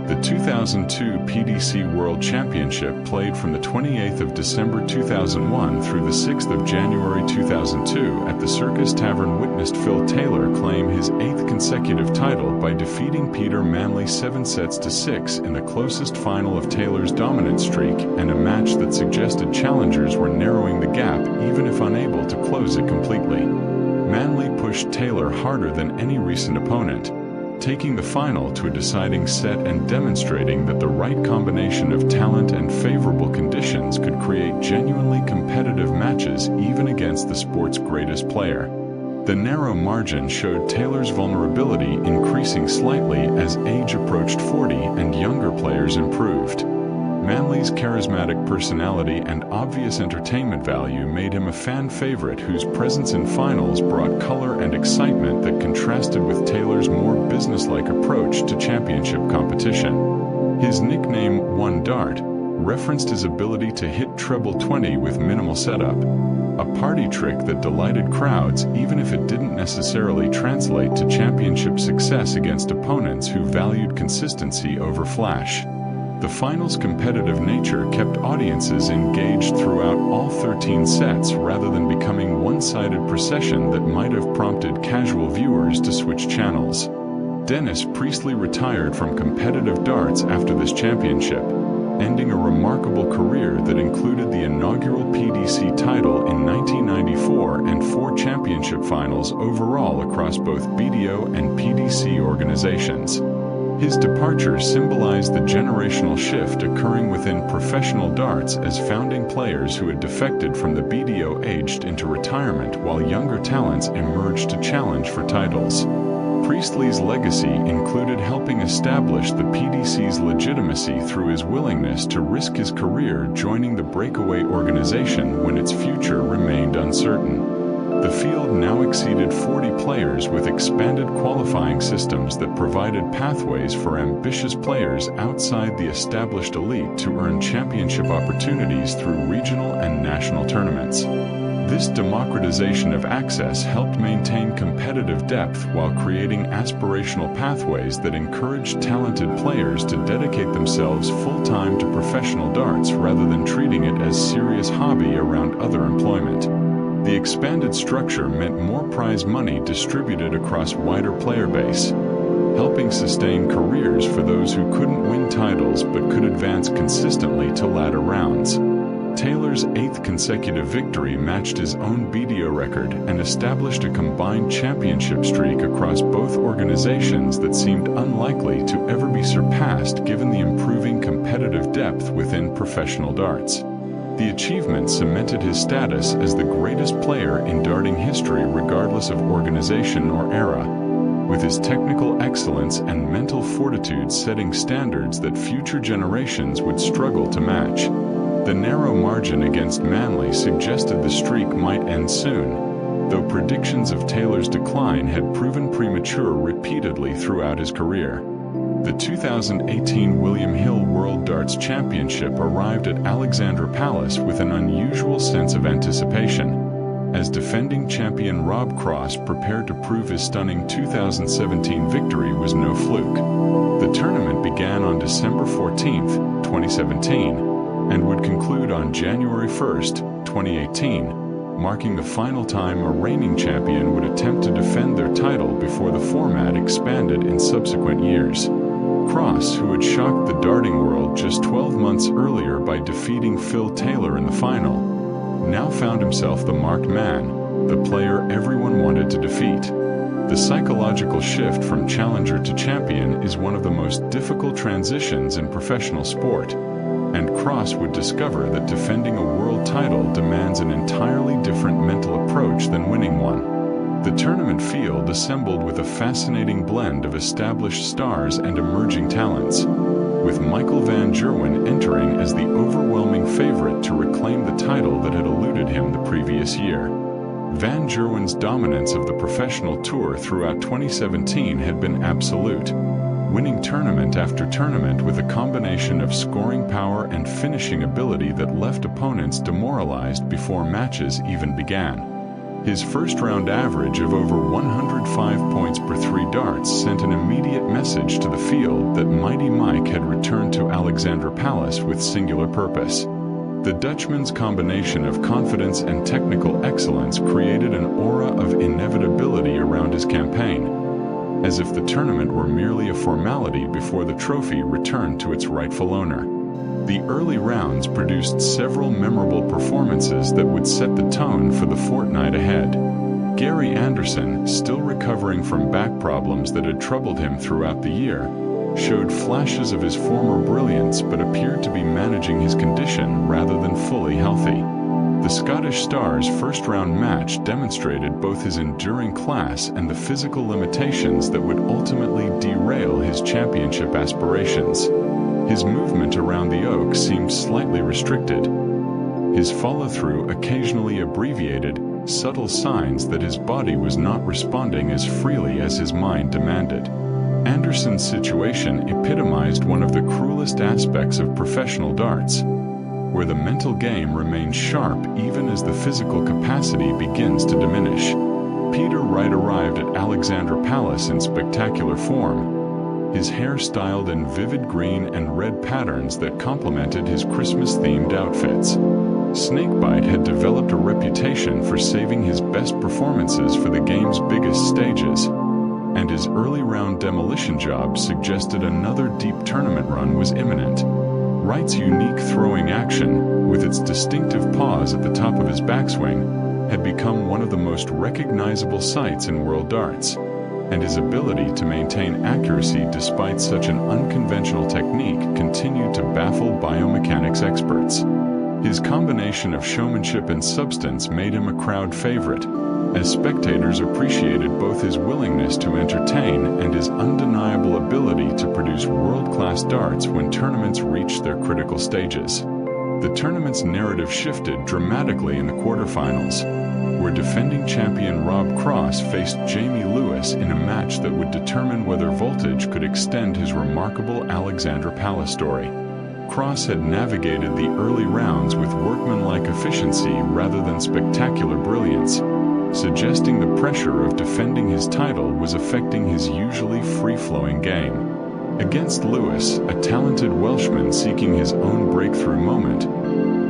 The 2002 PDC World Championship, played from the 28th of December 2001 through the 6th of January 2002 at the Circus Tavern, witnessed Phil Taylor claim his 8th consecutive title by defeating Peter Manley 7-6 in the closest final of Taylor's dominant streak, and a match that suggested challengers were narrowing the gap even if unable to close it completely. Manley pushed Taylor harder than any recent opponent, taking the final to a deciding set and demonstrating that the right combination of talent and favorable conditions could create genuinely competitive matches even against the sport's greatest player. The narrow margin showed Taylor's vulnerability increasing slightly as age approached 40 and younger players improved. Manley's charismatic personality and obvious entertainment value made him a fan favorite whose presence in finals brought color and excitement that contrasted with Taylor's more businesslike approach to championship competition. His nickname, One Dart, referenced his ability to hit treble 20 with minimal setup, a party trick that delighted crowds even if it didn't necessarily translate to championship success against opponents who valued consistency over flash. The final's competitive nature kept audiences engaged throughout all 13 sets rather than becoming a one-sided procession that might have prompted casual viewers to switch channels. Dennis Priestley retired from competitive darts after this championship, ending a remarkable career that included the inaugural PDC title in 1994 and 4 championship finals overall across both BDO and PDC organizations. His departure symbolized the generational shift occurring within professional darts as founding players who had defected from the BDO aged into retirement while younger talents emerged to challenge for titles. Priestley's legacy included helping establish the PDC's legitimacy through his willingness to risk his career joining the breakaway organization when its future remained uncertain. The field now exceeded 40 players with expanded qualifying systems that provided pathways for ambitious players outside the established elite to earn championship opportunities through regional and national tournaments. This democratization of access helped maintain competitive depth while creating aspirational pathways that encouraged talented players to dedicate themselves full-time to professional darts rather than treating it as a serious hobby around other employment. The expanded structure meant more prize money distributed across wider player base, helping sustain careers for those who couldn't win titles but could advance consistently to latter rounds. Taylor's 8th consecutive victory matched his own BDO record and established a combined championship streak across both organizations that seemed unlikely to ever be surpassed given the improving competitive depth within professional darts. The achievement cemented his status as the greatest player in darting history regardless of organization or era, with his technical excellence and mental fortitude setting standards that future generations would struggle to match. The narrow margin against Manley suggested the streak might end soon, though predictions of Taylor's decline had proven premature repeatedly throughout his career. The 2018 William Hill World Darts Championship arrived at Alexandra Palace with an unusual sense of anticipation, as defending champion Rob Cross prepared to prove his stunning 2017 victory was no fluke. The tournament began on December 14, 2017, and would conclude on January 1, 2018, marking the final time a reigning champion would attempt to defend their title before the format expanded in subsequent years. Cross, who had shocked the darting world just 12 months earlier by defeating Phil Taylor in the final, now found himself the marked man, the player everyone wanted to defeat. The psychological shift from challenger to champion is one of the most difficult transitions in professional sport, and Cross would discover that defending a world title demands an entirely different mental approach than winning one. The tournament field assembled with a fascinating blend of established stars and emerging talents, with Michael van Gerwen entering as the overwhelming favorite to reclaim the title that had eluded him the previous year. Van Gerwen's dominance of the professional tour throughout 2017 had been absolute, winning tournament after tournament with a combination of scoring power and finishing ability that left opponents demoralized before matches even began. His first-round average of over 105 points per 3 darts sent an immediate message to the field that Mighty Mike had returned to Alexandra Palace with singular purpose. The Dutchman's combination of confidence and technical excellence created an aura of inevitability around his campaign, as if the tournament were merely a formality before the trophy returned to its rightful owner. The early rounds produced several memorable performances that would set the tone for the fortnight ahead. Gary Anderson, still recovering from back problems that had troubled him throughout the year, showed flashes of his former brilliance but appeared to be managing his condition rather than fully healthy. The Scottish star's first-round match demonstrated both his enduring class and the physical limitations that would ultimately derail his championship aspirations. His movement around the oak seemed slightly restricted, his follow-through occasionally abbreviated, subtle signs that his body was not responding as freely as his mind demanded. Anderson's situation epitomized one of the cruelest aspects of professional darts, where the mental game remains sharp even as the physical capacity begins to diminish. Peter Wright arrived at Alexandra Palace in spectacular form, his hair styled in vivid green and red patterns that complemented his Christmas-themed outfits. Snakebite had developed a reputation for saving his best performances for the game's biggest stages, and his early round demolition job suggested another deep tournament run was imminent. Wright's unique throwing action, with its distinctive pause at the top of his backswing, had become one of the most recognizable sights in world darts, and his ability to maintain accuracy despite such an unconventional technique continued to baffle biomechanics experts. His combination of showmanship and substance made him a crowd favorite, as spectators appreciated both his willingness to entertain and his undeniable ability to produce world-class darts when tournaments reached their critical stages. The tournament's narrative shifted dramatically in the quarterfinals, where defending champion Rob Cross faced Jamie Lewis in a match that would determine whether Voltage could extend his remarkable Alexandra Palace story. Cross had navigated the early rounds with workmanlike efficiency rather than spectacular brilliance, suggesting the pressure of defending his title was affecting his usually free-flowing game. Against Lewis, a talented Welshman seeking his own breakthrough moment,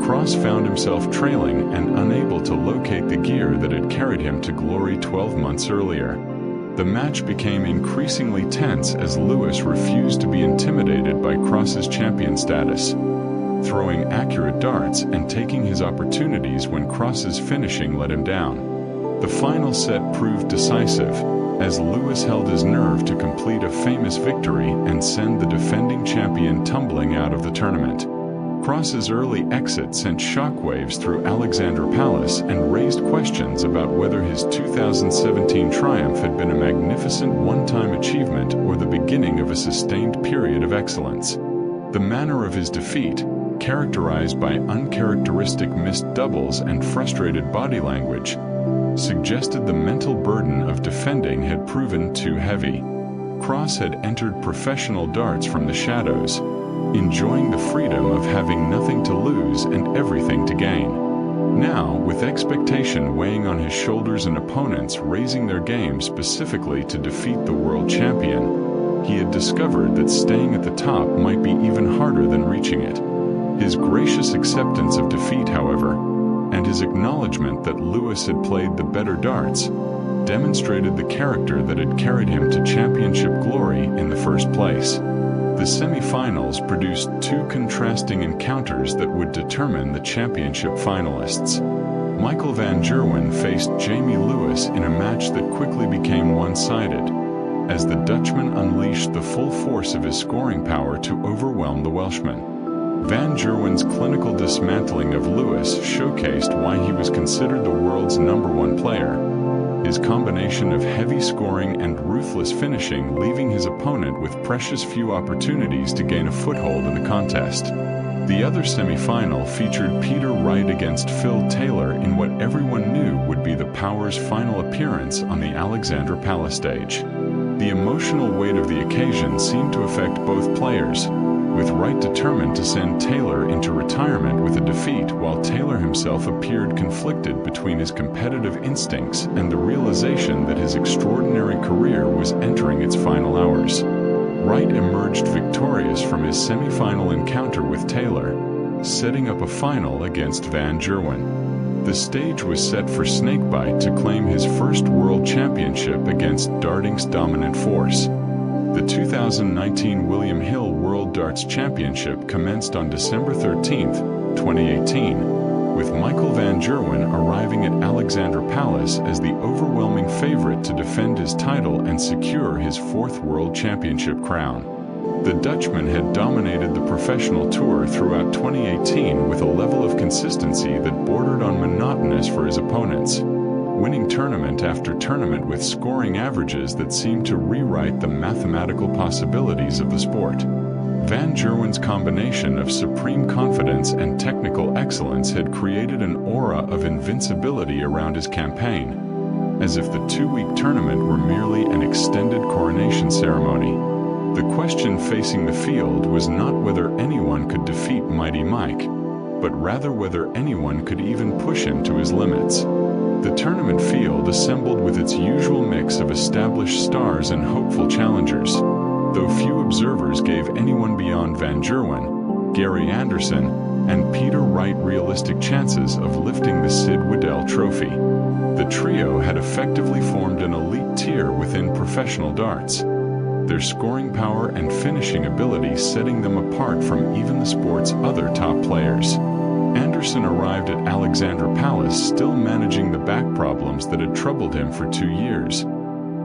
Cross found himself trailing and unable to locate the gear that had carried him to glory 12 months earlier. The match became increasingly tense as Lewis refused to be intimidated by Cross's champion status, throwing accurate darts and taking his opportunities when Cross's finishing let him down. The final set proved decisive, as Lewis held his nerve to complete a famous victory and send the defending champion tumbling out of the tournament. Cross's early exit sent shockwaves through Alexandra Palace and raised questions about whether his 2017 triumph had been a magnificent one-time achievement or the beginning of a sustained period of excellence. The manner of his defeat, characterized by uncharacteristic missed doubles and frustrated body language, suggested the mental burden of defending had proven too heavy. Cross had entered professional darts from the shadows, enjoying the freedom of having nothing to lose and everything to gain. Now, with expectation weighing on his shoulders and opponents raising their game specifically to defeat the world champion, he had discovered that staying at the top might be even harder than reaching it. His gracious acceptance of defeat, however, and his acknowledgement that Lewis had played the better darts, demonstrated the character that had carried him to championship glory in the first place. The semi-finals produced two contrasting encounters that would determine the championship finalists. Michael van Gerwen faced Jamie Lewis in a match that quickly became one-sided, as the Dutchman unleashed the full force of his scoring power to overwhelm the Welshman. Van Gerwen's clinical dismantling of Lewis showcased why he was considered the world's #1 player, his combination of heavy scoring and ruthless finishing leaving his opponent with precious few opportunities to gain a foothold in the contest. The other semi-final featured Peter Wright against Phil Taylor in what everyone knew would be the Power's final appearance on the Alexandra Palace stage. The emotional weight of the occasion seemed to affect both players, with Wright determined to send Taylor into retirement with a defeat, while Taylor himself appeared conflicted between his competitive instincts and the realization that his extraordinary career was entering its final hours. Wright emerged victorious from his semi-final encounter with Taylor, setting up a final against Van Gerwen. The stage was set for Snakebite to claim his first world championship against darting's dominant force. The 2019 William Hill World Darts Championship commenced on December 13, 2018, with Michael van Gerwen arriving at Alexandra Palace as the overwhelming favorite to defend his title and secure his fourth World Championship crown. The Dutchman had dominated the professional tour throughout 2018 with a level of consistency that bordered on monotonous for his opponents, winning tournament after tournament with scoring averages that seemed to rewrite the mathematical possibilities of the sport. Van Gerwen's combination of supreme confidence and technical excellence had created an aura of invincibility around his campaign, as if the two-week tournament were merely an extended coronation ceremony. The question facing the field was not whether anyone could defeat Mighty Mike, but rather whether anyone could even push him to his limits. The tournament field assembled with its usual mix of established stars and hopeful challengers, though few observers gave anyone beyond Van Gerwen, Gary Anderson, and Peter Wright realistic chances of lifting the Sid Waddell Trophy. The trio had effectively formed an elite tier within professional darts, their scoring power and finishing ability setting them apart from even the sport's other top players. Anderson arrived at Alexandra Palace still managing the back problems that had troubled him for 2 years,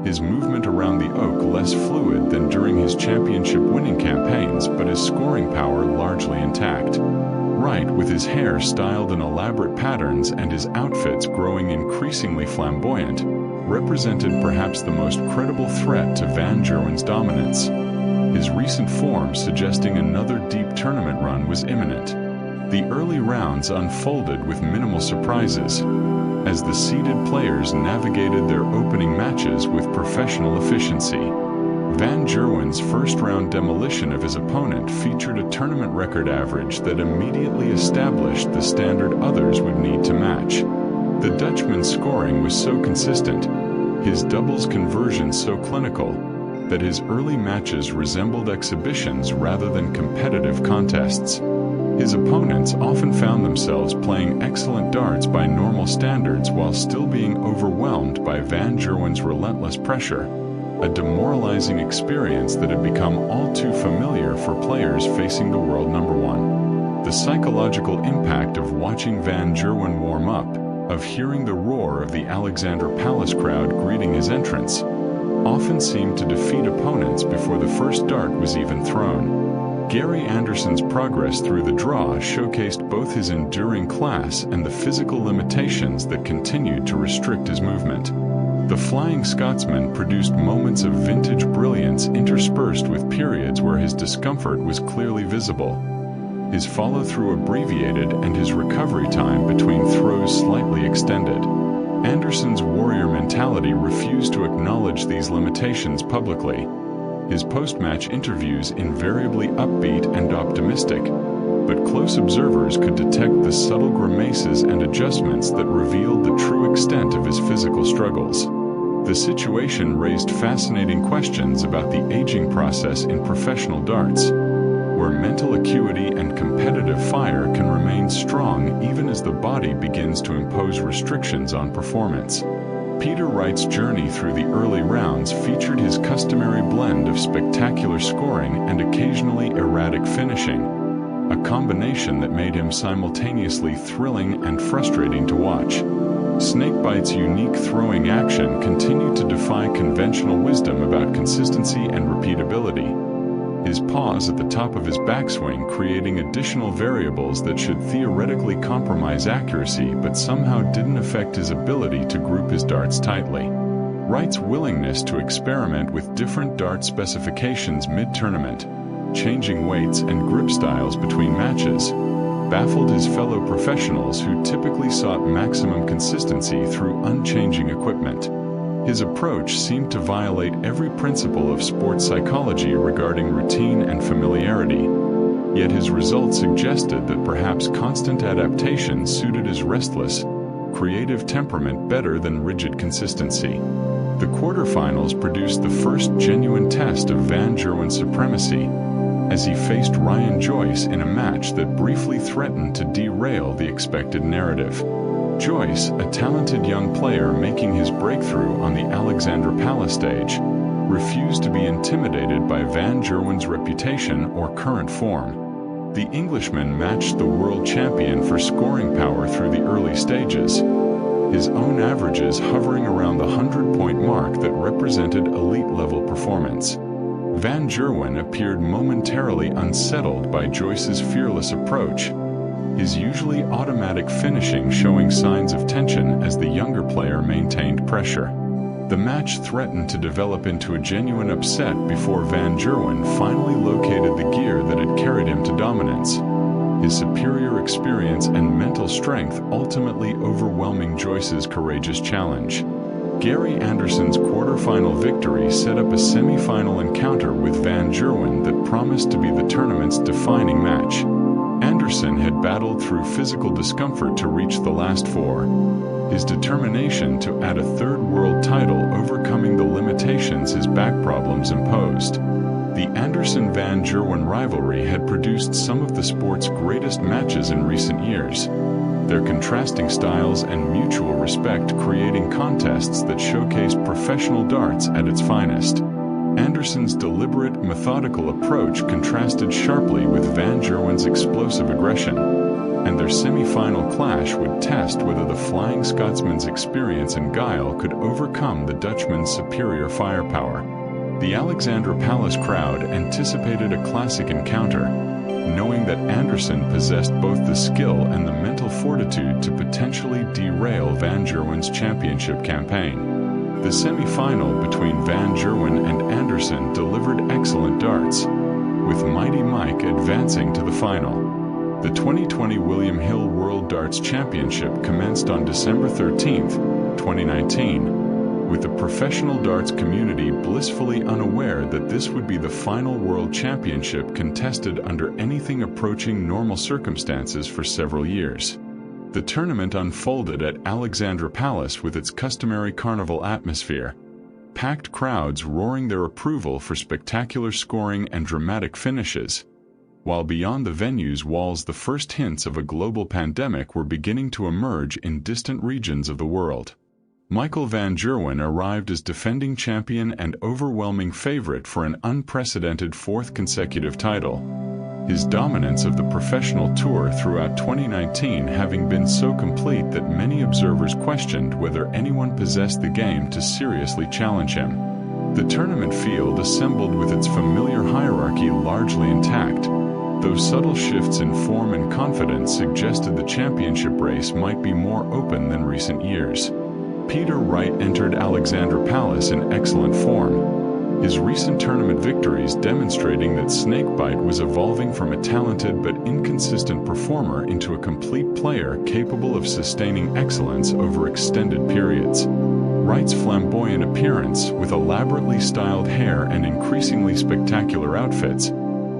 his movement around the oak less fluid than during his championship-winning campaigns, but his scoring power largely intact. Wright, with his hair styled in elaborate patterns and his outfits growing increasingly flamboyant, represented perhaps the most credible threat to Van Gerwen's dominance, his recent form suggesting another deep tournament run was imminent. The early rounds unfolded with minimal surprises, as the seeded players navigated their opening matches with professional efficiency. Van Gerwen's first-round demolition of his opponent featured a tournament record average that immediately established the standard others would need to match. The Dutchman's scoring was so consistent, his doubles conversion so clinical, that his early matches resembled exhibitions rather than competitive contests. His opponents often found themselves playing excellent darts by normal standards while still being overwhelmed by Van Gerwen's relentless pressure, a demoralizing experience that had become all too familiar for players facing the world number one. The psychological impact of watching Van Gerwen warm up, of hearing the roar of the Alexandra Palace crowd greeting his entrance, often seemed to defeat opponents before the first dart was even thrown. Gary Anderson's progress through the draw showcased both his enduring class and the physical limitations that continued to restrict his movement. The Flying Scotsman produced moments of vintage brilliance interspersed with periods where his discomfort was clearly visible. His follow-through abbreviated and his recovery time between throws slightly extended. Anderson's warrior mentality refused to acknowledge these limitations publicly. His post-match interviews invariably upbeat and optimistic, but close observers could detect the subtle grimaces and adjustments that revealed the true extent of his physical struggles. The situation raised fascinating questions about the aging process in professional darts, where mental acuity and competitive fire can remain strong even as the body begins to impose restrictions on performance. Peter Wright's journey through the early rounds featured his customary blend of spectacular scoring and occasionally erratic finishing, a combination that made him simultaneously thrilling and frustrating to watch. Snakebite's unique throwing action continued to defy conventional wisdom about consistency and repeatability, his pause at the top of his backswing creating additional variables that should theoretically compromise accuracy but somehow didn't affect his ability to group his darts tightly. Wright's willingness to experiment with different dart specifications mid-tournament, changing weights and grip styles between matches, baffled his fellow professionals who typically sought maximum consistency through unchanging equipment. His approach seemed to violate every principle of sports psychology regarding routine and familiarity, yet his results suggested that perhaps constant adaptation suited his restless, creative temperament better than rigid consistency. The quarterfinals produced the first genuine test of Van Gerwen's supremacy, as he faced Ryan Joyce in a match that briefly threatened to derail the expected narrative. Joyce, a talented young player making his breakthrough on the Alexandra Palace stage, refused to be intimidated by Van Gerwen's reputation or current form. The Englishman matched the world champion for scoring power through the early stages, his own averages hovering around the 100-point mark that represented elite-level performance. Van Gerwen appeared momentarily unsettled by Joyce's fearless approach, his usually automatic finishing showing signs of tension as the younger player maintained pressure. The match threatened to develop into a genuine upset before Van Gerwen finally located the gear that had carried him to dominance, his superior experience and mental strength ultimately overwhelming Joyce's courageous challenge. Gary Anderson's quarterfinal victory set up a semi-final encounter with Van Gerwen that promised to be the tournament's defining match. Anderson had battled through physical discomfort to reach the last four, his determination to add a third world title overcoming the limitations his back problems imposed. The Anderson-Van Gerwen rivalry had produced some of the sport's greatest matches in recent years, their contrasting styles and mutual respect creating contests that showcased professional darts at its finest. Anderson's deliberate, methodical approach contrasted sharply with Van Gerwen's explosive aggression, and their semi-final clash would test whether the Flying Scotsman's experience and guile could overcome the Dutchman's superior firepower. The Alexandra Palace crowd anticipated a classic encounter, knowing that Anderson possessed both the skill and the mental fortitude to potentially derail Van Gerwen's championship campaign. The semi-final between Van Gerwen and Anderson delivered excellent darts, with Mighty Mike advancing to the final. The 2020 William Hill World Darts Championship commenced on December 13, 2019, with the professional darts community blissfully unaware that this would be the final World Championship contested under anything approaching normal circumstances for several years. The tournament unfolded at Alexandra Palace with its customary carnival atmosphere, packed crowds roaring their approval for spectacular scoring and dramatic finishes, while beyond the venue's walls the first hints of a global pandemic were beginning to emerge in distant regions of the world. Michael van Gerwen arrived as defending champion and overwhelming favorite for an unprecedented fourth consecutive title, his dominance of the professional tour throughout 2019 having been so complete that many observers questioned whether anyone possessed the game to seriously challenge him. The tournament field assembled with its familiar hierarchy largely intact, though subtle shifts in form and confidence suggested the championship race might be more open than recent years. Peter Wright entered Alexandra Palace in excellent form, his recent tournament victories demonstrating that Snakebite was evolving from a talented but inconsistent performer into a complete player capable of sustaining excellence over extended periods. Wright's flamboyant appearance, with elaborately styled hair and increasingly spectacular outfits,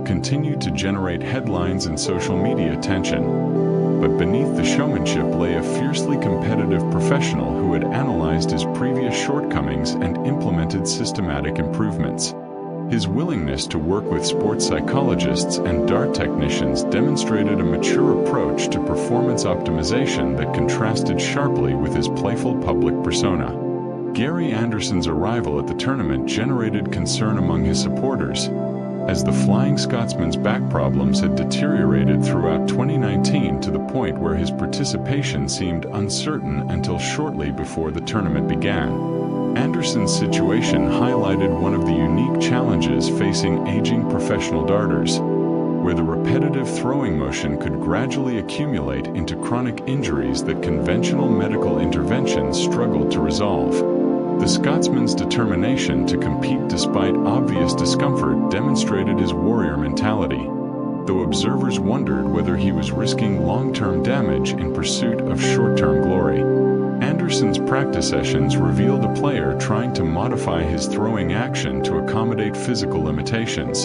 continued to generate headlines and social media attention. But beneath the showmanship lay a fiercely competitive professional who had analyzed his previous shortcomings and implemented systematic improvements. His willingness to work with sports psychologists and dart technicians demonstrated a mature approach to performance optimization that contrasted sharply with his playful public persona. Gary Anderson's arrival at the tournament generated concern among his supporters, as the Flying Scotsman's back problems had deteriorated throughout 2019 to the point where his participation seemed uncertain until shortly before the tournament began. Anderson's situation highlighted one of the unique challenges facing aging professional darters, where the repetitive throwing motion could gradually accumulate into chronic injuries that conventional medical interventions struggled to resolve. The Scotsman's determination to compete despite obvious discomfort demonstrated his warrior mentality, though observers wondered whether he was risking long-term damage in pursuit of short-term glory. Anderson's practice sessions revealed a player trying to modify his throwing action to accommodate physical limitations,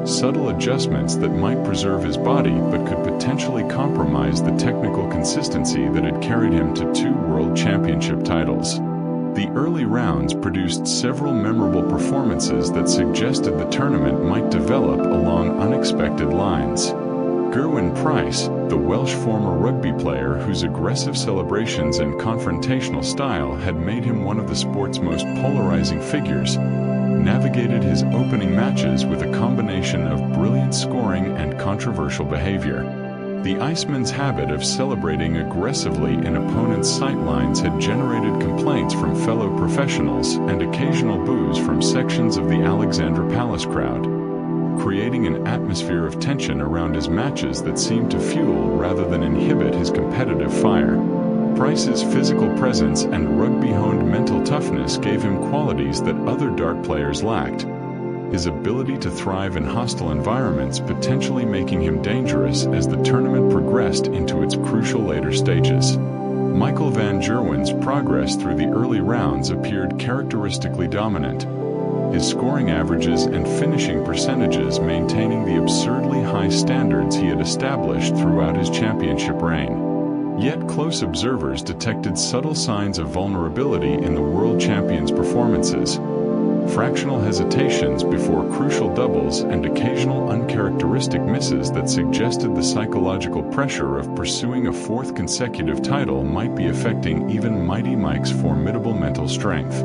subtle adjustments that might preserve his body but could potentially compromise the technical consistency that had carried him to 2 World Championship titles. The early rounds produced several memorable performances that suggested the tournament might develop along unexpected lines. Gerwyn Price, the Welsh former rugby player whose aggressive celebrations and confrontational style had made him one of the sport's most polarizing figures, navigated his opening matches with a combination of brilliant scoring and controversial behavior. The Iceman's habit of celebrating aggressively in opponents' sightlines had generated complaints from fellow professionals and occasional boos from sections of the Alexandra Palace crowd, creating an atmosphere of tension around his matches that seemed to fuel rather than inhibit his competitive fire. Price's physical presence and rugby-honed mental toughness gave him qualities that other dart players lacked, his ability to thrive in hostile environments potentially making him dangerous as the tournament progressed into its crucial later stages. Michael van Gerwen's progress through the early rounds appeared characteristically dominant, his scoring averages and finishing percentages maintaining the absurdly high standards he had established throughout his championship reign. Yet close observers detected subtle signs of vulnerability in the world champion's performances, fractional hesitations before crucial doubles and occasional uncharacteristic misses that suggested the psychological pressure of pursuing a 4th consecutive title might be affecting even Mighty Mike's formidable mental strength.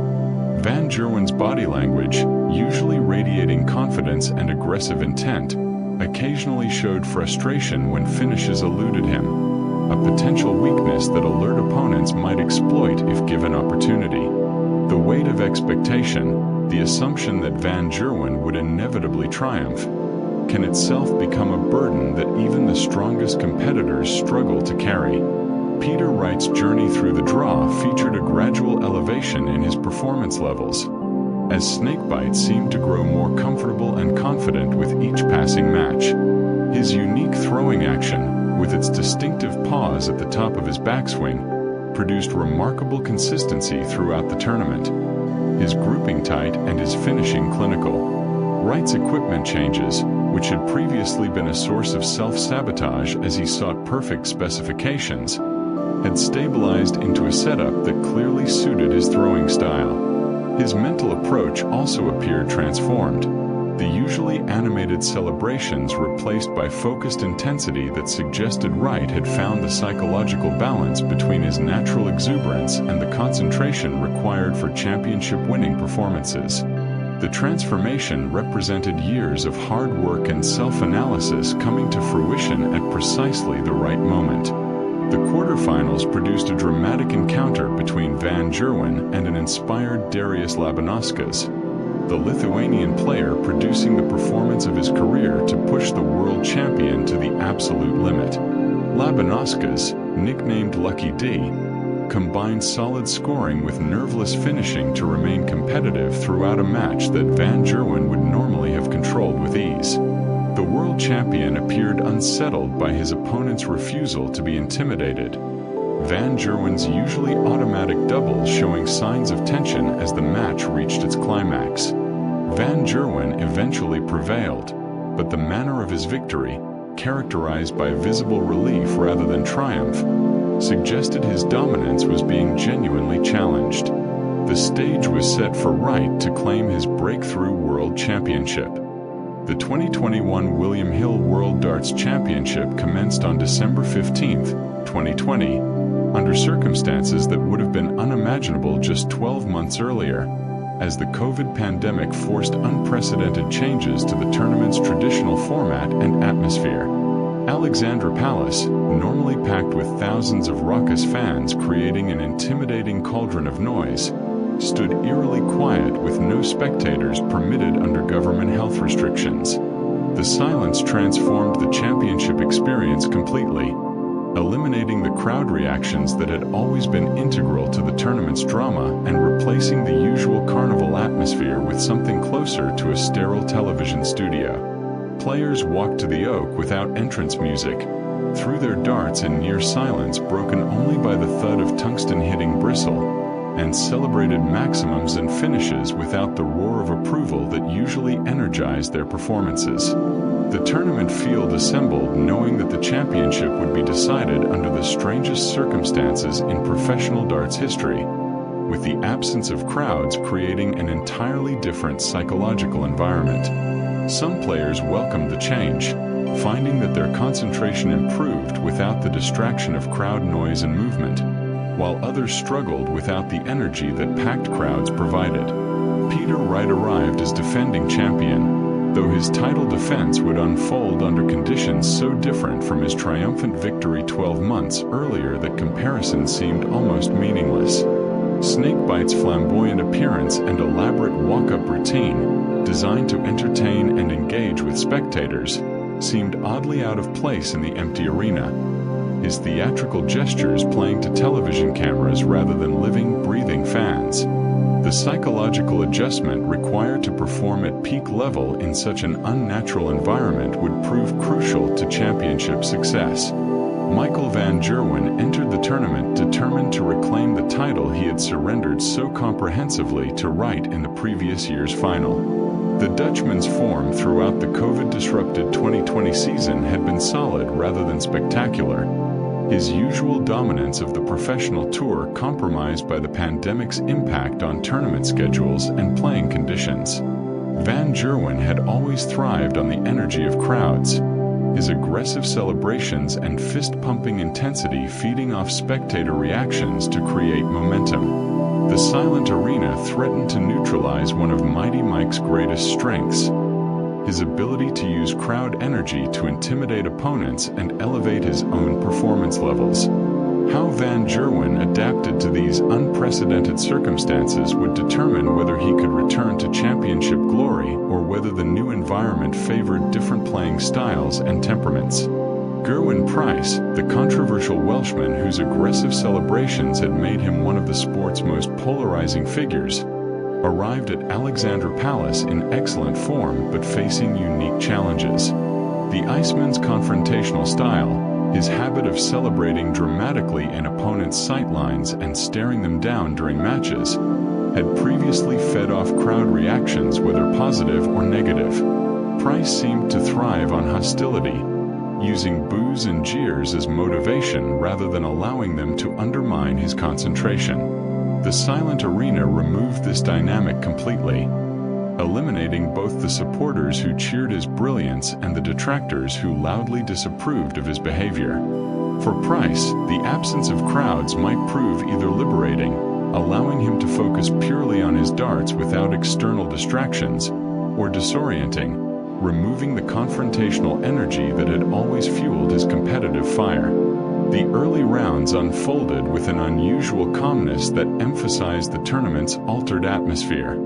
Van Gerwen's body language, usually radiating confidence and aggressive intent, occasionally showed frustration when finishes eluded him, a potential weakness that alert opponents might exploit if given opportunity. The weight of expectation, the assumption that Van Gerwen would inevitably triumph, can itself become a burden that even the strongest competitors struggle to carry. Peter Wright's journey through the draw featured a gradual elevation in his performance levels, as Snakebite seemed to grow more comfortable and confident with each passing match. His unique throwing action, with its distinctive pause at the top of his backswing, produced remarkable consistency throughout the tournament. His grouping tight and his finishing clinical. Wright's equipment changes, which had previously been a source of self-sabotage as he sought perfect specifications, had stabilized into a setup that clearly suited his throwing style. His mental approach also appeared transformed. The usually animated celebrations replaced by focused intensity that suggested Wright had found the psychological balance between his natural exuberance and the concentration required for championship-winning performances. The transformation represented years of hard work and self-analysis coming to fruition at precisely the right moment. The quarterfinals produced a dramatic encounter between Van Gerwen and an inspired Darius Labanauskas, the Lithuanian player producing the performance of his career to push the world champion to the absolute limit. Labanauskas, nicknamed Lucky D, combined solid scoring with nerveless finishing to remain competitive throughout a match that Van Gerwen would normally have controlled with ease. The world champion appeared unsettled by his opponent's refusal to be intimidated. Van Gerwen's usually automatic double showing signs of tension as the match reached its climax. Van Gerwen eventually prevailed, but the manner of his victory, characterized by visible relief rather than triumph, suggested his dominance was being genuinely challenged. The stage was set for Wright to claim his breakthrough world championship. The 2021 William Hill World Darts Championship commenced on December 15, 2020, under circumstances that would have been unimaginable just 12 months earlier, as the COVID pandemic forced unprecedented changes to the tournament's traditional format and atmosphere. Alexandra Palace, normally packed with thousands of raucous fans creating an intimidating cauldron of noise, stood eerily quiet with no spectators permitted under government health restrictions. The silence transformed the championship experience completely, eliminating the crowd reactions that had always been integral to the tournament's drama and replacing the usual carnival atmosphere with something closer to a sterile television studio. Players walked to the oak without entrance music, threw their darts in near silence broken only by the thud of tungsten hitting bristle, and celebrated maximums and finishes without the roar of approval that usually energized their performances. The tournament field assembled knowing that the championship would be decided under the strangest circumstances in professional darts history, with the absence of crowds creating an entirely different psychological environment. Some players welcomed the change, finding that their concentration improved without the distraction of crowd noise and movement, while others struggled without the energy that packed crowds provided. Peter Wright arrived as defending champion, though his title defense would unfold under conditions so different from his triumphant victory 12 months earlier that comparison seemed almost meaningless. Snakebite's flamboyant appearance and elaborate walk-up routine, designed to entertain and engage with spectators, seemed oddly out of place in the empty arena. His theatrical gestures playing to television cameras rather than living, breathing fans. The psychological adjustment required to perform at peak level in such an unnatural environment would prove crucial to championship success. Michael van Gerwen entered the tournament determined to reclaim the title he had surrendered so comprehensively to Wright in the previous year's final. The Dutchman's form throughout the COVID-disrupted 2020 season had been solid rather than spectacular, his usual dominance of the professional tour compromised by the pandemic's impact on tournament schedules and playing conditions. Van Gerwen had always thrived on the energy of crowds, his aggressive celebrations and fist-pumping intensity feeding off spectator reactions to create momentum. The silent arena threatened to neutralize one of Mighty Mike's greatest strengths, his ability to use crowd energy to intimidate opponents and elevate his own performance levels. How Van Gerwen adapted to these unprecedented circumstances would determine whether he could return to championship glory or whether the new environment favored different playing styles and temperaments. Gerwyn Price, the controversial Welshman whose aggressive celebrations had made him one of the sport's most polarizing figures, arrived at Alexandra Palace in excellent form but facing unique challenges. The Iceman's confrontational style, His habit of celebrating dramatically in opponents' sightlines and staring them down during matches had previously fed off crowd reactions, whether positive or negative. Price seemed to thrive on hostility, using boos and jeers as motivation rather than allowing them to undermine his concentration. The silent arena removed this dynamic completely, eliminating both the supporters who cheered his brilliance and the detractors who loudly disapproved of his behavior. For Price, the absence of crowds might prove either liberating, allowing him to focus purely on his darts without external distractions, or disorienting, removing the confrontational energy that had always fueled his competitive fire. The early rounds unfolded with an unusual calmness that emphasized the tournament's altered atmosphere.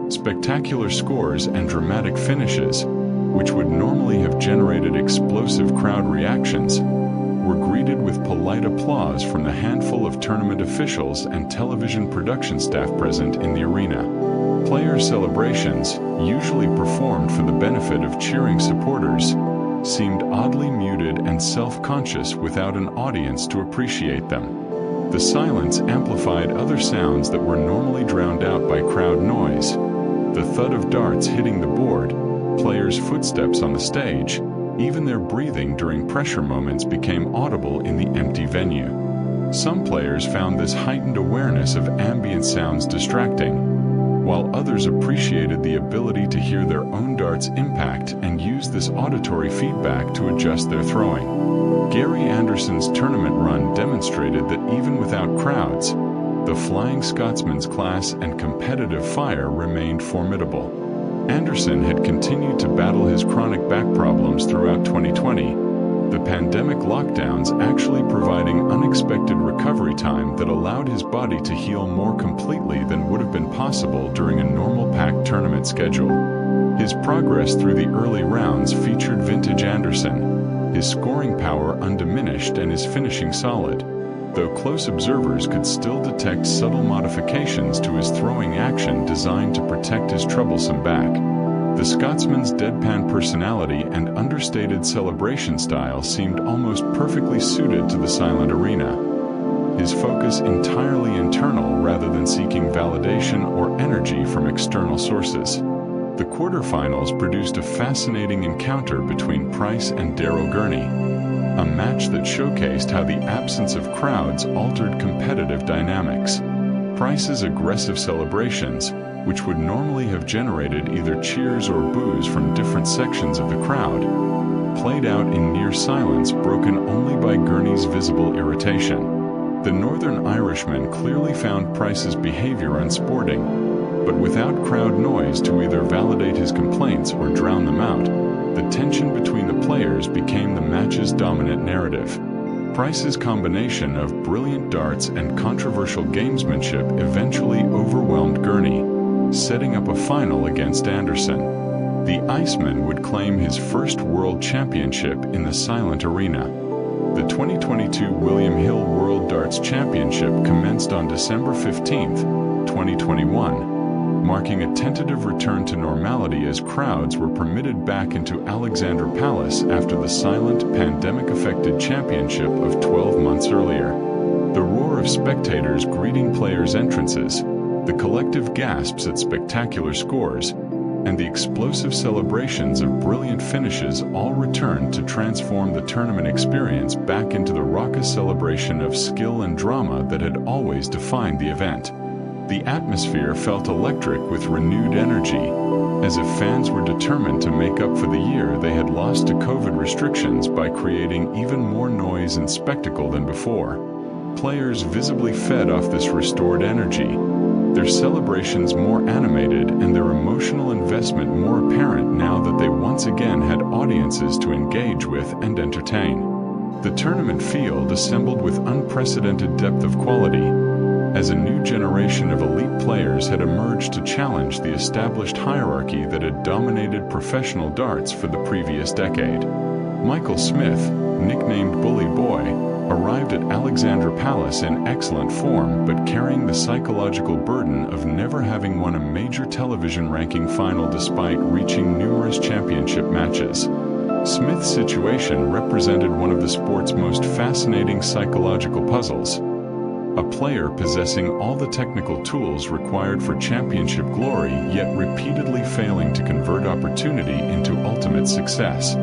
Spectacular scores and dramatic finishes, which would normally have generated explosive crowd reactions, were greeted with polite applause from the handful of tournament officials and television production staff present in the arena. Player celebrations, usually performed for the benefit of cheering supporters, seemed oddly muted and self-conscious without an audience to appreciate them. The silence amplified other sounds that were normally drowned out by crowd noise: the thud of darts hitting the board, players' footsteps on the stage. Even their breathing during pressure moments became audible in the empty venue. Some players found this heightened awareness of ambient sounds distracting, while others appreciated the ability to hear their own darts' impact and use this auditory feedback to adjust their throwing. Gary Anderson's tournament run demonstrated that even without crowds, the Flying Scotsman's class and competitive fire remained formidable. Anderson had continued to battle his chronic back problems throughout 2020, the pandemic lockdowns actually providing unexpected recovery time that allowed his body to heal more completely than would have been possible during a normal packed tournament schedule. His progress through the early rounds featured vintage Anderson, his scoring power undiminished and his finishing solid, though close observers could still detect subtle modifications to his throwing action designed to protect his troublesome back. The Scotsman's deadpan personality and understated celebration style seemed almost perfectly suited to the silent arena, his focus entirely internal rather than seeking validation or energy from external sources. The quarterfinals produced a fascinating encounter between Price and Daryl Gurney, a match that showcased how the absence of crowds altered competitive dynamics. Price's aggressive celebrations, which would normally have generated either cheers or boos from different sections of the crowd, played out in near silence, broken only by Gurney's visible irritation. The Northern Irishman clearly found Price's behavior unsporting, but without crowd noise to either validate his complaints or drown them out, the tension between the players became the match's dominant narrative. Price's combination of brilliant darts and controversial gamesmanship eventually overwhelmed Gurney, setting up a final against Anderson. The Iceman would claim his first World Championship in the silent arena. The 2022 William Hill World Darts Championship commenced on December 15, 2021, marking a tentative return to normality as crowds were permitted back into Alexandra Palace after the silent, pandemic-affected championship of 12 months earlier. The roar of spectators greeting players' entrances, the collective gasps at spectacular scores, and the explosive celebrations of brilliant finishes all returned to transform the tournament experience back into the raucous celebration of skill and drama that had always defined the event. The atmosphere felt electric with renewed energy, as if fans were determined to make up for the year they had lost to COVID restrictions by creating even more noise and spectacle than before. Players visibly fed off this restored energy, their celebrations more animated and their emotional investment more apparent now that they once again had audiences to engage with and entertain. The tournament field assembled with unprecedented depth of quality, as a new generation of elite players had emerged to challenge the established hierarchy that had dominated professional darts for the previous decade. Michael Smith, nicknamed Bully Boy, arrived at Alexandra Palace in excellent form but carrying the psychological burden of never having won a major television ranking final despite reaching numerous championship matches. Smith's situation represented one of the sport's most fascinating psychological puzzles. A player possessing all the technical tools required for championship glory, yet repeatedly failing to convert opportunity into ultimate success.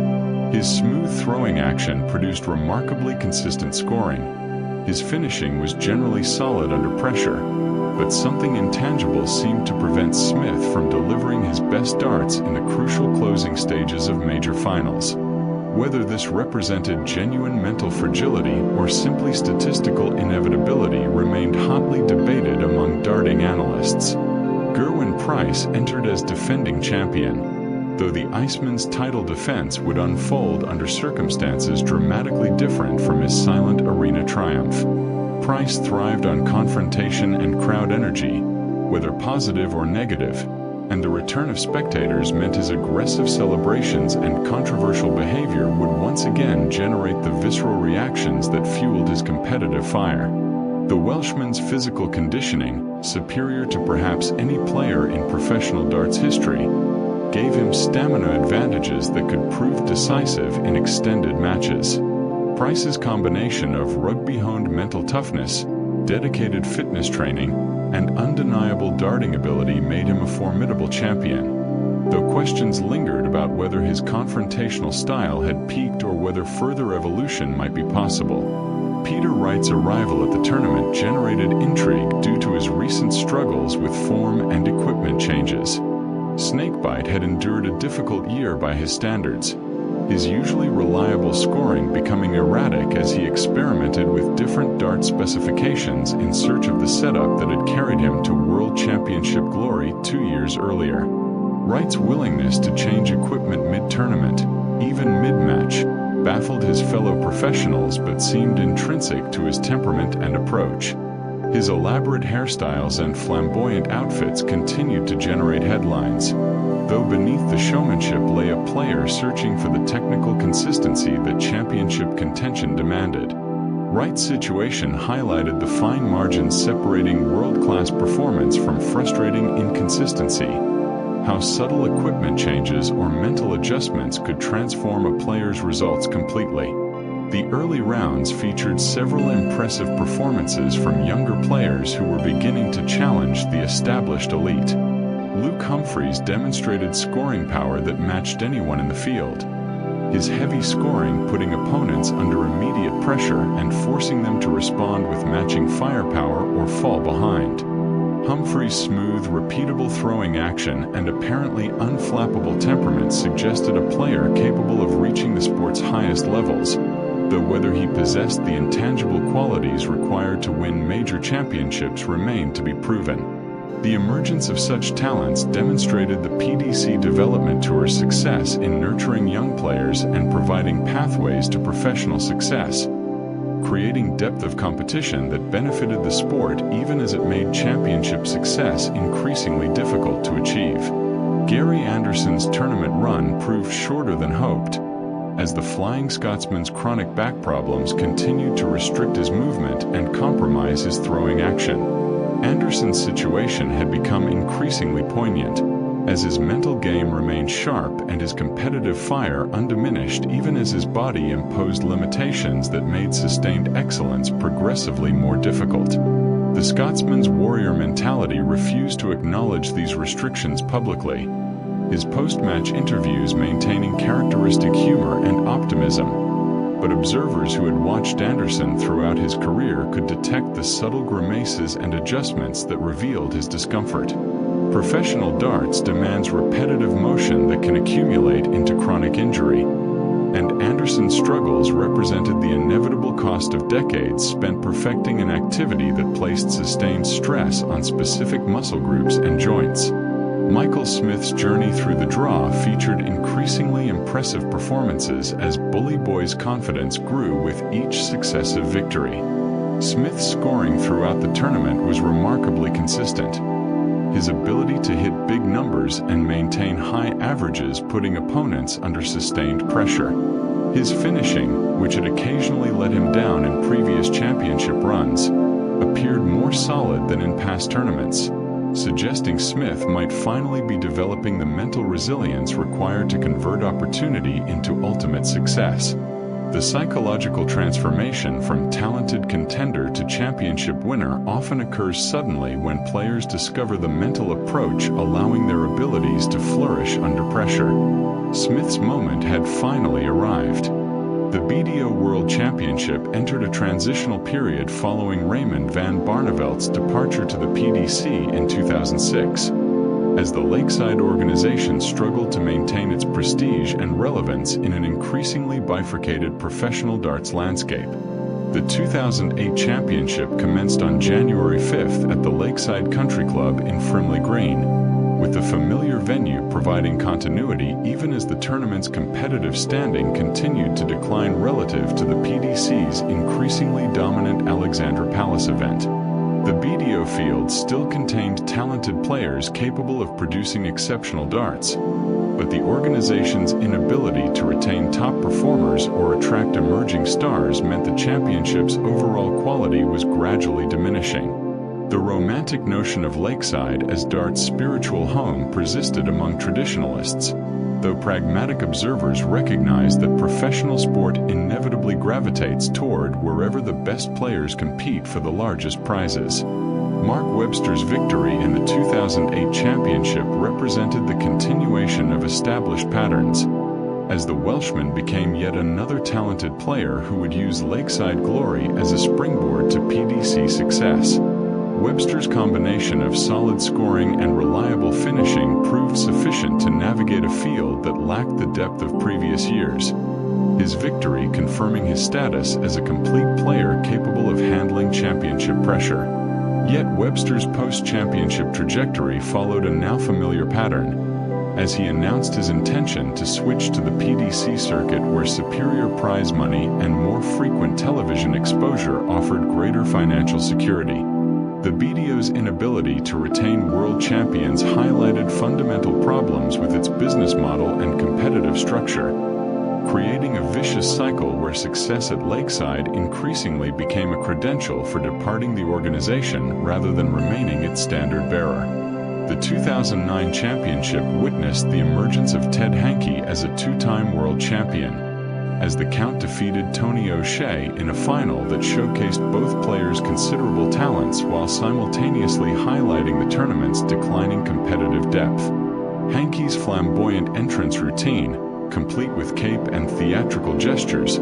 His smooth throwing action produced remarkably consistent scoring. His finishing was generally solid under pressure, but something intangible seemed to prevent Smith from delivering his best darts in the crucial closing stages of major finals. Whether this represented genuine mental fragility or simply statistical inevitability remained hotly debated among darting analysts. Gerwyn Price entered as defending champion, though the Iceman's title defense would unfold under circumstances dramatically different from his silent arena triumph. Price thrived on confrontation and crowd energy, whether positive or negative, and the return of spectators meant his aggressive celebrations and controversial behavior would once again generate the visceral reactions that fueled his competitive fire. The Welshman's physical conditioning, superior to perhaps any player in professional darts history, gave him stamina advantages that could prove decisive in extended matches. Price's combination of rugby-honed mental toughness, dedicated fitness training, and undeniable darting ability made him a formidable champion, though questions lingered about whether his confrontational style had peaked or whether further evolution might be possible. Peter Wright's arrival at the tournament generated intrigue due to his recent struggles with form and equipment changes. Snakebite had endured a difficult year by his standards, his usually reliable scoring becoming erratic as he experimented with different dart specifications in search of the setup that had carried him to World Championship glory 2 years earlier. Wright's willingness to change equipment mid-tournament, even mid-match, baffled his fellow professionals but seemed intrinsic to his temperament and approach. His elaborate hairstyles and flamboyant outfits continued to generate headlines, though beneath the showmanship lay a player searching for the technical consistency that championship contention demanded. Wright's situation highlighted the fine margins separating world-class performance from frustrating inconsistency, how subtle equipment changes or mental adjustments could transform a player's results completely. The early rounds featured several impressive performances from younger players who were beginning to challenge the established elite. Luke Humphries demonstrated scoring power that matched anyone in the field, his heavy scoring putting opponents under immediate pressure and forcing them to respond with matching firepower or fall behind. Humphries' smooth, repeatable throwing action and apparently unflappable temperament suggested a player capable of reaching the sport's highest levels, though whether he possessed the intangible qualities required to win major championships remained to be proven. The emergence of such talents demonstrated the PDC Development Tour's success in nurturing young players and providing pathways to professional success, creating depth of competition that benefited the sport even as it made championship success increasingly difficult to achieve. Gary Anderson's tournament run proved shorter than hoped, as the Flying Scotsman's chronic back problems continued to restrict his movement and compromise his throwing action. Anderson's situation had become increasingly poignant, as his mental game remained sharp and his competitive fire undiminished even as his body imposed limitations that made sustained excellence progressively more difficult. The Scotsman's warrior mentality refused to acknowledge these restrictions publicly, his post-match interviews maintaining characteristic humor and optimism. But observers who had watched Anderson throughout his career could detect the subtle grimaces and adjustments that revealed his discomfort. Professional darts demands repetitive motion that can accumulate into chronic injury, and Anderson's struggles represented the inevitable cost of decades spent perfecting an activity that placed sustained stress on specific muscle groups and joints. Michael Smith's journey through the draw featured increasingly impressive performances as Bully Boy's confidence grew with each successive victory. Smith's scoring throughout the tournament was remarkably consistent, his ability to hit big numbers and maintain high averages putting opponents under sustained pressure. His finishing, which had occasionally let him down in previous championship runs, appeared more solid than in past tournaments, suggesting Smith might finally be developing the mental resilience required to convert opportunity into ultimate success. The psychological transformation from talented contender to championship winner often occurs suddenly when players discover the mental approach allowing their abilities to flourish under pressure. Smith's moment had finally arrived. The BDO World Championship entered a transitional period following Raymond van Barneveld's departure to the PDC in 2006. As the Lakeside organization struggled to maintain its prestige and relevance in an increasingly bifurcated professional darts landscape. The 2008 championship commenced on January 5th at the Lakeside Country Club in Frimley Green, with the familiar venue providing continuity even as the tournament's competitive standing continued to decline relative to the PDC's increasingly dominant Alexandra Palace event. The BDO field still contained talented players capable of producing exceptional darts, but the organization's inability to retain top performers or attract emerging stars meant the championship's overall quality was gradually diminishing. The romantic notion of Lakeside as darts' spiritual home persisted among traditionalists, though pragmatic observers recognized that professional sport inevitably gravitates toward wherever the best players compete for the largest prizes. Mark Webster's victory in the 2008 championship represented the continuation of established patterns, as the Welshman became yet another talented player who would use Lakeside glory as a springboard to PDC success. Webster's combination of solid scoring and reliable finishing proved sufficient to navigate a field that lacked the depth of previous years, his victory confirming his status as a complete player capable of handling championship pressure. Yet Webster's post-championship trajectory followed a now familiar pattern, as he announced his intention to switch to the PDC circuit where superior prize money and more frequent television exposure offered greater financial security. The BDO's inability to retain world champions highlighted fundamental problems with its business model and competitive structure, creating a vicious cycle where success at Lakeside increasingly became a credential for departing the organization rather than remaining its standard bearer. The 2009 championship witnessed the emergence of Ted Hankey as a two-time world champion, as the Count defeated Tony O'Shea in a final that showcased both players' considerable talents while simultaneously highlighting the tournament's declining competitive depth. Hankey's flamboyant entrance routine, complete with cape and theatrical gestures,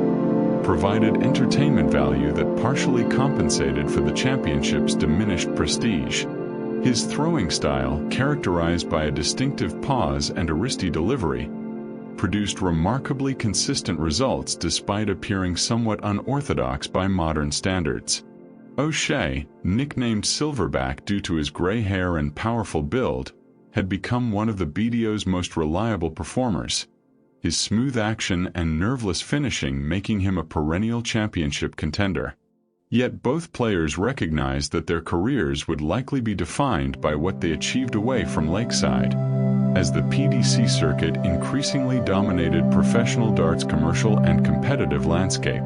provided entertainment value that partially compensated for the championship's diminished prestige. His throwing style, characterized by a distinctive pause and a wristy delivery, produced remarkably consistent results despite appearing somewhat unorthodox by modern standards. O'Shea, nicknamed Silverback due to his gray hair and powerful build, had become one of the BDO's most reliable performers, his smooth action and nerveless finishing making him a perennial championship contender. Yet both players recognized that their careers would likely be defined by what they achieved away from Lakeside, as the PDC circuit increasingly dominated professional darts' commercial and competitive landscape.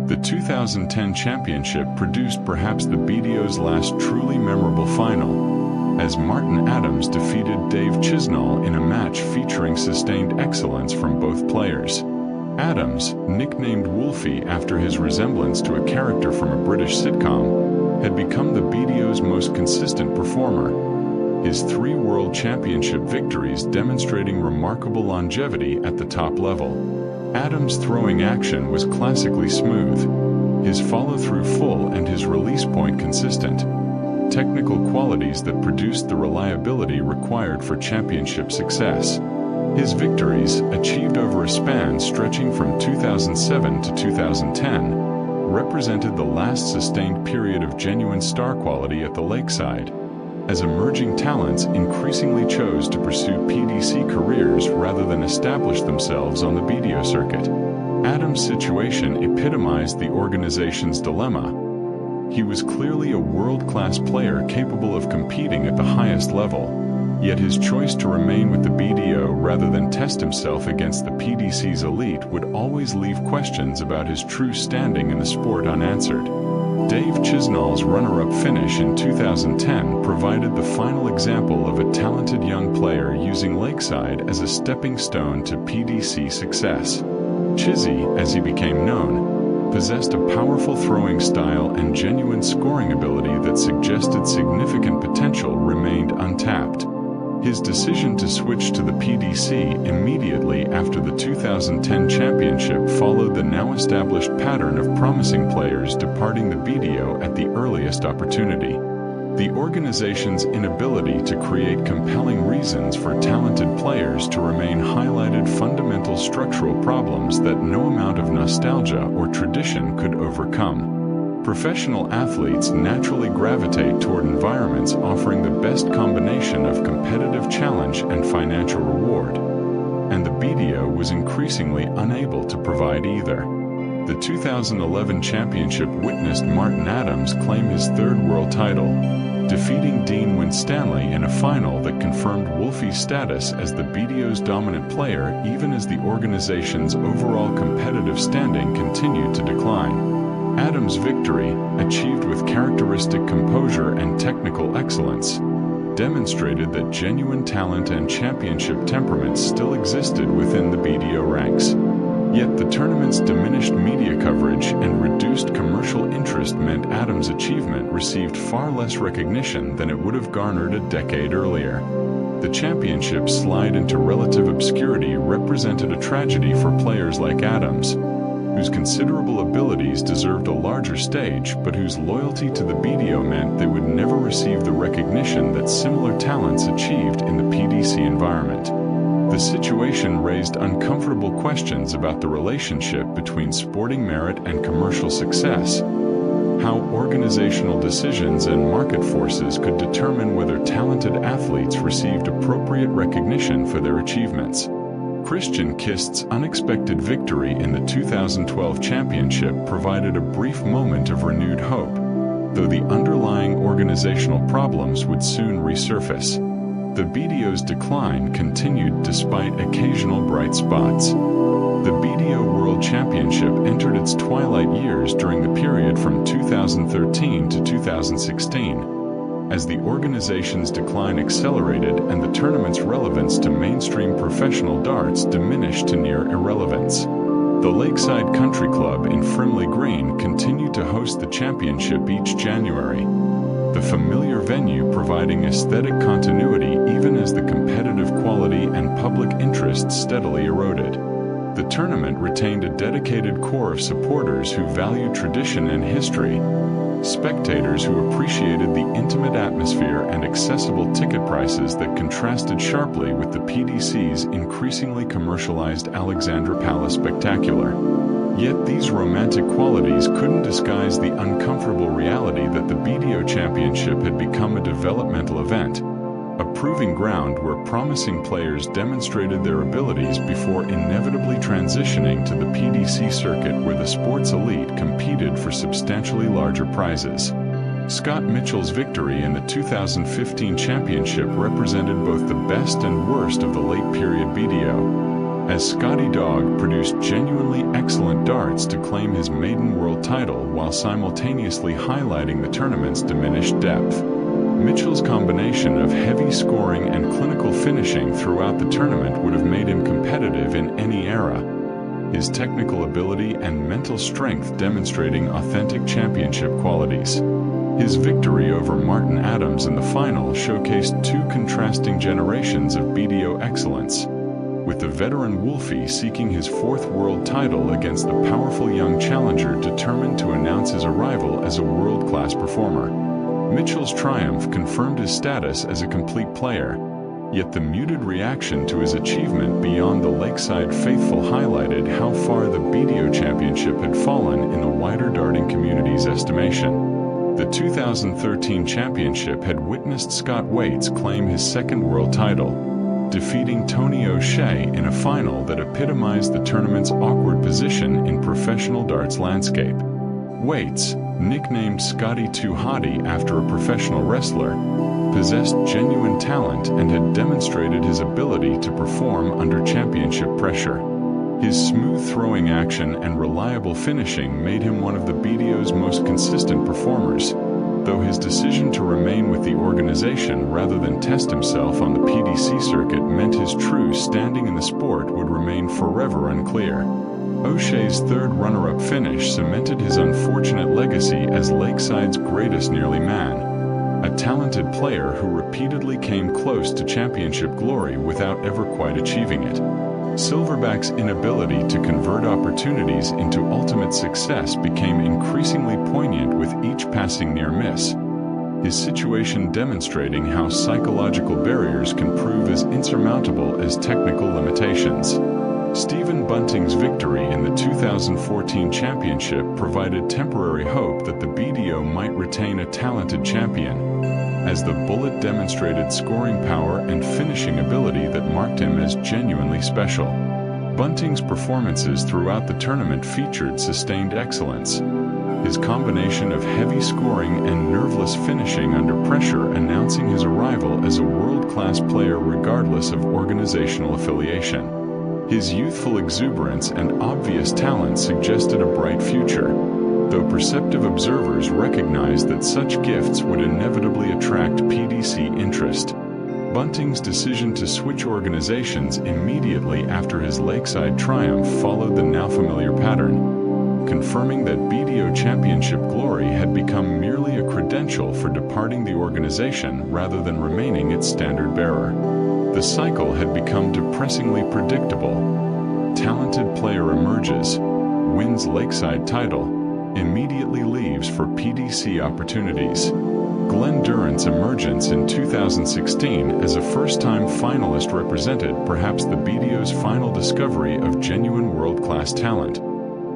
The 2010 championship produced perhaps the BDO's last truly memorable final, as Martin Adams defeated Dave Chisnall in a match featuring sustained excellence from both players. Adams, nicknamed Wolfie after his resemblance to a character from a British sitcom, had become the BDO's most consistent performer, his 3 World Championship victories demonstrating remarkable longevity at the top level. Adams' throwing action was classically smooth, his follow-through full and his release point consistent, technical qualities that produced the reliability required for championship success. His victories, achieved over a span stretching from 2007 to 2010, represented the last sustained period of genuine star quality at the Lakeside, as emerging talents increasingly chose to pursue PDC careers rather than establish themselves on the BDO circuit. Adams' situation epitomized the organization's dilemma. He was clearly a world-class player capable of competing at the highest level, yet his choice to remain with the BDO rather than test himself against the PDC's elite would always leave questions about his true standing in the sport unanswered. Dave Chisnall's runner-up finish in 2010 provided the final example of a talented young player using Lakeside as a stepping stone to PDC success. Chizzy, as he became known, possessed a powerful throwing style and genuine scoring ability that suggested significant potential remained untapped. His decision to switch to the PDC immediately after the 2010 championship followed the now-established pattern of promising players departing the BDO at the earliest opportunity. The organization's inability to create compelling reasons for talented players to remain highlighted fundamental structural problems that no amount of nostalgia or tradition could overcome. Professional athletes naturally gravitate toward environments offering the best combination of competitive challenge and financial reward, and the BDO was increasingly unable to provide either. The 2011 championship witnessed Martin Adams claim his third world title, defeating Dean Winstanley in a final that confirmed Wolfie's status as the BDO's dominant player even as the organization's overall competitive standing continued to decline. Adams' victory, achieved with characteristic composure and technical excellence, demonstrated that genuine talent and championship temperament still existed within the BDO ranks. Yet the tournament's diminished media coverage and reduced commercial interest meant Adams' achievement received far less recognition than it would have garnered a decade earlier. The championship's slide into relative obscurity represented a tragedy for players like Adams, whose considerable abilities deserved a larger stage but whose loyalty to the BDO meant they would never receive the recognition that similar talents achieved in the PDC environment. The situation raised uncomfortable questions about the relationship between sporting merit and commercial success, how organizational decisions and market forces could determine whether talented athletes received appropriate recognition for their achievements. Christian Kist's unexpected victory in the 2012 championship provided a brief moment of renewed hope, though the underlying organizational problems would soon resurface. The BDO's decline continued despite occasional bright spots. The BDO World Championship entered its twilight years during the period from 2013 to 2016. As the organization's decline accelerated and the tournament's relevance to mainstream professional darts diminished to near irrelevance. The Lakeside Country Club in Frimley Green continued to host the championship each January, the familiar venue providing aesthetic continuity even as the competitive quality and public interest steadily eroded. The tournament retained a dedicated core of supporters who valued tradition and history, spectators who appreciated the intimate atmosphere and accessible ticket prices that contrasted sharply with the PDC's increasingly commercialized Alexandra Palace Spectacular. Yet these romantic qualities couldn't disguise the uncomfortable reality that the BDO Championship had become a developmental event, a proving ground where promising players demonstrated their abilities before inevitably transitioning to the PDC circuit where the sports elite competed for substantially larger prizes. Scott Mitchell's victory in the 2015 championship represented both the best and worst of the late period BDO, as Scotty Dog produced genuinely excellent darts to claim his maiden world title while simultaneously highlighting the tournament's diminished depth. Mitchell's combination of heavy scoring and clinical finishing throughout the tournament would have made him competitive in any era, his technical ability and mental strength demonstrating authentic championship qualities. His victory over Martin Adams in the final showcased two contrasting generations of BDO excellence, with the veteran Wolfie seeking his fourth world title against the powerful young challenger determined to announce his arrival as a world-class performer. Mitchell's triumph confirmed his status as a complete player, yet the muted reaction to his achievement beyond the Lakeside faithful highlighted how far the BDO Championship had fallen in the wider darting community's estimation. The 2013 championship had witnessed Scott Waits claim his second world title, defeating Tony O'Shea in a final that epitomized the tournament's awkward position in professional darts landscape. Waits, nicknamed Scotty Too Hottie after a professional wrestler, possessed genuine talent and had demonstrated his ability to perform under championship pressure. His smooth throwing action and reliable finishing made him one of the BDO's most consistent performers, though his decision to remain with the organization rather than test himself on the PDC circuit meant his true standing in the sport would remain forever unclear. O'Shea's third runner-up finish cemented his unfortunate legacy as Lakeside's greatest nearly man, a talented player who repeatedly came close to championship glory without ever quite achieving it. Silverback's inability to convert opportunities into ultimate success became increasingly poignant with each passing near miss, his situation demonstrating how psychological barriers can prove as insurmountable as technical limitations. Stephen Bunting's victory in the 2014 championship provided temporary hope that the BDO might retain a talented champion, as the bullet demonstrated scoring power and finishing ability that marked him as genuinely special. Bunting's performances throughout the tournament featured sustained excellence. His combination of heavy scoring and nerveless finishing under pressure announcing his arrival as a world-class player regardless of organizational affiliation. His youthful exuberance and obvious talent suggested a bright future, though perceptive observers recognized that such gifts would inevitably attract PDC interest. Bunting's decision to switch organizations immediately after his Lakeside triumph followed the now familiar pattern, confirming that BDO Championship glory had become merely a credential for departing the organization rather than remaining its standard bearer. The cycle had become depressingly predictable. Talented player emerges, wins Lakeside title, immediately leaves for PDC opportunities. Glenn Durrant's emergence in 2016 as a first-time finalist represented perhaps the BDO's final discovery of genuine world-class talent,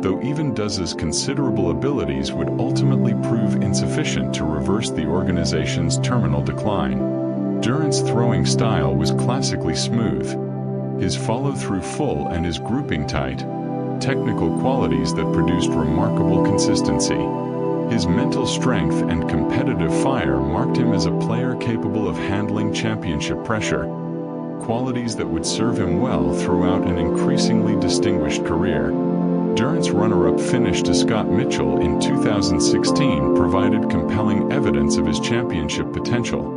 though even Duz's considerable abilities would ultimately prove insufficient to reverse the organization's terminal decline. Durrant's throwing style was classically smooth, his follow-through full and his grouping tight, technical qualities that produced remarkable consistency. His mental strength and competitive fire marked him as a player capable of handling championship pressure, qualities that would serve him well throughout an increasingly distinguished career. Durrant's runner-up finish to Scott Mitchell in 2016 provided compelling evidence of his championship potential,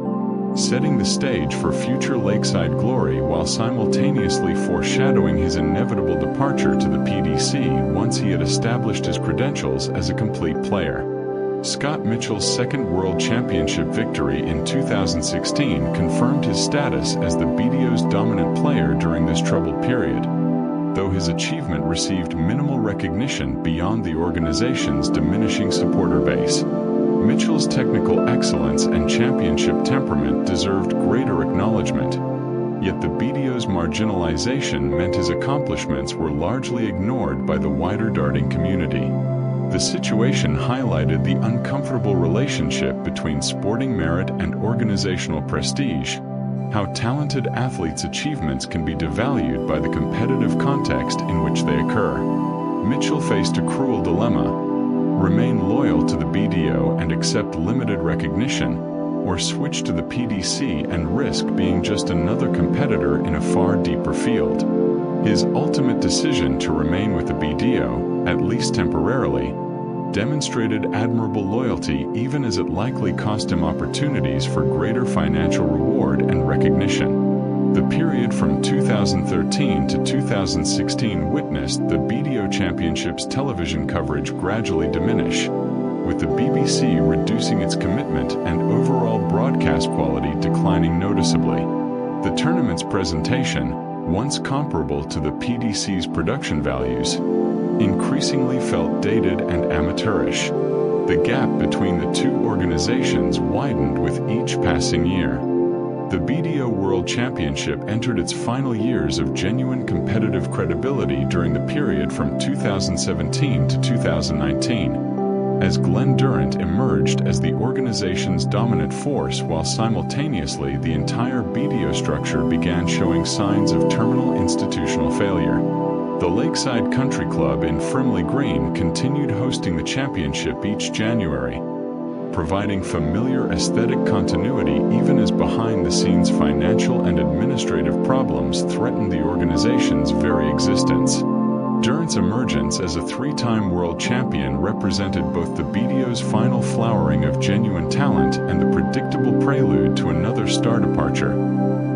setting the stage for future Lakeside glory while simultaneously foreshadowing his inevitable departure to the PDC once he had established his credentials as a complete player. Scott Mitchell's second World Championship victory in 2016 confirmed his status as the BDO's dominant player during this troubled period, though his achievement received minimal recognition beyond the organization's diminishing supporter base. Mitchell's technical excellence and championship temperament deserved greater acknowledgement, yet the BDO's marginalization meant his accomplishments were largely ignored by the wider darting community. The situation highlighted the uncomfortable relationship between sporting merit and organizational prestige, how talented athletes' achievements can be devalued by the competitive context in which they occur. Mitchell faced a cruel dilemma: remain loyal to the BDO and accept limited recognition, or switch to the PDC and risk being just another competitor in a far deeper field. His ultimate decision to remain with the BDO, at least temporarily, demonstrated admirable loyalty even as it likely cost him opportunities for greater financial reward and recognition. The period from 2013 to 2016 witnessed the BDO Championship's television coverage gradually diminish, with the BBC reducing its commitment and overall broadcast quality declining noticeably. The tournament's presentation, once comparable to the PDC's production values, increasingly felt dated and amateurish. The gap between the two organizations widened with each passing year. The BDO World Championship entered its final years of genuine competitive credibility during the period from 2017 to 2019, as Glenn Durrant emerged as the organization's dominant force while simultaneously the entire BDO structure began showing signs of terminal institutional failure. The Lakeside Country Club in Frimley Green continued hosting the championship each January, providing familiar aesthetic continuity even as behind-the-scenes financial and administrative problems threatened the organization's very existence. Durrant's emergence as a three-time world champion represented both the BDO's final flowering of genuine talent and the predictable prelude to another star departure,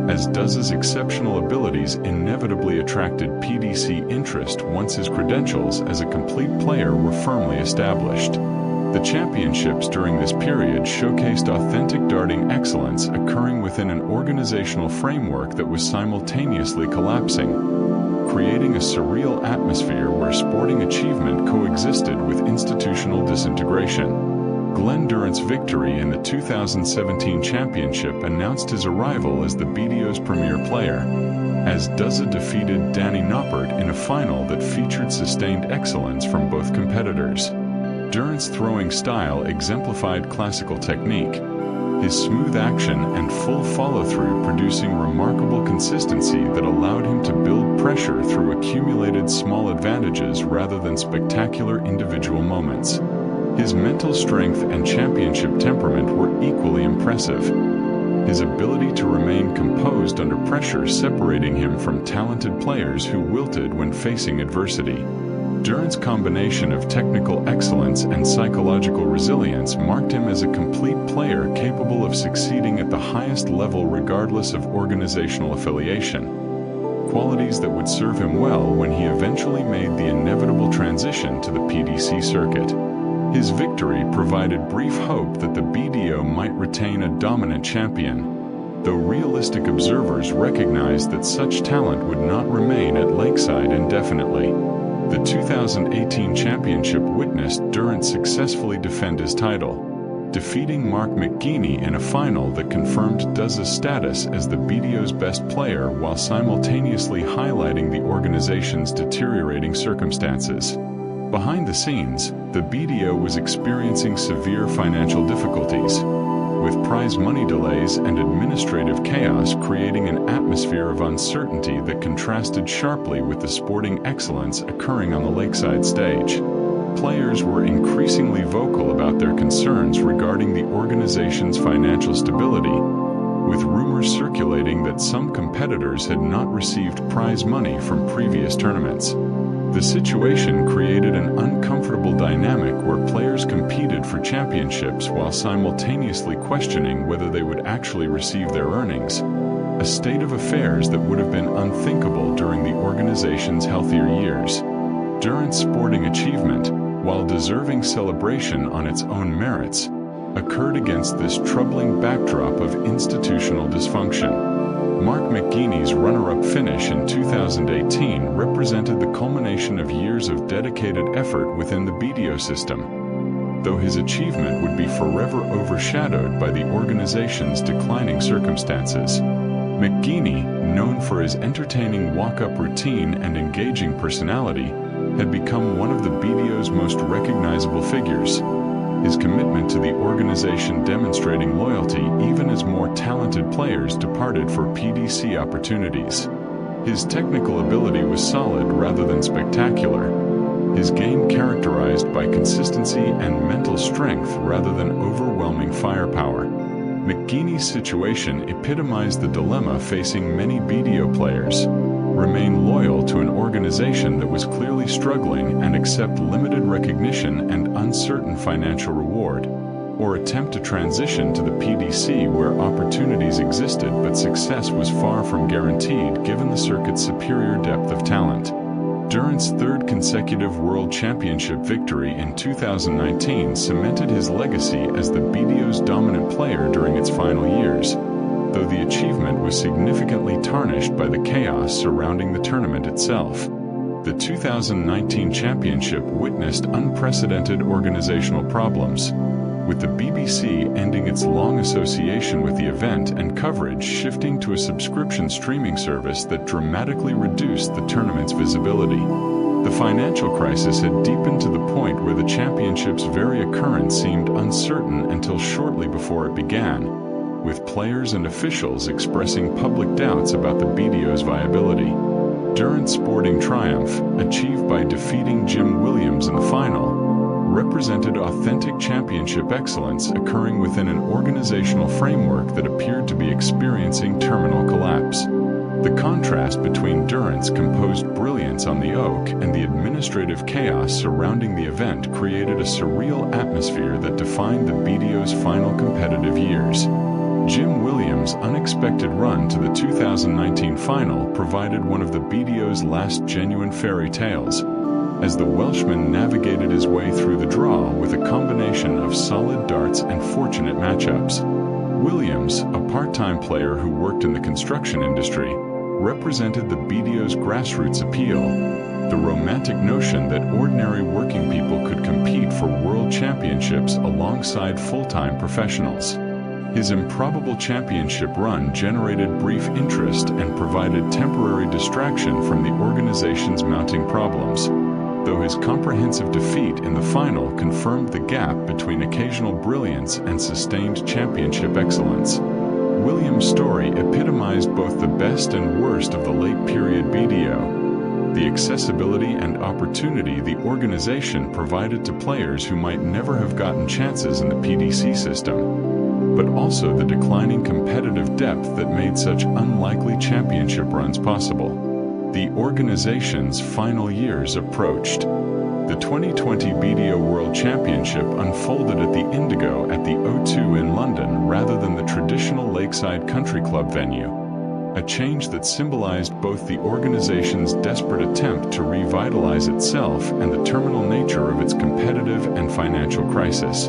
as Duz's exceptional abilities inevitably attracted PDC interest once his credentials as a complete player were firmly established. The championships during this period showcased authentic darting excellence occurring within an organizational framework that was simultaneously collapsing, creating a surreal atmosphere where sporting achievement coexisted with institutional disintegration. Glenn Durrant's victory in the 2017 championship announced his arrival as the BDO's premier player, as Duzza defeated Danny Noppert in a final that featured sustained excellence from both competitors. Durrant's throwing style exemplified classical technique, his smooth action and full follow-through producing remarkable consistency that allowed him to build pressure through accumulated small advantages rather than spectacular individual moments. His mental strength and championship temperament were equally impressive, his ability to remain composed under pressure separating him from talented players who wilted when facing adversity. Durrant's combination of technical excellence and psychological resilience marked him as a complete player capable of succeeding at the highest level regardless of organizational affiliation, qualities that would serve him well when he eventually made the inevitable transition to the PDC circuit. His victory provided brief hope that the BDO might retain a dominant champion, though realistic observers recognized that such talent would not remain at Lakeside indefinitely. The 2018 championship witnessed Durrant successfully defend his title, defeating Mark McGeaney in a final that confirmed Duzza's status as the BDO's best player while simultaneously highlighting the organization's deteriorating circumstances. Behind the scenes, the BDO was experiencing severe financial difficulties, with prize money delays and administrative chaos creating an atmosphere of uncertainty that contrasted sharply with the sporting excellence occurring on the Lakeside stage. Players were increasingly vocal about their concerns regarding the organization's financial stability, with rumors circulating that some competitors had not received prize money from previous tournaments. The situation created an uncomfortable dynamic where players competed for championships while simultaneously questioning whether they would actually receive their earnings, a state of affairs that would have been unthinkable during the organization's healthier years. Durrant's sporting achievement, while deserving celebration on its own merits, occurred against this troubling backdrop of institutional dysfunction. Mark McGeaney's runner-up finish in 2018 represented the culmination of years of dedicated effort within the BDO system, though his achievement would be forever overshadowed by the organization's declining circumstances. McGeaney, known for his entertaining walk-up routine and engaging personality, had become one of the BDO's most recognizable figures, his commitment to the organization demonstrating loyalty even as more talented players departed for PDC opportunities. His technical ability was solid rather than spectacular, his game characterized by consistency and mental strength rather than overwhelming firepower. McGeaney's situation epitomized the dilemma facing many BDO players: remain loyal to an organization that was clearly struggling and accept limited recognition and uncertain financial reward, or attempt to transition to the PDC where opportunities existed but success was far from guaranteed given the circuit's superior depth of talent. Durrant's third consecutive World Championship victory in 2019 cemented his legacy as the BDO's dominant player during its final years, though the achievement was significantly tarnished by the chaos surrounding the tournament itself. The 2019 championship witnessed unprecedented organizational problems, with the BBC ending its long association with the event and coverage shifting to a subscription streaming service that dramatically reduced the tournament's visibility. The financial crisis had deepened to the point where the championship's very occurrence seemed uncertain until shortly before it began, with players and officials expressing public doubts about the BDO's viability. Durrant's sporting triumph, achieved by defeating Jim Williams in the final, represented authentic championship excellence occurring within an organizational framework that appeared to be experiencing terminal collapse. The contrast between Durrant's composed brilliance on the oak and the administrative chaos surrounding the event created a surreal atmosphere that defined the BDO's final competitive years. Jim Williams' unexpected run to the 2019 final provided one of the BDO's last genuine fairy tales, as the Welshman navigated his way through the draw with a combination of solid darts and fortunate matchups. Williams, a part-time player who worked in the construction industry, represented the BDO's grassroots appeal, the romantic notion that ordinary working people could compete for world championships alongside full-time professionals. His improbable championship run generated brief interest and provided temporary distraction from the organization's mounting problems, though his comprehensive defeat in the final confirmed the gap between occasional brilliance and sustained championship excellence. Williams' story epitomized both the best and worst of the late-period BDO, the accessibility and opportunity the organization provided to players who might never have gotten chances in the PDC system, but also the declining competitive depth that made such unlikely championship runs possible. The organization's final years approached. The 2020 BDO World Championship unfolded at the Indigo at the O2 in London rather than the traditional Lakeside Country Club venue, a change that symbolized both the organization's desperate attempt to revitalize itself and the terminal nature of its competitive and financial crisis.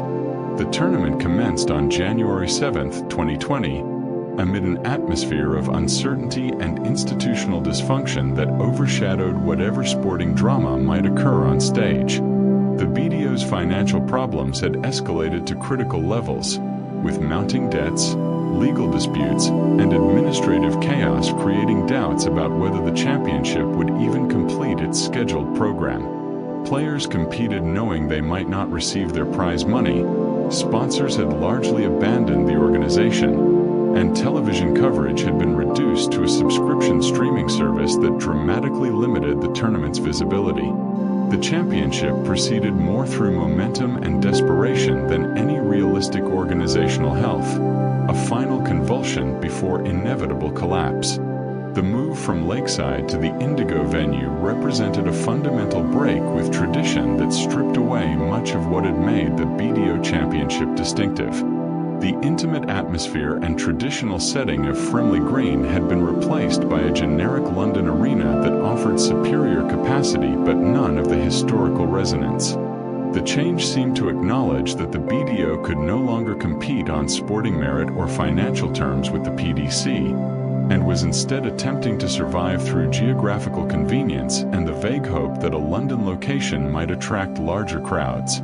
The tournament commenced on January 7, 2020, amid an atmosphere of uncertainty and institutional dysfunction that overshadowed whatever sporting drama might occur on stage. The BDO's financial problems had escalated to critical levels, with mounting debts, legal disputes, and administrative chaos creating doubts about whether the championship would even complete its scheduled program. Players competed knowing they might not receive their prize money, sponsors had largely abandoned the organization, and television coverage had been reduced to a subscription streaming service that dramatically limited the tournament's visibility. The championship proceeded more through momentum and desperation than any realistic organizational health, a final convulsion before inevitable collapse. The move from Lakeside to the Indigo venue represented a fundamental break with tradition that stripped away much of what had made the BDO Championship distinctive. The intimate atmosphere and traditional setting of Frimley Green had been replaced by a generic London arena that offered superior capacity but none of the historical resonance. The change seemed to acknowledge that the BDO could no longer compete on sporting merit or financial terms with the PDC, and was instead attempting to survive through geographical convenience and the vague hope that a London location might attract larger crowds.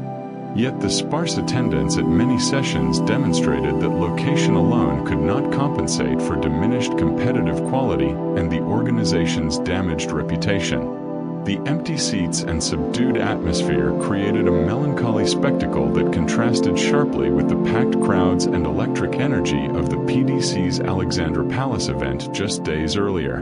Yet the sparse attendance at many sessions demonstrated that location alone could not compensate for diminished competitive quality and the organization's damaged reputation. The empty seats and subdued atmosphere created a melancholy spectacle that contrasted sharply with the packed crowds and electric energy of the PDC's Alexandra Palace event just days earlier.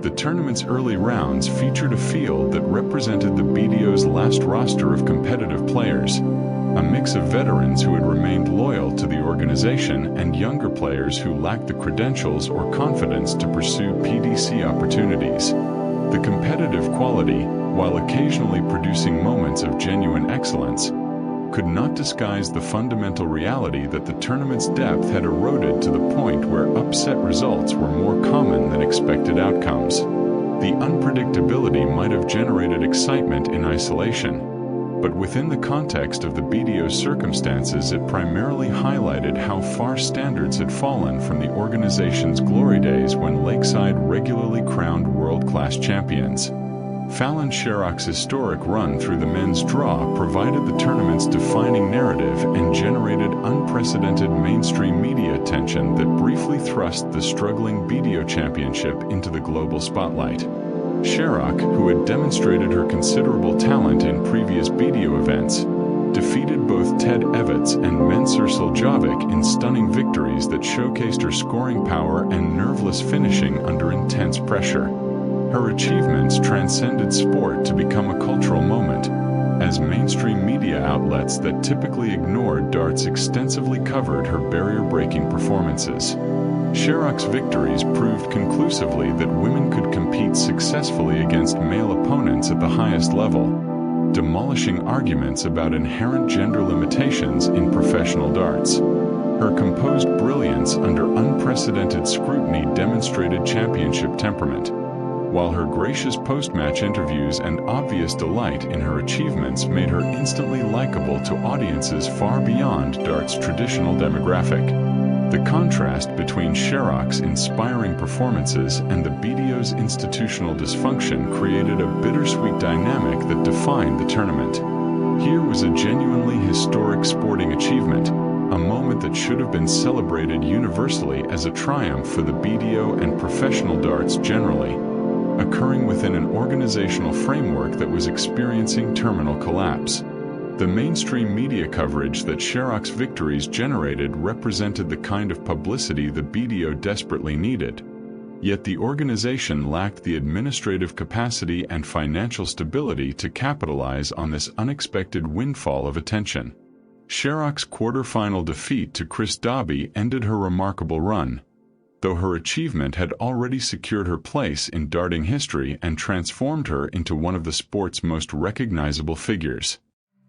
The tournament's early rounds featured a field that represented the BDO's last roster of competitive players, a mix of veterans who had remained loyal to the organization and younger players who lacked the credentials or confidence to pursue PDC opportunities. The competitive quality, while occasionally producing moments of genuine excellence, could not disguise the fundamental reality that the tournament's depth had eroded to the point where upset results were more common than expected outcomes. The unpredictability might have generated excitement in isolation, but within the context of the BDO's circumstances it primarily highlighted how far standards had fallen from the organization's glory days when Lakeside regularly crowned world-class champions. Fallon Sherrock's historic run through the men's draw provided the tournament's defining narrative and generated unprecedented mainstream media attention that briefly thrust the struggling BDO Championship into the global spotlight. Sherrock, who had demonstrated her considerable talent in previous BDO events, defeated both Ted Evans and Mensur Suljovic in stunning victories that showcased her scoring power and nerveless finishing under intense pressure. Her achievements transcended sport to become a cultural moment, as mainstream media outlets that typically ignored darts extensively covered her barrier-breaking performances. Sherrock's victories proved conclusively that women could compete successfully against male opponents at the highest level, demolishing arguments about inherent gender limitations in professional darts. Her composed brilliance under unprecedented scrutiny demonstrated championship temperament, while her gracious post-match interviews and obvious delight in her achievements made her instantly likable to audiences far beyond darts' traditional demographic. The contrast between Sherrock's inspiring performances and the BDO's institutional dysfunction created a bittersweet dynamic that defined the tournament. Here was a genuinely historic sporting achievement, a moment that should have been celebrated universally as a triumph for the BDO and professional darts generally, occurring within an organizational framework that was experiencing terminal collapse. The mainstream media coverage that Sherrock's victories generated represented the kind of publicity the BDO desperately needed. Yet the organization lacked the administrative capacity and financial stability to capitalize on this unexpected windfall of attention. Sherrock's quarter-final defeat to Chris Dobby ended her remarkable run, though her achievement had already secured her place in darting history and transformed her into one of the sport's most recognizable figures.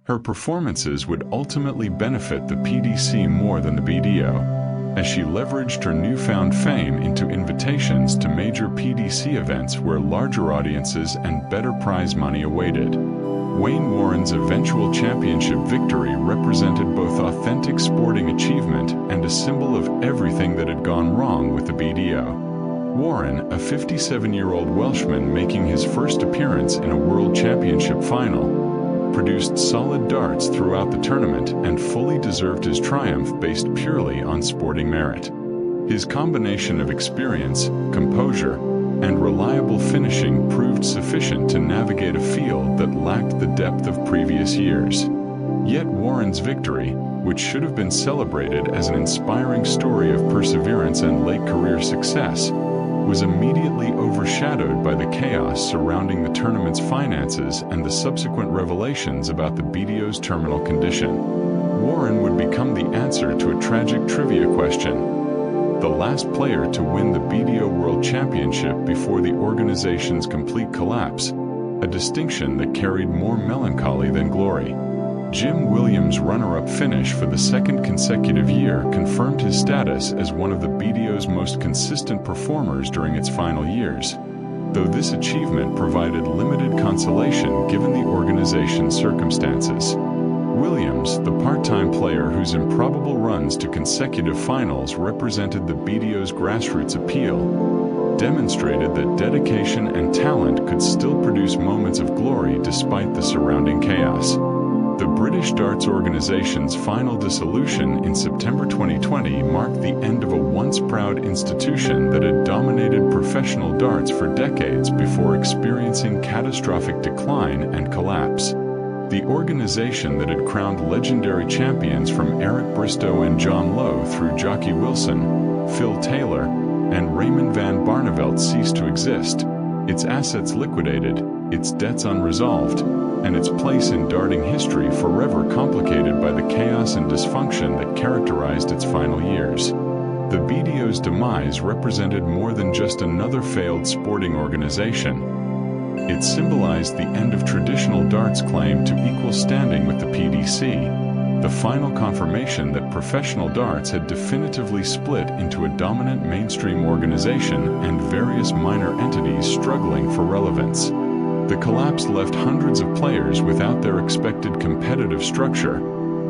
Her performances would ultimately benefit the PDC more than the BDO, as she leveraged her newfound fame into invitations to major PDC events where larger audiences and better prize money awaited. Wayne Warren's eventual championship victory represented both authentic sporting achievement and a symbol of everything that had gone wrong with the BDO. Warren, a 57-year-old Welshman making his first appearance in a World Championship final, produced solid darts throughout the tournament and fully deserved his triumph based purely on sporting merit. His combination of experience, composure, and reliable finishing proved sufficient to navigate a field that lacked the depth of previous years. Yet Warren's victory, which should have been celebrated as an inspiring story of perseverance and late career success, was immediately overshadowed by the chaos surrounding the tournament's finances and the subsequent revelations about the BDO's terminal condition. Warren would become the answer to a tragic trivia question: the last player to win the BDO World Championship before the organization's complete collapse, a distinction that carried more melancholy than glory. Jim Williams' runner-up finish for the second consecutive year confirmed his status as one of the BDO's most consistent performers during its final years, though this achievement provided limited consolation given the organization's circumstances. Williams, the part-time player whose improbable runs to consecutive finals represented the BDO's grassroots appeal, demonstrated that dedication and talent could still produce moments of glory despite the surrounding chaos. The British Darts Organization's final dissolution in September 2020 marked the end of a once proud institution that had dominated professional darts for decades before experiencing catastrophic decline and collapse. The organization that had crowned legendary champions from Eric Bristow and John Lowe through Jocky Wilson, Phil Taylor, and Raymond van Barneveld ceased to exist, its assets liquidated, its debts unresolved, and its place in darting history forever complicated by the chaos and dysfunction that characterized its final years. The BDO's demise represented more than just another failed sporting organization. It symbolized the end of traditional darts' claim to equal standing with the PDC, the final confirmation that professional darts had definitively split into a dominant mainstream organization and various minor entities struggling for relevance. The collapse left hundreds of players without their expected competitive structure,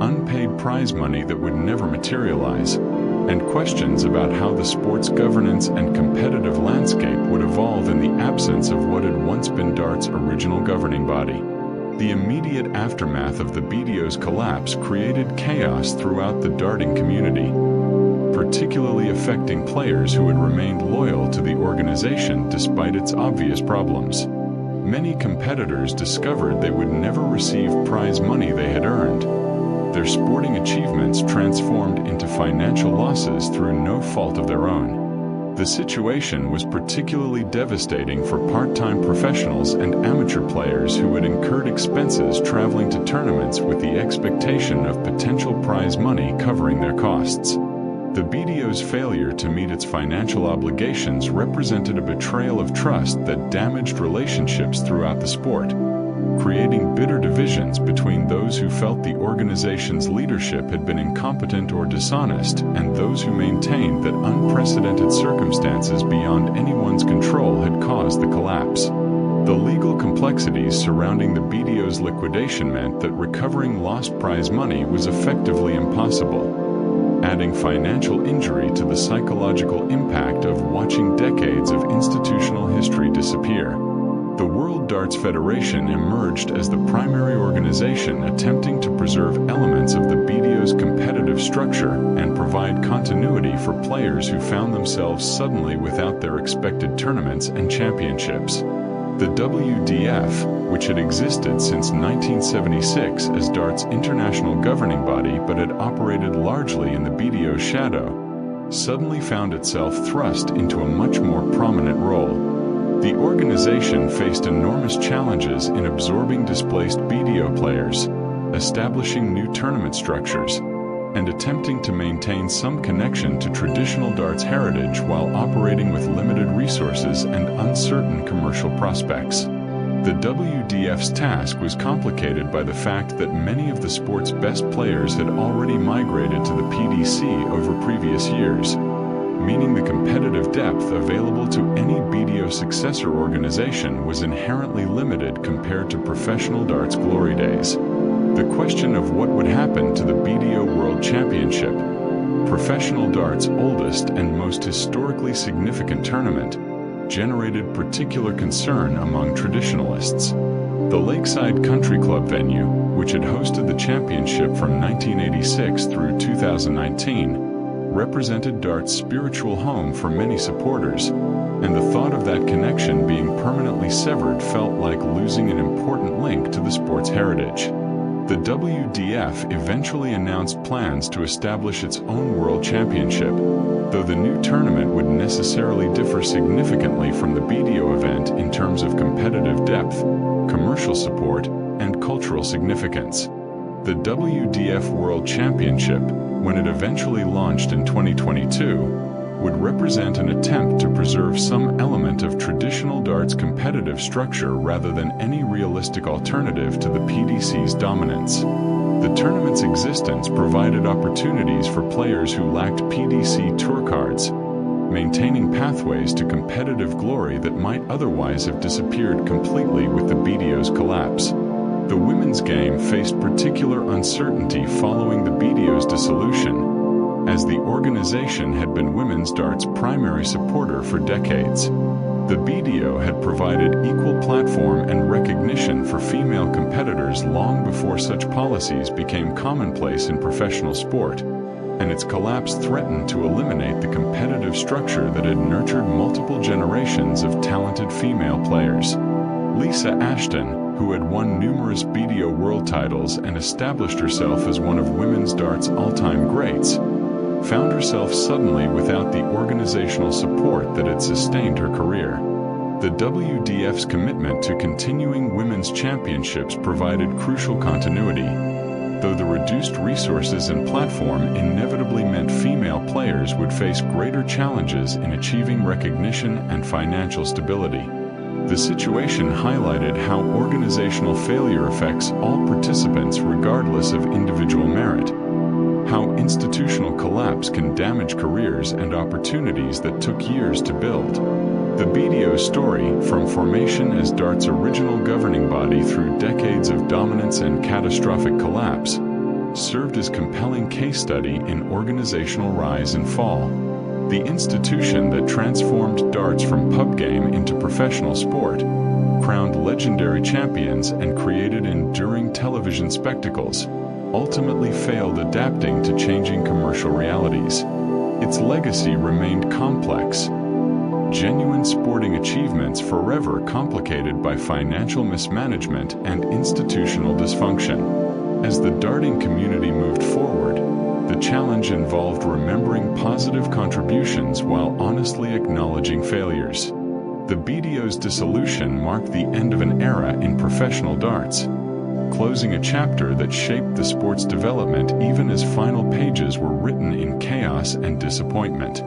unpaid prize money that would never materialize, and questions about how the sport's governance and competitive landscape would evolve in the absence of what had once been darts' original governing body. The immediate aftermath of the BDO's collapse created chaos throughout the darting community, particularly affecting players who had remained loyal to the organization despite its obvious problems. Many competitors discovered they would never receive prize money they had earned. Their sporting achievements transformed into financial losses through no fault of their own. The situation was particularly devastating for part-time professionals and amateur players who had incurred expenses traveling to tournaments with the expectation of potential prize money covering their costs. The BDO's failure to meet its financial obligations represented a betrayal of trust that damaged relationships throughout the sport, creating bitter divisions between those who felt the organization's leadership had been incompetent or dishonest and those who maintained that unprecedented circumstances beyond anyone's control had caused the collapse. The legal complexities surrounding the BDO's liquidation meant that recovering lost prize money was effectively impossible, adding financial injury to the psychological impact of watching decades of institutional history disappear. The World Darts Federation emerged as the primary organization attempting to preserve elements of the BDO's competitive structure and provide continuity for players who found themselves suddenly without their expected tournaments and championships. The WDF, which had existed since 1976 as dart's international governing body but had operated largely in the BDO's shadow, suddenly found itself thrust into a much more prominent role. The organization faced enormous challenges in absorbing displaced BDO players, establishing new tournament structures, and attempting to maintain some connection to traditional darts heritage while operating with limited resources and uncertain commercial prospects. The WDF's task was complicated by the fact that many of the sport's best players had already migrated to the PDC over previous years, meaning the competitive depth available to any BDO successor organization was inherently limited compared to professional darts glory days. The question of what would happen to the BDO World Championship, professional darts' oldest and most historically significant tournament, generated particular concern among traditionalists. The Lakeside Country Club venue, which had hosted the championship from 1986 through 2019, represented dart's spiritual home for many supporters, and the thought of that connection being permanently severed felt like losing an important link to the sport's heritage. The WDF eventually announced plans to establish its own World Championship, though the new tournament would necessarily differ significantly from the BDO event in terms of competitive depth, commercial support, and cultural significance. The WDF World Championship, when it eventually launched in 2022, would represent an attempt to preserve some element of traditional darts competitive structure rather than any realistic alternative to the PDC's dominance. The tournament's existence provided opportunities for players who lacked PDC tour cards, maintaining pathways to competitive glory that might otherwise have disappeared completely with the BDO's collapse. The women's game faced particular uncertainty following the BDO's dissolution, as the organization had been women's darts' primary supporter for decades. The BDO had provided equal platform and recognition for female competitors long before such policies became commonplace in professional sport, and its collapse threatened to eliminate the competitive structure that had nurtured multiple generations of talented female players. Lisa Ashton, who had won numerous BDO World titles and established herself as one of women's darts' all-time greats, found herself suddenly without the organizational support that had sustained her career. The WDF's commitment to continuing women's championships provided crucial continuity, though the reduced resources and platform inevitably meant female players would face greater challenges in achieving recognition and financial stability. The situation highlighted how organizational failure affects all participants regardless of individual merit, how institutional collapse can damage careers and opportunities that took years to build. The BDO story, from formation as dart's original governing body through decades of dominance and catastrophic collapse, served as compelling case study in organizational rise and fall. The institution that transformed darts from pub game into professional sport, crowned legendary champions and created enduring television spectacles, ultimately failed adapting to changing commercial realities. Its legacy remained complex. Genuine sporting achievements forever complicated by financial mismanagement and institutional dysfunction. As the darting community moved forward, the challenge involved remembering positive contributions while honestly acknowledging failures. The BDO's dissolution marked the end of an era in professional darts, closing a chapter that shaped the sport's development even as final pages were written in chaos and disappointment.